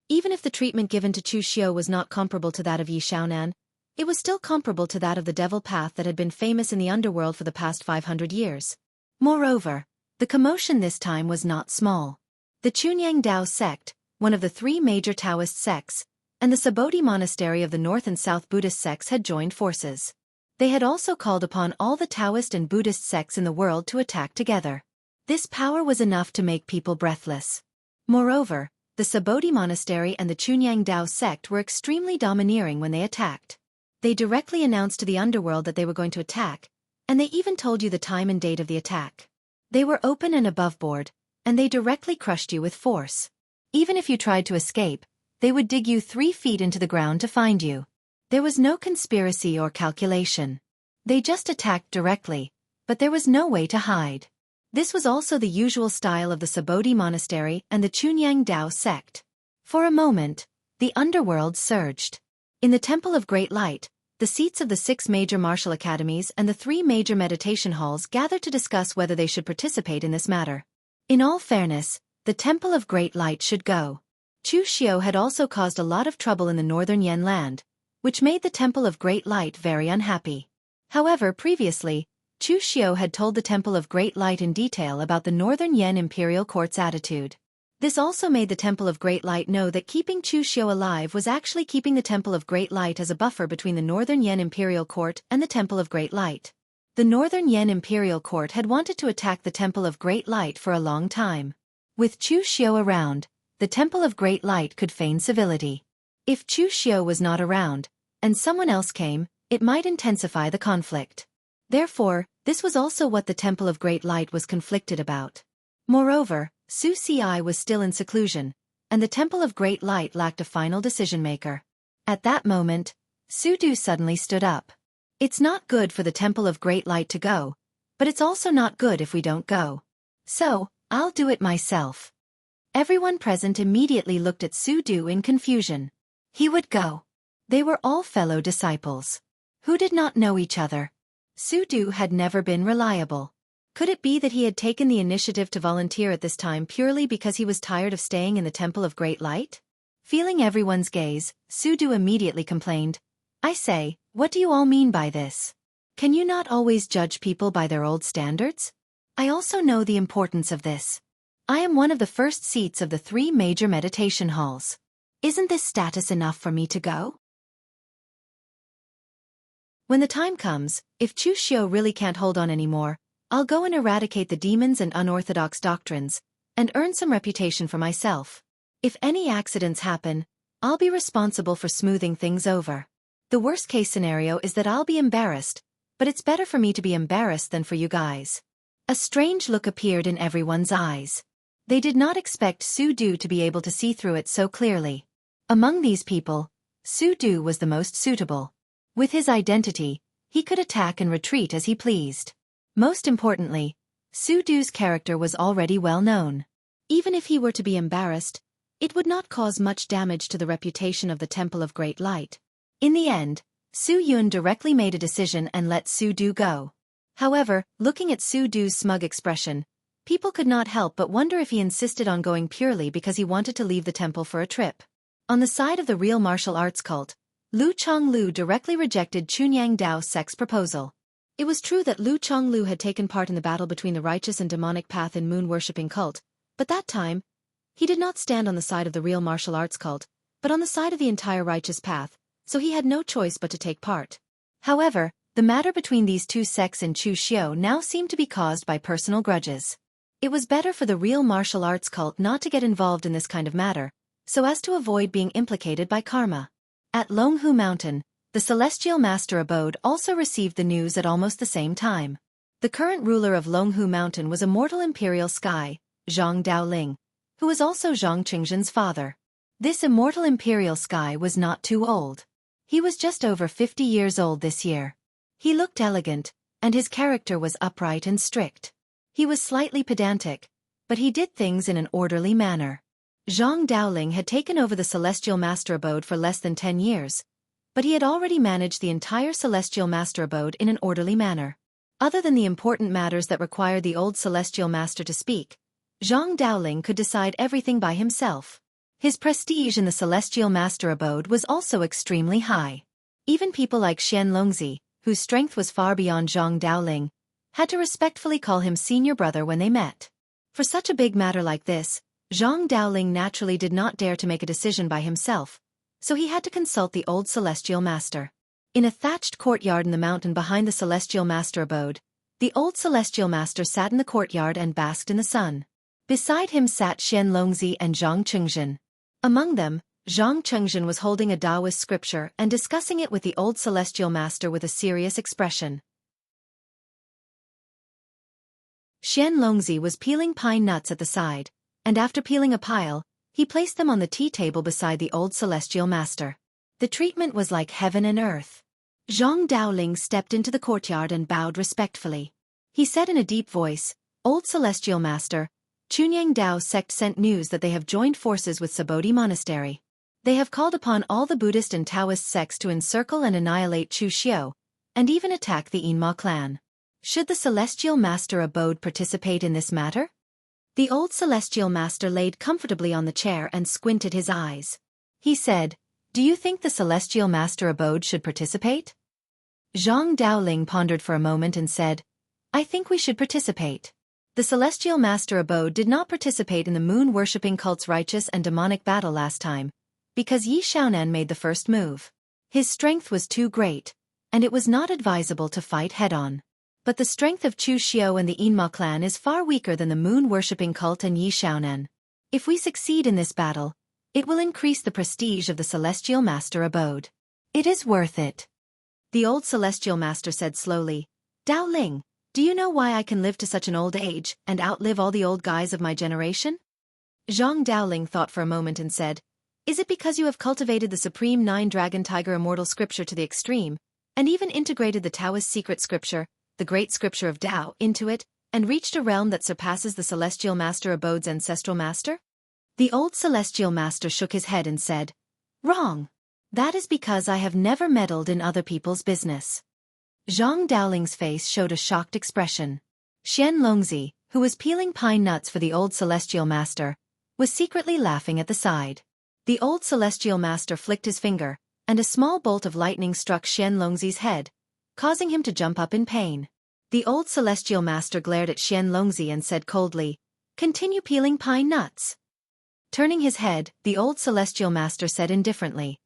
Even if the treatment given to Chu Xiu was not comparable to that of Yi Xiaonan, it was still comparable to that of the devil path that had been famous in the underworld for the past 500 years. Moreover, the commotion this time was not small. The Chunyang Dao sect, one of the three major Taoist sects, and the Subodhi Monastery of the North and South Buddhist sects had joined forces. They had also called upon all the Taoist and Buddhist sects in the world to attack together. This power was enough to make people breathless. Moreover, the Subodhi Monastery and the Chunyang Dao sect were extremely domineering when they attacked. They directly announced to the underworld that they were going to attack, and they even told you the time and date of the attack. They were open and above board, and they directly crushed you with force. Even if you tried to escape, they would dig you 3 feet into the ground to find you. There was no conspiracy or calculation. They just attacked directly, but there was no way to hide. This was also the usual style of the Subodhi Monastery and the Chunyang Dao sect. For a moment, the underworld surged. In the Temple of Great Light, the seats of the 6 major martial academies and the 3 major meditation halls gathered to discuss whether they should participate in this matter. In all fairness, the Temple of Great Light should go. Chu Xiu had also caused a lot of trouble in the northern Yan land, which made the Temple of Great Light very unhappy. However, previously, Chu Xiu had told the Temple of Great Light in detail about the northern Yan imperial court's attitude. This also made the Temple of Great Light know that keeping Chu Xiu alive was actually keeping the Temple of Great Light as a buffer between the Northern Yan Imperial Court and the Temple of Great Light. The Northern Yan Imperial Court had wanted to attack the Temple of Great Light for a long time. With Chu Xiu around, the Temple of Great Light could feign civility. If Chu Xiu was not around, and someone else came, it might intensify the conflict. Therefore, this was also what the Temple of Great Light was conflicted about. Moreover, Su Ci was still in seclusion, and the Temple of Great Light lacked a final decision-maker. At that moment, Su Du suddenly stood up. It's not good for the Temple of Great Light to go, but it's also not good if we don't go. So, I'll do it myself. Everyone present immediately looked at Su Du in confusion. He would go. They were all fellow disciples, who did not know each other. Su Du had never been reliable. Could it be that he had taken the initiative to volunteer at this time purely because he was tired of staying in the Temple of Great Light? Feeling everyone's gaze, Su Du immediately complained, I say, what do you all mean by this? Can you not always judge people by their old standards? I also know the importance of this. I am one of the first seats of the 3 major meditation halls. Isn't this status enough for me to go? When the time comes, if Chu Xiu really can't hold on anymore, I'll go and eradicate the demons and unorthodox doctrines, and earn some reputation for myself. If any accidents happen, I'll be responsible for smoothing things over. The worst-case scenario is that I'll be embarrassed, but it's better for me to be embarrassed than for you guys. A strange look appeared in everyone's eyes. They did not expect Su Du to be able to see through it so clearly. Among these people, Su Du was the most suitable. With his identity, he could attack and retreat as he pleased. Most importantly, Su Du's character was already well known. Even if he were to be embarrassed, it would not cause much damage to the reputation of the Temple of Great Light. In the end, Su Yun directly made a decision and let Su Du go. However, looking at Su Du's smug expression, people could not help but wonder if he insisted on going purely because he wanted to leave the temple for a trip. On the side of the real martial arts cult, Lu Chonglu directly rejected Chunyang Dao sect's proposal. It was true that Lu Chonglu had taken part in the battle between the righteous and demonic path in moon-worshipping cult, but that time, he did not stand on the side of the real martial arts cult, but on the side of the entire righteous path, so he had no choice but to take part. However, the matter between these two sects in Chu Xiu now seemed to be caused by personal grudges. It was better for the real martial arts cult not to get involved in this kind of matter, so as to avoid being implicated by karma. At Longhu Mountain, the Celestial Master abode also received the news at almost the same time. The current ruler of Longhu Mountain was immortal imperial sky, Zhang Daoling, who was also Zhang Qingzhen's father. This immortal imperial sky was not too old. He was just over 50 years old this year. He looked elegant, and his character was upright and strict. He was slightly pedantic, but he did things in an orderly manner. Zhang Daoling had taken over the Celestial Master abode for less than 10 years, but he had already managed the entire Celestial Master abode in an orderly manner. Other than the important matters that required the old Celestial Master to speak, Zhang Daoling could decide everything by himself. His prestige in the Celestial Master abode was also extremely high. Even people like Xian Longzi, whose strength was far beyond Zhang Daoling, had to respectfully call him senior brother when they met. For such a big matter like this, Zhang Daoling naturally did not dare to make a decision by himself, so he had to consult the old Celestial Master. In a thatched courtyard in the mountain behind the Celestial Master abode, the old Celestial Master sat in the courtyard and basked in the sun. Beside him sat Xian Longzi and Zhang Qingzhen. Among them, Zhang Qingzhen was holding a Taoist scripture and discussing it with the old Celestial Master with a serious expression. Xian Longzi was peeling pine nuts at the side, and after peeling a pile, he placed them on the tea table beside the old Celestial Master. The treatment was like heaven and earth. Zhang Daoling stepped into the courtyard and bowed respectfully. He said in a deep voice, "Old Celestial Master, Chunyang Dao sect sent news that they have joined forces with Sabodhi Monastery. They have called upon all the Buddhist and Taoist sects to encircle and annihilate Chu Xiao, and even attack the Yinma clan. Should the Celestial Master abode participate in this matter?" The old Celestial Master laid comfortably on the chair and squinted his eyes. He said, "Do you think the Celestial Master abode should participate?" Zhang Daoling pondered for a moment and said, "I think we should participate." The Celestial Master abode did not participate in the moon-worshipping cult's righteous and demonic battle last time, because Yi Xiaonan made the first move. His strength was too great, and it was not advisable to fight head-on. But the strength of Chu Xiao and the Yinma clan is far weaker than the moon-worshipping cult and Yi Xiaonan. If we succeed in this battle, it will increase the prestige of the Celestial Master abode. It is worth it. The old Celestial Master said slowly, "Dao Ling, do you know why I can live to such an old age and outlive all the old guys of my generation?" Zhang Daoling thought for a moment and said, "Is it because you have cultivated the Supreme Nine-Dragon Tiger Immortal Scripture to the extreme, and even integrated the Taoist secret scripture, the Great Scripture of Tao, into it, and reached a realm that surpasses the Celestial Master abode's ancestral master?" The old Celestial Master shook his head and said, "Wrong. That is because I have never meddled in other people's business." Zhang Daoling's face showed a shocked expression. Xian Longzi, who was peeling pine nuts for the old Celestial Master, was secretly laughing at the side. The old Celestial Master flicked his finger, and a small bolt of lightning struck Xian Longzi's head, causing him to jump up in pain. The old Celestial Master glared at Xian Longzi and said coldly, "Continue peeling pine nuts." Turning his head, the old Celestial Master said indifferently,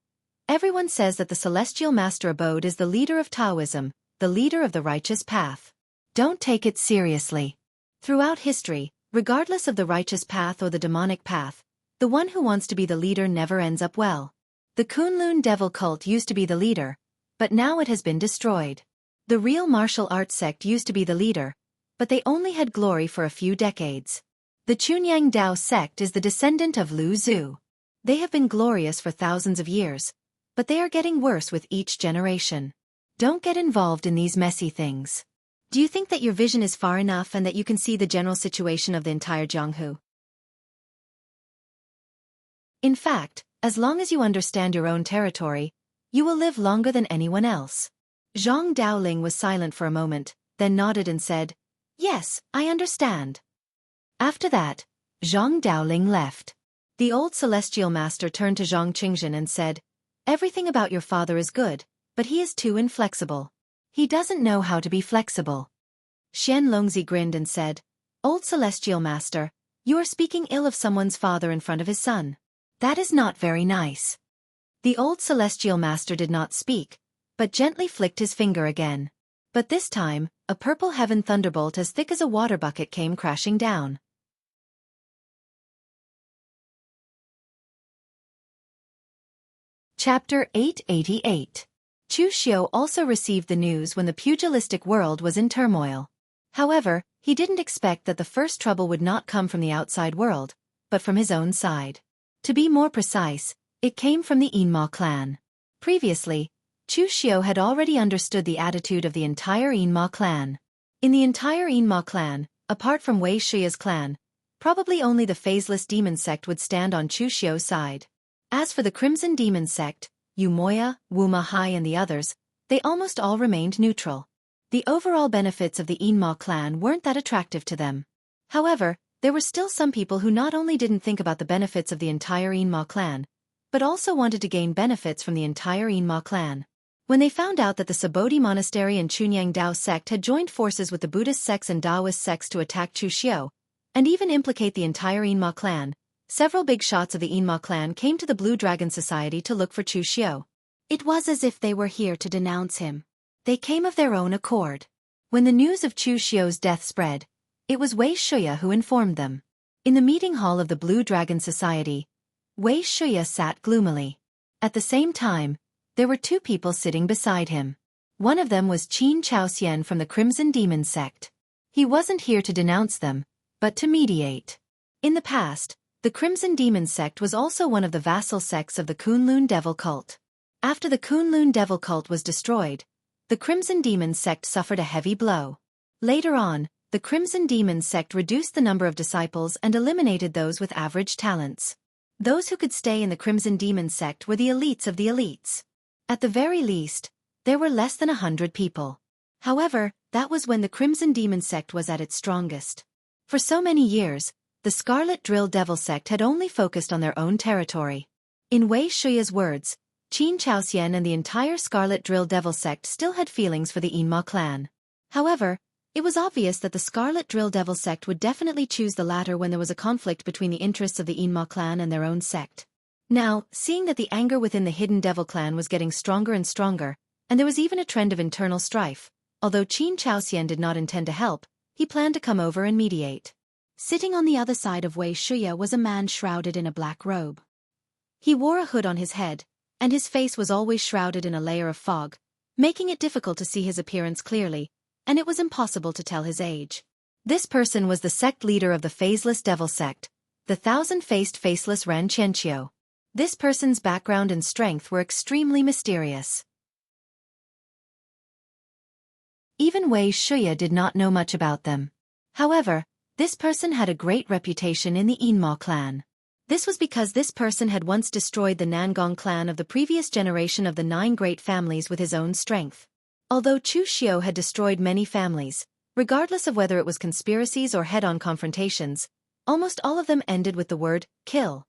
"Everyone says that the Celestial Master abode is the leader of Taoism, the leader of the righteous path. Don't take it seriously. Throughout history, regardless of the righteous path or the demonic path, the one who wants to be the leader never ends up well. The Kunlun devil cult used to be the leader, but now it has been destroyed. The real martial arts sect used to be the leader, but they only had glory for a few decades. The Chunyang Dao sect is the descendant of Lu Zhu. They have been glorious for thousands of years, but they are getting worse with each generation. Don't get involved in these messy things. Do you think that your vision is far enough and that you can see the general situation of the entire Jianghu? In fact, as long as you understand your own territory, you will live longer than anyone else." Zhang Daoling was silent for a moment, then nodded and said, "Yes, I understand." After that, Zhang Daoling left. The old Celestial Master turned to Zhang Qingzhen and said, "Everything about your father is good, but he is too inflexible. He doesn't know how to be flexible." Xian Longzi grinned and said, "Old Celestial Master, you are speaking ill of someone's father in front of his son. That is not very nice." The old Celestial Master did not speak, but gently flicked his finger again. But this time, a purple heaven thunderbolt as thick as a water bucket came crashing down. Chapter 888. Chu Xiu also received the news when the pugilistic world was in turmoil. However, he didn't expect that the first trouble would not come from the outside world, but from his own side. To be more precise, it came from the Yinma clan. Previously, Chu Xiu had already understood the attitude of the entire Yinma clan. In the entire Yinma clan, apart from Wei Shuya's clan, probably only the phaseless demon sect would stand on Chu Xiu's side. As for the Crimson Demon sect, Yu Moya, Wu Ma Hai and the others, they almost all remained neutral. The overall benefits of the Yinma clan weren't that attractive to them. However, there were still some people who not only didn't think about the benefits of the entire Yinma clan, but also wanted to gain benefits from the entire Yinma clan. When they found out that the Sabodi Monastery and Chunyang Dao sect had joined forces with the Buddhist sects and Taoist sects to attack Chu Xiu, and even implicate the entire Yinma clan, several big shots of the Yinma clan came to the Blue Dragon Society to look for Chu Xiu. It was as if they were here to denounce him. They came of their own accord. When the news of Chu Xiu's death spread, it was Wei Shuya who informed them. In the meeting hall of the Blue Dragon Society, Wei Shuya sat gloomily. At the same time, there were two people sitting beside him. One of them was Qin Chaoxian from the Crimson Demon sect. He wasn't here to denounce them, but to mediate. In the past, the Crimson Demon sect was also one of the vassal sects of the Kunlun Devil cult. After the Kunlun Devil cult was destroyed, the Crimson Demon sect suffered a heavy blow. Later on, the Crimson Demon sect reduced the number of disciples and eliminated those with average talents. Those who could stay in the Crimson Demon sect were the elites of the elites. At the very least, there were less than 100 people. However, that was when the Crimson Demon sect was at its strongest. For so many years, the Scarlet Drill Devil sect had only focused on their own territory. In Wei Shuya's words, Qin Chaoxian and the entire Scarlet Drill Devil sect still had feelings for the Yinma clan. However, it was obvious that the Scarlet Drill Devil sect would definitely choose the latter when there was a conflict between the interests of the Yinma clan and their own sect. Now, seeing that the anger within the Hidden Devil clan was getting stronger and stronger, and there was even a trend of internal strife, although Qin Chaoxian did not intend to help, he planned to come over and mediate. Sitting on the other side of Wei Shuya was a man shrouded in a black robe. He wore a hood on his head, and his face was always shrouded in a layer of fog, making it difficult to see his appearance clearly, and it was impossible to tell his age. This person was the sect leader of the Phaseless Devil sect, the thousand-faced faceless Ren Qianqiu. This person's background and strength were extremely mysterious. Even Wei Shuya did not know much about them. However, this person had a great reputation in the Yinma clan. This was because this person had once destroyed the Nangong clan of the previous generation of the 9 great families with his own strength. Although Chu Xiu had destroyed many families, regardless of whether it was conspiracies or head-on confrontations, almost all of them ended with the word, kill.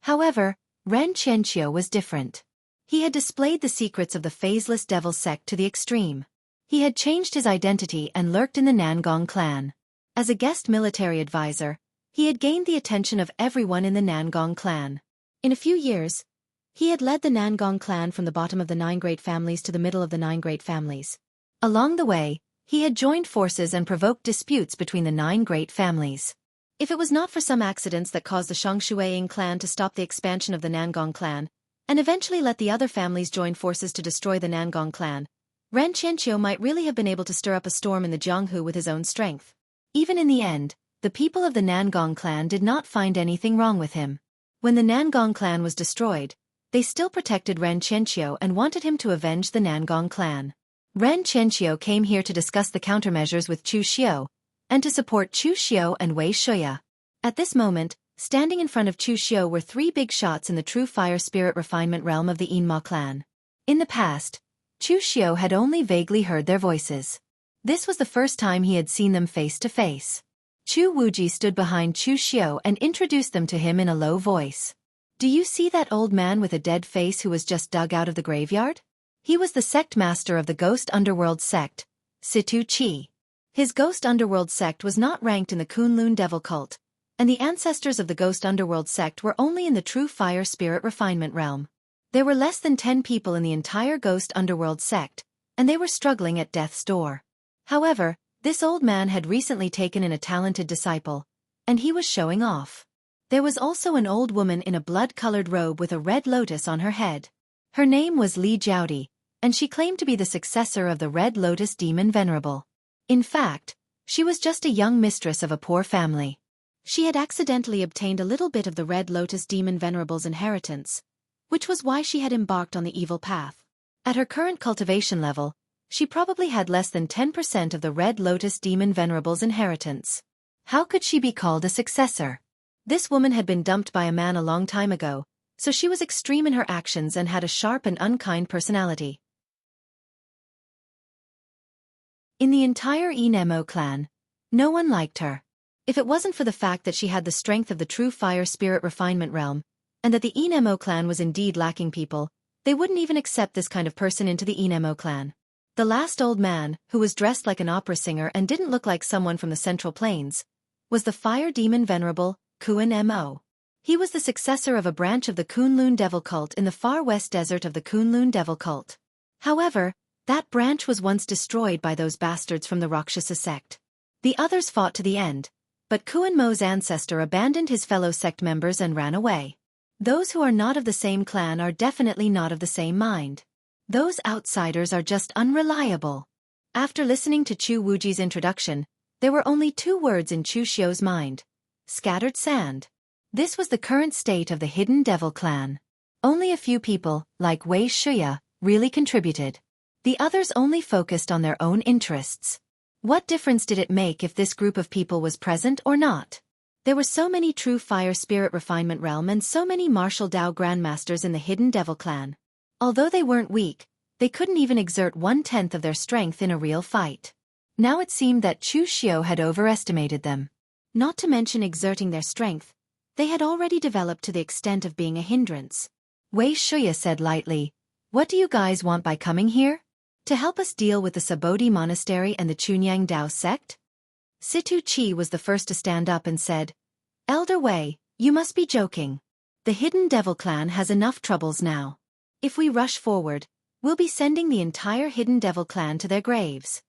However, Ren Qianqiu was different. He had displayed the secrets of the Phaseless Devil sect to the extreme. He had changed his identity and lurked in the Nangong clan. As a guest military advisor, he had gained the attention of everyone in the Nangong clan. In a few years, he had led the Nangong clan from the bottom of the 9 great families to the middle of the 9 great families. Along the way, he had joined forces and provoked disputes between the 9 great families. If it was not for some accidents that caused the Shongshuaying clan to stop the expansion of the Nangong clan, and eventually let the other families join forces to destroy the Nangong clan, Ren Qianqiu might really have been able to stir up a storm in the Jianghu with his own strength. Even in the end, the people of the Nangong clan did not find anything wrong with him. When the Nangong clan was destroyed, they still protected Ren Qianqiu and wanted him to avenge the Nangong clan. Ren Qianqiu came here to discuss the countermeasures with Chu Xiu, and to support Chu Xiu and Wei Shuya. At this moment, standing in front of Chu Xiu were 3 big shots in the true fire spirit refinement realm of the Yinma clan. In the past, Chu Xiu had only vaguely heard their voices. This was the first time he had seen them face to face. Chu Wuji stood behind Chu Xiu and introduced them to him in a low voice. "Do you see that old man with a dead face who was just dug out of the graveyard? He was the sect master of the Ghost Underworld sect, Situ Chi. His Ghost Underworld sect was not ranked in the Kunlun Devil cult, and the ancestors of the Ghost Underworld sect were only in the true fire spirit refinement realm. There were less than 10 people in the entire Ghost Underworld sect, and they were struggling at death's door. However, this old man had recently taken in a talented disciple, and he was showing off. There was also an old woman in a blood-colored robe with a red lotus on her head. Her name was Li Jiaodi, and she claimed to be the successor of the Red Lotus Demon Venerable. In fact, she was just a young mistress of a poor family. She had accidentally obtained a little bit of the Red Lotus Demon Venerable's inheritance, which was why she had embarked on the evil path. At her current cultivation level, she probably had less than 10% of the Red Lotus Demon Venerable's inheritance. How could she be called a successor? This woman had been dumped by a man a long time ago, so she was extreme in her actions and had a sharp and unkind personality. In the entire Enemo clan, no one liked her. If it wasn't for the fact that she had the strength of the true fire spirit refinement realm, and that the Enemo clan was indeed lacking people, they wouldn't even accept this kind of person into the Enemo clan. The last old man, who was dressed like an opera singer and didn't look like someone from the Central Plains, was the fire demon venerable, Kuan Mo. He was the successor of a branch of the Kunlun Devil cult in the far west desert of the Kunlun Devil cult. However, that branch was once destroyed by those bastards from the Rakshasa sect. The others fought to the end, but Kuan Mo's ancestor abandoned his fellow sect members and ran away. Those who are not of the same clan are definitely not of the same mind. Those outsiders are just unreliable. After listening to Chu Wuji's introduction, there were only 2 words in Chu Xiu's mind: scattered sand. This was the current state of the Hidden Devil clan. Only a few people, like Wei Shuya, really contributed. The others only focused on their own interests. What difference did it make if this group of people was present or not? There were so many true fire spirit refinement realm and so many martial Dao grandmasters in the Hidden Devil clan. Although they weren't weak, they couldn't even exert 1/10 of their strength in a real fight. Now it seemed that Chu Xiu had overestimated them. Not to mention exerting their strength, they had already developed to the extent of being a hindrance. Wei Shuya said lightly, "What do you guys want by coming here? To help us deal with the Sabodhi Monastery and the Chunyang Dao sect?" Situ Chi was the first to stand up and said, "Elder Wei, you must be joking. The Hidden Devil clan has enough troubles now. If we rush forward, we'll be sending the entire Hidden Devil clan to their graves."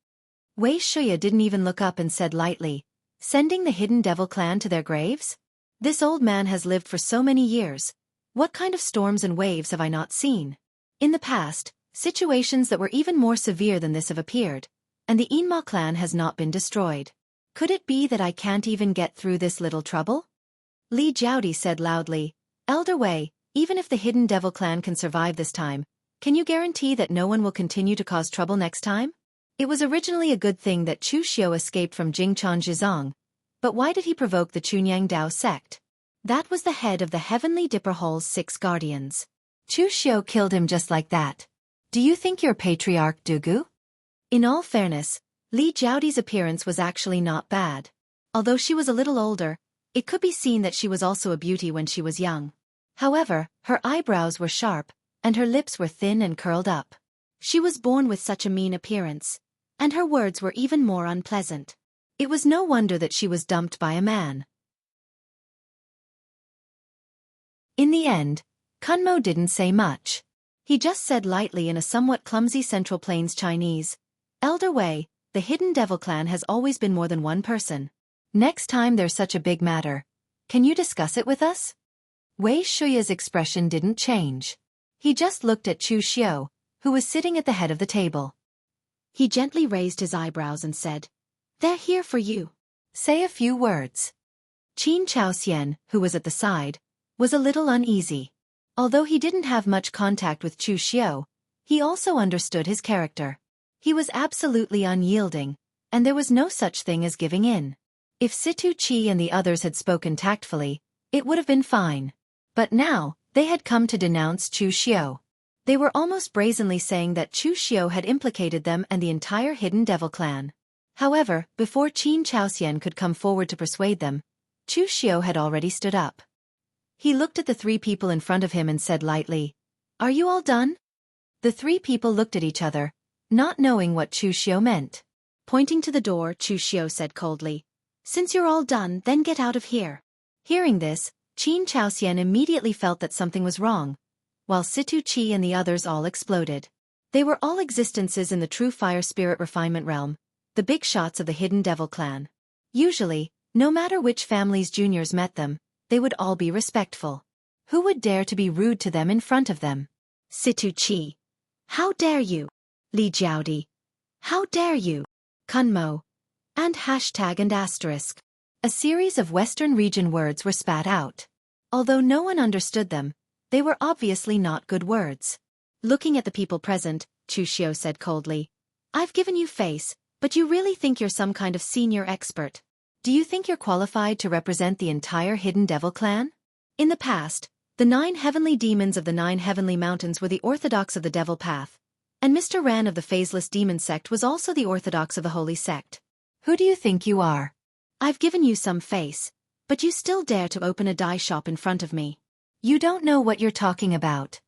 Wei Shuya didn't even look up and said lightly, "Sending the Hidden Devil clan to their graves? This old man has lived for so many years. What kind of storms and waves have I not seen? In the past, situations that were even more severe than this have appeared, and the Inma clan has not been destroyed. Could it be that I can't even get through this little trouble?" Li Jiaodi said loudly, "Elder Wei, even if the Hidden Devil clan can survive this time, can you guarantee that no one will continue to cause trouble next time? It was originally a good thing that Chu Xiu escaped from Jingchan Zhizong, but why did he provoke the Chunyang Dao sect? That was the head of the Heavenly Dipper Hall's 6 guardians. Chu Xiu killed him just like that. Do you think you're Patriarch Dugu?" In all fairness, Li Jiaodi's appearance was actually not bad. Although she was a little older, it could be seen that she was also a beauty when she was young. However, her eyebrows were sharp, and her lips were thin and curled up. She was born with such a mean appearance, and her words were even more unpleasant. It was no wonder that she was dumped by a man. In the end, Kunmo didn't say much. He just said lightly in a somewhat clumsy Central Plains Chinese, "Elder Wei, the Hidden Devil clan has always been more than one person. Next time there's such a big matter, can you discuss it with us?" Wei Shuya's expression didn't change. He just looked at Chu Xiu, who was sitting at the head of the table. He gently raised his eyebrows and said, "They're here for you. Say a few words." Qin Chaoxian, who was at the side, was a little uneasy. Although he didn't have much contact with Chu Xiu, he also understood his character. He was absolutely unyielding, and there was no such thing as giving in. If Situ Chi and the others had spoken tactfully, it would have been fine. But now, they had come to denounce Chu Xiu. They were almost brazenly saying that Chu Xiu had implicated them and the entire Hidden Devil clan. However, before Qin Chaoxian could come forward to persuade them, Chu Xiu had already stood up. He looked at the 3 people in front of him and said lightly, "Are you all done?" The 3 people looked at each other, not knowing what Chu Xiu meant. Pointing to the door, Chu Xiu said coldly, "Since you're all done, then get out of here." Hearing this, Qin Chaoxian immediately felt that something was wrong, while Situ Chi and the others all exploded. They were all existences in the true fire spirit refinement realm, the big shots of the Hidden Devil clan. Usually, no matter which family's juniors met them, they would all be respectful. Who would dare to be rude to them in front of them? Situ Chi. How dare you? Li Jiaodi. How dare you? Kunmo. And hashtag and asterisk. A series of Western region words were spat out. Although no one understood them, they were obviously not good words. Looking at the people present, Chu Xiao said coldly, I've given you face, but you really think you're some kind of senior expert. Do you think you're qualified to represent the entire Hidden Devil clan? In the past, the 9 heavenly demons of the 9 heavenly mountains were the orthodox of the devil path, and Mr. Ran of the phaseless demon sect was also the orthodox of the holy sect. Who do you think you are? I've given you some face, but you still dare to open a dye shop in front of me. You don't know what you're talking about.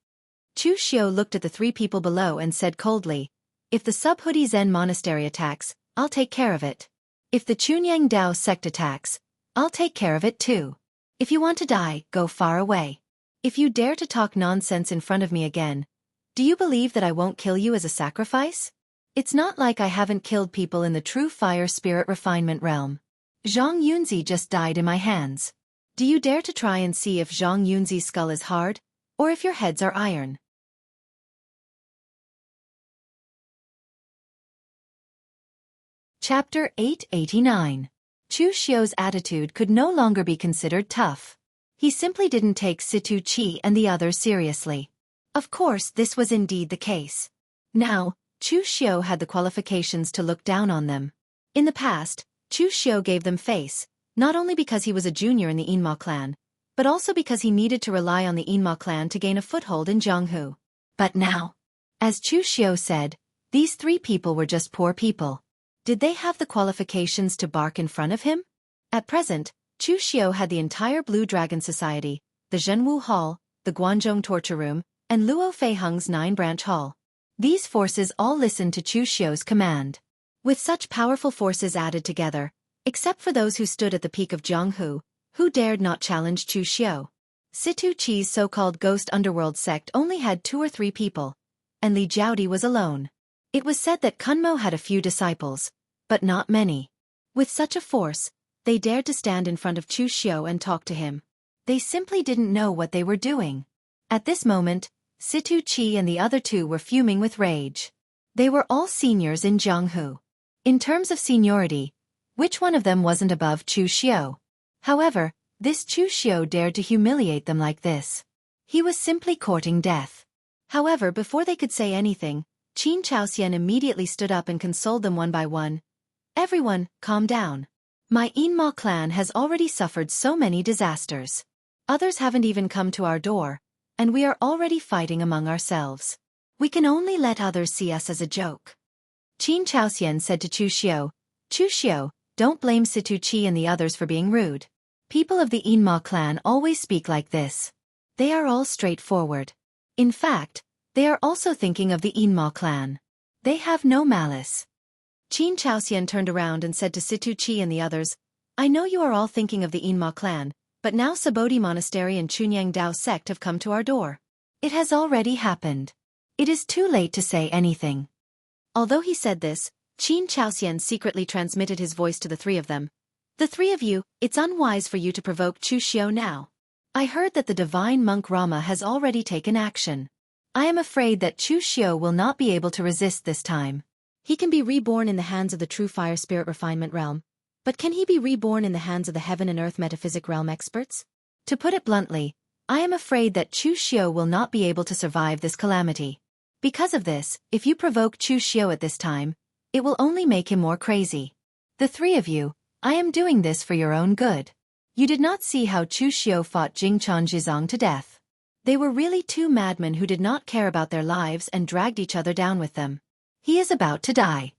Chu Xiao looked at the 3 people below and said coldly, if the Subhoodie Zen monastery attacks, I'll take care of it. If the Chunyang Dao sect attacks, I'll take care of it too. If you want to die, go far away. If you dare to talk nonsense in front of me again, do you believe that I won't kill you as a sacrifice? It's not like I haven't killed people in the true fire spirit refinement realm. Zhang Yunzi just died in my hands. Do you dare to try and see if Zhang Yunzi's skull is hard, or if your heads are iron? Chapter 889. Chu Xiao's attitude could no longer be considered tough. He simply didn't take Situ Chi and the others seriously. Of course, this was indeed the case. Now, Chu Xiao had the qualifications to look down on them. In the past, Chu Xiao gave them face, not only because he was a junior in the Yinma clan, but also because he needed to rely on the Yinma clan to gain a foothold in Jianghu. But now, as Chu Xiao said, these 3 people were just poor people. Did they have the qualifications to bark in front of him? At present, Chu Xiao had the entire Blue Dragon Society, the Zhenwu Hall, the Guanzhong Torture Room, and Luo Feiheng's 9-branch hall. These forces all listened to Chu Xiao's command. With such powerful forces added together, except for those who stood at the peak of Jianghu, who dared not challenge Chu Xiao. Situ Chi's so-called ghost underworld sect only had 2 or 3 people, and Li Jiaodi was alone. It was said that Kunmo had a few disciples, but not many. With such a force, they dared to stand in front of Chu Xiao and talk to him. They simply didn't know what they were doing. At this moment, Situ Chi and the other 2 were fuming with rage. They were all seniors in Jianghu. In terms of seniority, which one of them wasn't above Chu Xiao? However, this Chu Xiao dared to humiliate them like this. He was simply courting death. However, before they could say anything, Qin Chaoxian immediately stood up and consoled them one by one. Everyone, calm down. My Yinma clan has already suffered so many disasters. Others haven't even come to our door, and we are already fighting among ourselves. We can only let others see us as a joke. Qin Chaoxian said to Chu Xiao, don't blame Situ Chi and the others for being rude. People of the Yinma clan always speak like this. They are all straightforward. In fact, they are also thinking of the Yinma clan. They have no malice. Qin Chaoxian turned around and said to Situ Chi and the others, I know you are all thinking of the Yinma clan, but now Subodhi Monastery and Chunyang Dao sect have come to our door. It has already happened. It is too late to say anything. Although he said this, Qin Chaoxian secretly transmitted his voice to the 3 of them. The 3 of you, it's unwise for you to provoke Chu Xiao now. I heard that the divine monk Rama has already taken action. I am afraid that Chu Xiao will not be able to resist this time. He can be reborn in the hands of the true fire spirit refinement realm, but can he be reborn in the hands of the heaven and earth metaphysic realm experts? To put it bluntly, I am afraid that Chu Xiao will not be able to survive this calamity. Because of this, if you provoke Chu Xiao at this time, it will only make him more crazy. The 3 of you, I am doing this for your own good. You did not see how Chu Xiao fought Jingchan Zhizong to death. They were really 2 madmen who did not care about their lives and dragged each other down with them. He is about to die.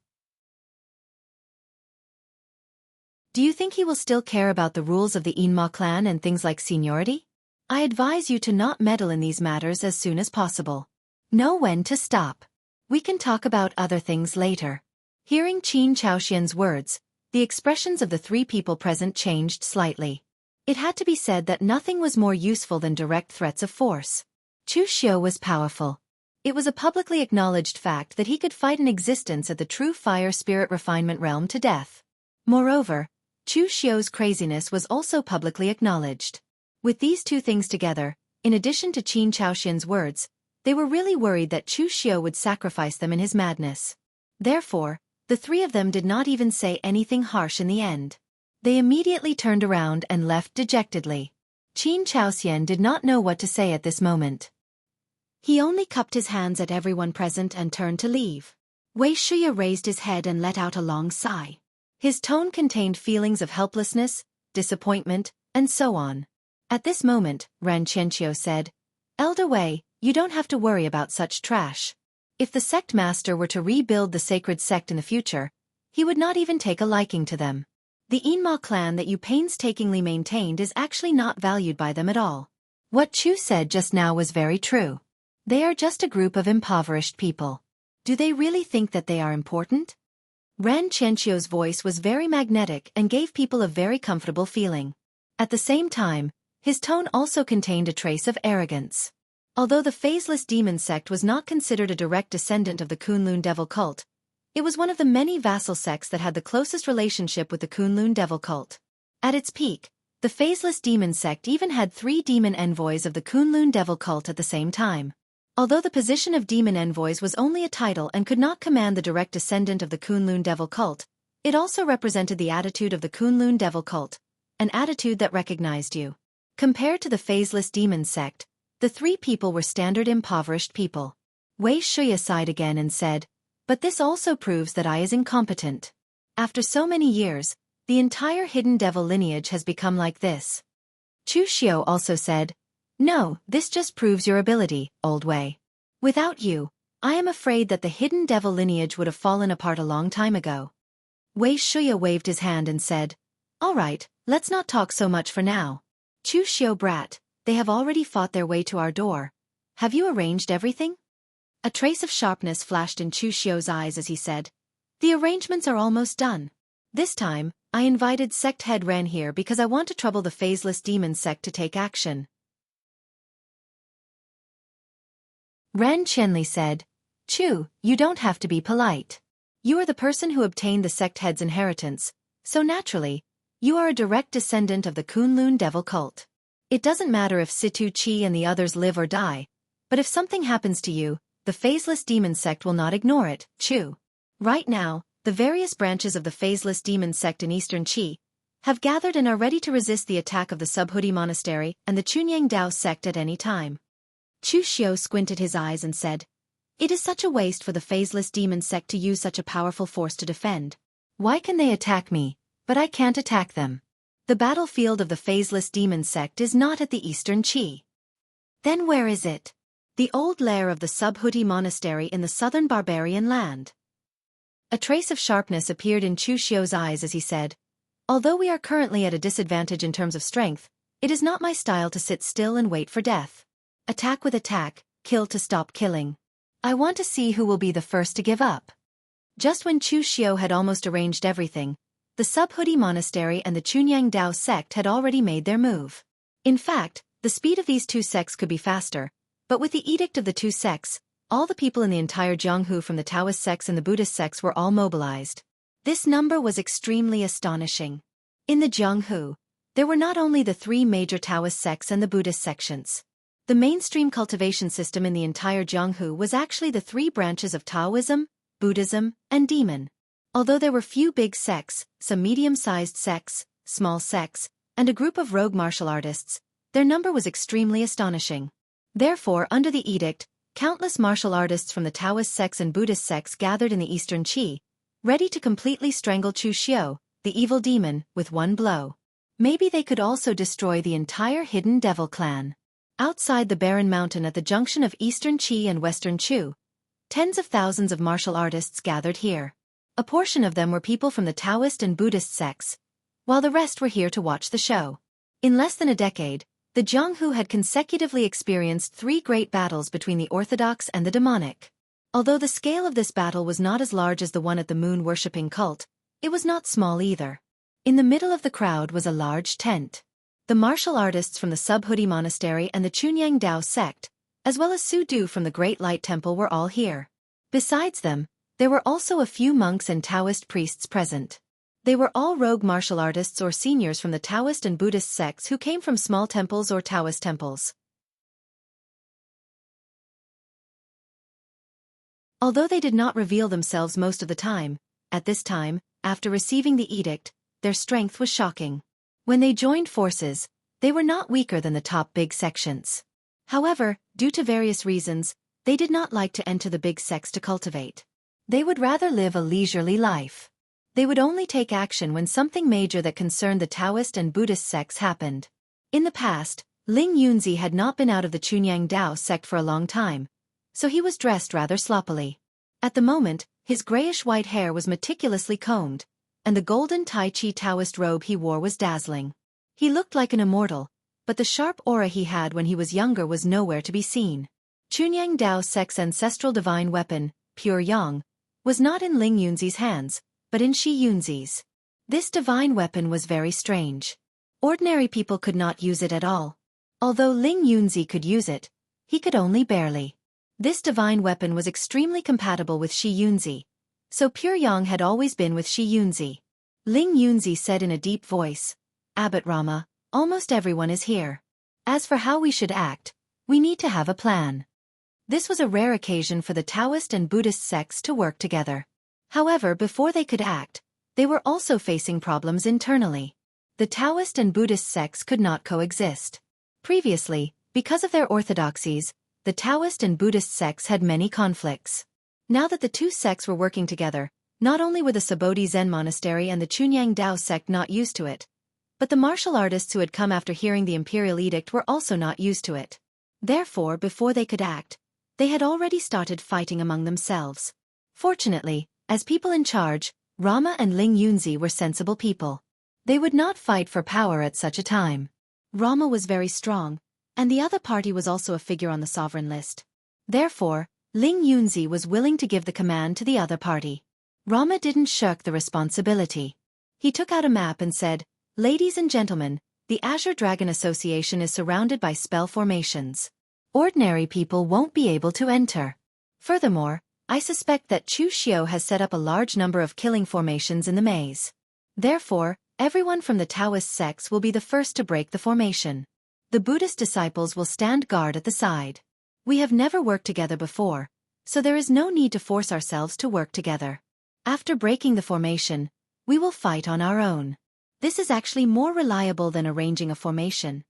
Do you think he will still care about the rules of the Yinma clan and things like seniority? I advise you to not meddle in these matters as soon as possible. Know when to stop. We can talk about other things later. Hearing Qin Chaoxian's words, the expressions of the 3 people present changed slightly. It had to be said that nothing was more useful than direct threats of force. Chu Xiao was powerful. It was a publicly acknowledged fact that he could fight an existence at the true fire spirit refinement realm to death. Moreover, Chu Xiao's craziness was also publicly acknowledged. With these two things together, in addition to Qin Chaoxian's words, they were really worried that Chu Xiu would sacrifice them in his madness. Therefore, the three of them did not even say anything harsh in the end. They immediately turned around and left dejectedly. Qin Chaoxian did not know what to say at this moment. He only cupped his hands at everyone present and turned to leave. Wei Shuya raised his head and let out a long sigh. His tone contained feelings of helplessness, disappointment, and so on. At this moment, Ran Qianqiu said, "Elder Wei, you don't have to worry about such trash. If the sect master were to rebuild the sacred sect in the future, he would not even take a liking to them. The Yinma clan that you painstakingly maintained is actually not valued by them at all." What Chu said just now was very true. They are just a group of impoverished people. Do they really think that they are important? Ran Qianqiu's voice was very magnetic and gave people a very comfortable feeling. At the same time, his tone also contained a trace of arrogance. Although the phaseless demon sect was not considered a direct descendant of the Kunlun devil cult, it was one of the many vassal sects that had the closest relationship with the Kunlun devil cult. At its peak, the phaseless demon sect even had 3 demon envoys of the Kunlun devil cult at the same time. Although the position of demon envoys was only a title and could not command the direct descendant of the Kunlun devil cult, it also represented the attitude of the Kunlun devil cult, an attitude that recognized you. Compared to the phaseless demon sect, the 3 people were standard impoverished people. Wei Shuya sighed again and said, "But this also proves that I is incompetent. After so many years, the entire hidden devil lineage has become like this." Chu Xiu also said, "No, this just proves your ability, old Wei. Without you, I am afraid that the hidden devil lineage would have fallen apart a long time ago." Wei Shuya waved his hand and said, "All right, let's not talk so much for now. Chu Xiu brat, they have already fought their way to our door. Have you arranged everything?" A trace of sharpness flashed in Chu Xiu's eyes as he said, "The arrangements are almost done. This time, I invited sect head Ran here because I want to trouble the phaseless demon sect to take action." Ran Qianli said, "Chu, you don't have to be polite. You are the person who obtained the sect head's inheritance, so naturally, you are a direct descendant of the Kunlun devil cult. It doesn't matter if Situ Chi and the others live or die, but if something happens to you, the phaseless demon sect will not ignore it, Chu. Right now, the various branches of the phaseless demon sect in Eastern Qi have gathered and are ready to resist the attack of the Subhuti Monastery and the Chunyang Dao sect at any time." Chu Xiu squinted his eyes and said, "It is such a waste for the phaseless demon sect to use such a powerful force to defend. Why can they attack me, but I can't attack them? The battlefield of the phaseless demon sect is not at the Eastern Qi. Then where is it? The old lair of the Subhuti Monastery in the southern barbarian land." A trace of sharpness appeared in Chu Xiu's eyes as he said, "Although we are currently at a disadvantage in terms of strength, it is not my style to sit still and wait for death. Attack with attack, kill to stop killing. I want to see who will be the first to give up." Just when Chu Xiu had almost arranged everything, the Subhuti Monastery and the Chunyang Dao sect had already made their move. In fact, the speed of these two sects could be faster, but with the edict of the two sects, all the people in the entire Jianghu from the Taoist sects and the Buddhist sects were all mobilized. This number was extremely astonishing. In the Jianghu, there were not only the 3 major Taoist sects and the Buddhist sections. The mainstream cultivation system in the entire Jianghu was actually the 3 branches of Taoism, Buddhism, and Demon. Although there were few big sects, some medium-sized sects, small sects, and a group of rogue martial artists, their number was extremely astonishing. Therefore, under the edict, countless martial artists from the Taoist sects and Buddhist sects gathered in the Eastern Qi, ready to completely strangle Chu Xiu, the evil demon, with one blow. Maybe they could also destroy the entire hidden devil clan. Outside the barren mountain at the junction of Eastern Qi and Western Chu, tens of thousands of martial artists gathered here. A portion of them were people from the Taoist and Buddhist sects, while the rest were here to watch the show. In less than a decade, the Jianghu had consecutively experienced 3 great battles between the orthodox and the demonic. Although the scale of this battle was not as large as the one at the moon-worshipping cult, it was not small either. In the middle of the crowd was a large tent. The martial artists from the Subhuti Monastery and the Chunyang Dao sect, as well as Su Du from the Great Light Temple were all here. Besides them, there were also a few monks and Taoist priests present. They were all rogue martial artists or seniors from the Taoist and Buddhist sects who came from small temples or Taoist temples. Although they did not reveal themselves most of the time, at this time, after receiving the edict, their strength was shocking. When they joined forces, they were not weaker than the top big sections. However, due to various reasons, they did not like to enter the big sects to cultivate. They would rather live a leisurely life. They would only take action when something major that concerned the Taoist and Buddhist sects happened. In the past, Ling Yunzi had not been out of the Chunyang Dao sect for a long time, so he was dressed rather sloppily. At the moment, his grayish-white hair was meticulously combed, and the golden Tai Chi Taoist robe he wore was dazzling. He looked like an immortal, but the sharp aura he had when he was younger was nowhere to be seen. Chunyang Dao sect's ancestral divine weapon, Pure Yang, was not in Ling Yunzi's hands, but in Shi Yunzi's. This divine weapon was very strange. Ordinary people could not use it at all. Although Ling Yunzi could use it, he could only barely. This divine weapon was extremely compatible with Shi Yunzi, so Pure Yang had always been with Shi Yunzi. Ling Yunzi said in a deep voice, "Abbot Rama, almost everyone is here. As for how we should act, we need to have a plan." This was a rare occasion for the Taoist and Buddhist sects to work together. However, before they could act, they were also facing problems internally. The Taoist and Buddhist sects could not coexist. Previously, because of their orthodoxies, the Taoist and Buddhist sects had many conflicts. Now that the two sects were working together, not only were the Sabodhi Zen monastery and the Chunyang Dao sect not used to it, but the martial artists who had come after hearing the imperial edict were also not used to it. Therefore, before they could act, they had already started fighting among themselves. Fortunately, as people in charge, Rama and Ling Yunzi were sensible people. They would not fight for power at such a time. Rama was very strong, and the other party was also a figure on the sovereign list. Therefore, Ling Yunzi was willing to give the command to the other party. Rama didn't shirk the responsibility. He took out a map and said, "Ladies and gentlemen, the Azure Dragon Association is surrounded by spell formations. Ordinary people won't be able to enter. Furthermore, I suspect that Chu Xiao has set up a large number of killing formations in the maze. Therefore, everyone from the Taoist sects will be the first to break the formation. The Buddhist disciples will stand guard at the side. We have never worked together before, so there is no need to force ourselves to work together. After breaking the formation, we will fight on our own. This is actually more reliable than arranging a formation."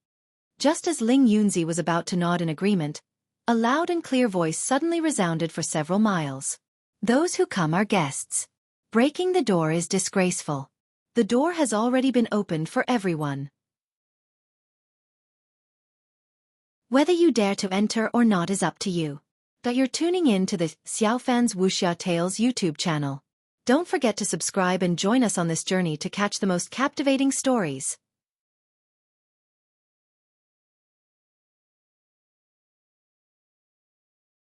Just as Ling Yunzi was about to nod in agreement, a loud and clear voice suddenly resounded for several miles. "Those who come are guests. Breaking the door is disgraceful. The door has already been opened for everyone. Whether you dare to enter or not is up to you." But you're tuning in to the Xiaofan's Wuxia Tales YouTube channel. Don't forget to subscribe and join us on this journey to catch the most captivating stories.